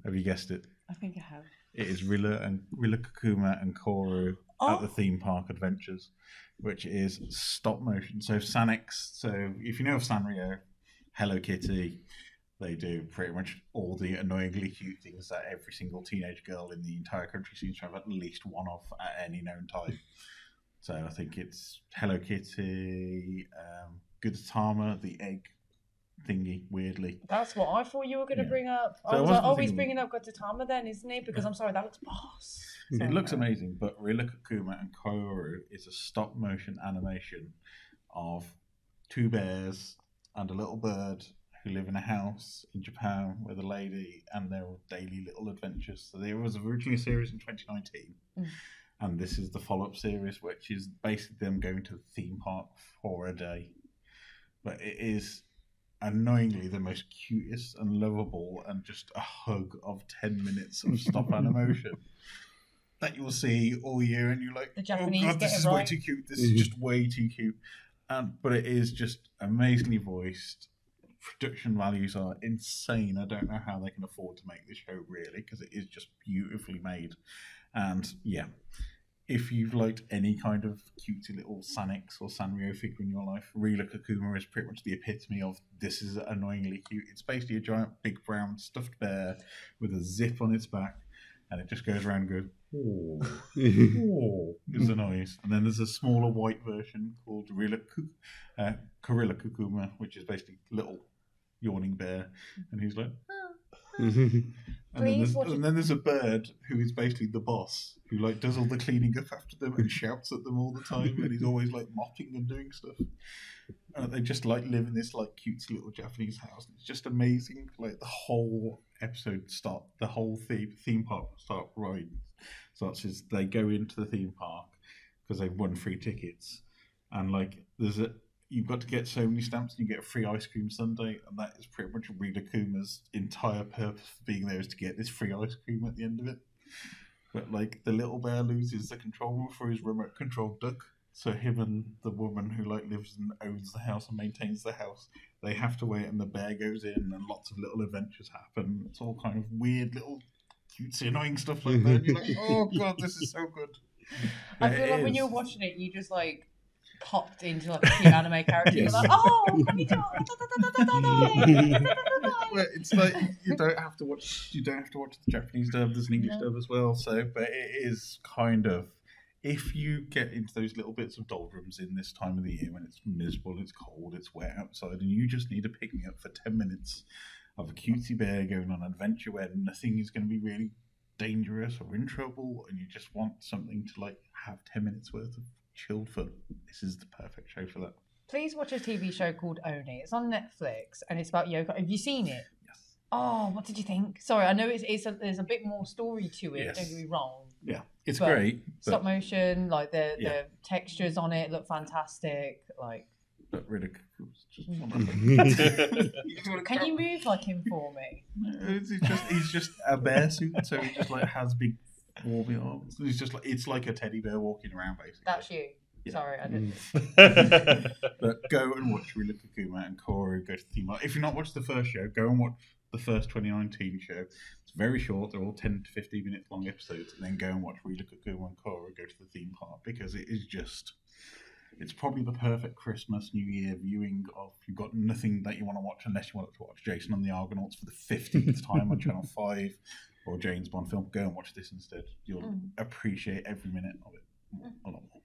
Have you guessed it? I think I have. It is Rila Kakuma and Koru at the theme park adventures, which is stop motion. So Sanix. So if you know of Sanrio, Hello Kitty, they do pretty much all the annoyingly cute things that every single teenage girl in the entire country seems to have at least one of at any known time. So I think it's Hello Kitty, Gudetama, the egg thingy, weirdly. That's what I thought you were going to bring up. So I was like, he's thinking... bringing up Gudetama then, isn't he? Because I'm sorry, that looks boss. It looks amazing, but Rila Kakuma and Koru is a stop motion animation of two bears and a little bird who live in a house in Japan with a lady and their daily little adventures. So there was originally a series in 2019, and this is the follow-up series, which is basically them going to the theme park for a day. But it is annoyingly the most cutest and lovable and just a hug of 10 minutes of stop animation that you'll see all year, and you're like, the Japanese oh god, this is right. way too cute. This is just way too cute. But it is just amazingly voiced. Production values are insane. I don't know how they can afford to make this show, really, because it is just beautifully made. And yeah, if you've liked any kind of cutesy little Sanix or Sanrio figure in your life, Rila Kakuma is pretty much the epitome of this is annoyingly cute. It's basically a giant big brown stuffed bear with a zip on its back, and it just goes around and goes, oh, oh, is the noise. And then there's a smaller white version called Korilla Kakuma, which is basically little yawning bear, and he's like, and then there's a bird who is basically the boss, who like does all the cleaning up after them and shouts at them all the time, and he's always like mopping and doing stuff. And they just like live in this like cutesy little Japanese house. It's just amazing. Like the whole episode the whole theme park starts as they go into the theme park because they've won free tickets, and like you've got to get so many stamps and you get a free ice cream sundae, and that is pretty much Rila Kuma's entire purpose for being there, is to get this free ice cream at the end of it. But like the little bear loses the control for his remote controlled duck, so him and the woman who like lives and owns the house and maintains the house, they have to wait, and the bear goes in and lots of little adventures happen. It's all kind of weird little cutesy annoying stuff like that. You're like, oh god, this is so good. I feel like when you're watching it, you just like popped into like a cute anime character. Yes. You're like, oh, konnichiwa. Well, it's like you don't have to watch the Japanese dub. There's an English dub as well. So, but it is kind of if you get into those little bits of doldrums in this time of the year when it's miserable, it's cold, it's wet outside, and you just need to pick me up for 10 minutes of a cutesy bear going on an adventure where nothing is going to be really dangerous or in trouble, and you just want something to like have 10 minutes worth of chilled fun, this is the perfect show for that. Please watch a TV show called Oni. It's on Netflix and it's about yoga. Have you seen it? Yes. Oh, what did you think? Sorry, I know there's a bit more story to it. Yes. Don't get me wrong. Yeah, it's But great. Stop motion, like the Yeah. textures on it look fantastic. Like, But really, just can you move like him for me? he's just a bear suit, so he just like has big warby arms. He's just like it's like a teddy bear walking around basically. That's you. Yeah. Sorry, I didn't. But go and watch Rila Kakuma and Koro go to the theme park. If you've not watched the first show, go and watch the first 2019 show. It's very short. They're all 10 to 15 minute long episodes. And then go and watch Rila Kakuma and Koro go to the theme park because it is just... It's probably the perfect Christmas, New Year viewing of... You've got nothing that you want to watch unless you want to watch Jason and the Argonauts for the 15th time on Channel 5 or James Bond film. Go and watch this instead. You'll appreciate every minute of it a lot more.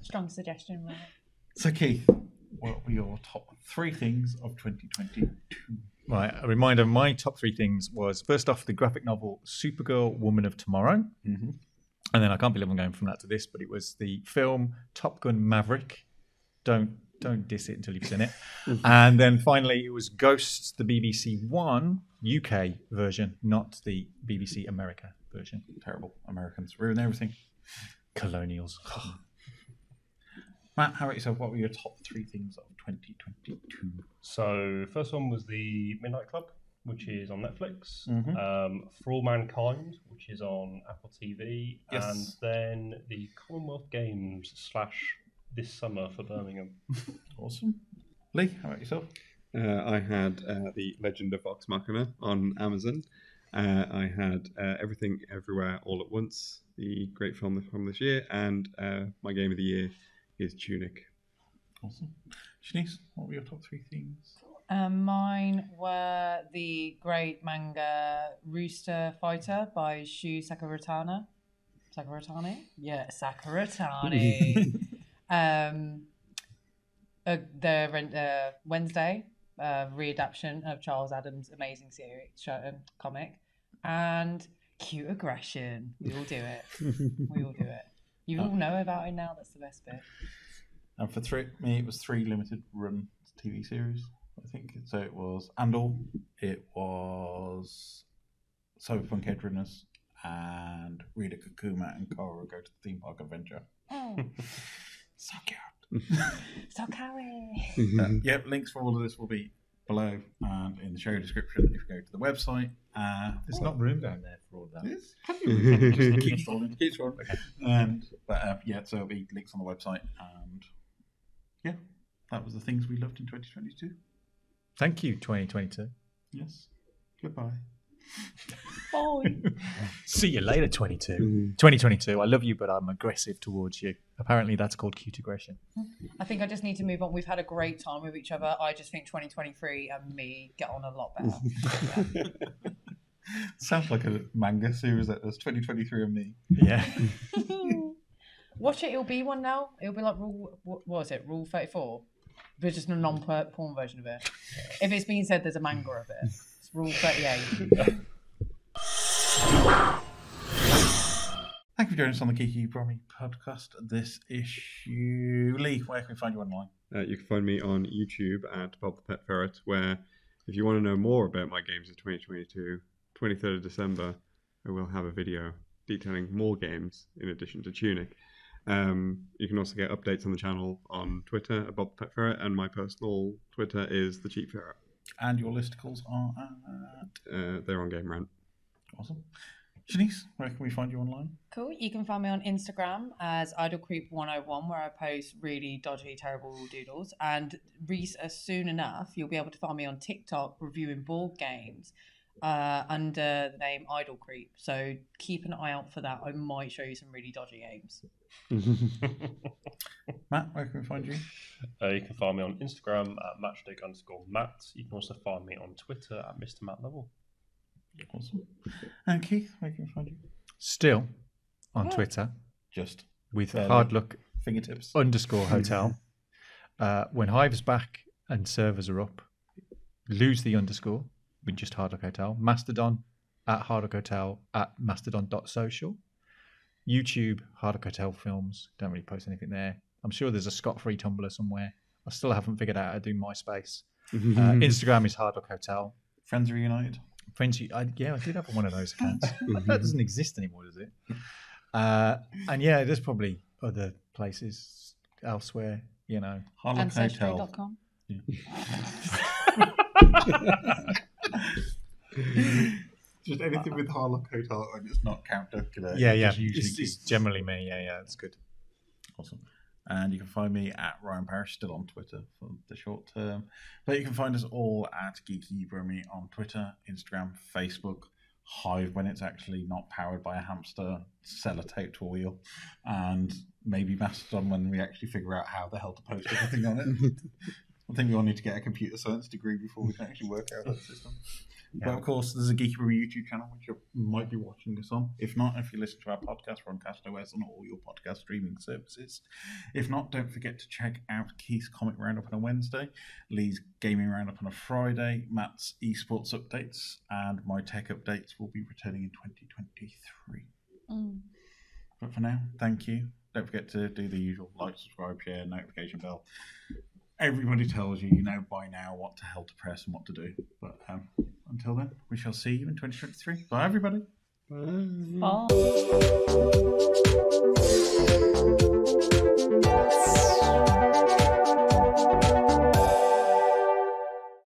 Strong suggestion, right? So, Keith, what were your top 3 things of 2022? Right, a reminder, my top 3 things was, first off, the graphic novel Supergirl, Woman of Tomorrow. Mm-hmm. And then I can't believe I'm going from that to this, but it was the film Top Gun Maverick. Don't diss it until you've seen it. And then finally, it was Ghosts, the BBC One UK version, not the BBC America version. Terrible. Americans ruin everything. Colonials. Matt, how about yourself? What were your top 3 things of 2022? So, first one was the Midnight Club, which is on Netflix. Mm-hmm. For All Mankind, which is on Apple TV. Yes. And then the Commonwealth Games / this summer for Birmingham. Awesome. Leigh, how about yourself? I had The Legend of Vox Machina on Amazon. I had Everything Everywhere All at Once, the great film from this year. And my game of the year is Tunic. Awesome. Shanice, what were your top 3 things? Mine were the great manga Rooster Fighter by Shu Sakuratani. Yeah, Sakuratani. The Wednesday readaptation of Charles Adams' amazing series comic, and Cute Aggression. We all do it. You all know about it now. That's the best bit. And for me, it was 3 limited run TV series, I think. So it was Andor, it was Cyberpunk Edrunners, and Rita Kakuma and Koro go to the theme park adventure. Oh, So cute. so kawaii. Yep, links for all of this will be below and in the show description if you go to the website. There's not room down there for all that. Yes, just keep scrolling. Okay. So it'll be links on the website, and yeah, that was the things we loved in 2022. Thank you, 2022. Yes. Goodbye. Bye. See you later, 2022. I love you, but I'm aggressive towards you. Apparently, that's called cute aggression. I think I just need to move on. We've had a great time with each other. I just think 2023 and me get on a lot better. Sounds like a manga series that does 2023 and me. Yeah. Watch it. It'll be one now. It'll be like what was it? Rule 34. But just a non-porn version of it. If it's being said, there's a manga of it. It's Rule 38. Thank you for joining us on the Geeky Brummie podcast. This issue, Leigh, where can we find you online? You can find me on YouTube at Bob the Pet Ferret, where if you want to know more about my games of 2022, 23rd of December, I will have a video detailing more games in addition to Tunic. You can also get updates on the channel on Twitter at Bob the Pet Ferret, and my personal Twitter is The Cheap Ferret. And your listicles are at... They're on Game Rant. Awesome. Shanice, where can we find you online? Cool. You can find me on Instagram as IdleCreep101, where I post really dodgy, terrible doodles. And soon enough, you'll be able to find me on TikTok reviewing board games under the name Idle Creep. So keep an eye out for that. I might show you some really dodgy games. Matt, where can we find you? You can find me on Instagram at matchstick_Matt. You can also find me on Twitter at Mr. Matt Level. Awesome. And Keith, where can we find you? Still, on Twitter Just with Fairly. hard luck fingertips. _hotel. When Hive's back and servers are up, lose the underscore with just hard luck hotel. Mastodon at hard luck hotel at mastodon.social. YouTube hard luck hotel films. Don't really post anything there. I'm sure there's a Scott-free Tumblr somewhere. I still haven't figured out how to do MySpace. Instagram is hard luck hotel. Friends reunited. Friends, I did have one of those accounts. That doesn't exist anymore, does it? And yeah, there's probably other places elsewhere, you know. Harlock Hotel. Ancestry.com. Just anything with Harlock Hotel and it's not Count Duckula. Yeah. Usually It's generally me. Yeah, that's good. Awesome. And you can find me at Ryan Parish, still on Twitter for the short term. But you can find us all at Geeky Brummie on Twitter, Instagram, Facebook, Hive when it's actually not powered by a hamster, sellotape to a wheel, and maybe Mastodon when we actually figure out how the hell to post everything on it. I think we all need to get a computer science degree before we can actually work out that system. Yeah. But of course, there's a Geeky Brummie YouTube channel which you might be watching this on. If not, if you listen to our podcast, we're on CastOS on all your podcast streaming services. If not, don't forget to check out Keith's Comic Roundup on a Wednesday, Leigh's Gaming Roundup on a Friday, Matt's Esports updates, and my tech updates will be returning in 2023. But for now, thank you. Don't forget to do the usual like, subscribe, share, notification bell. Everybody tells you, you know by now what the hell to press and what to do. But until then, we shall see you in 2023. Bye, everybody. Bye. Bye.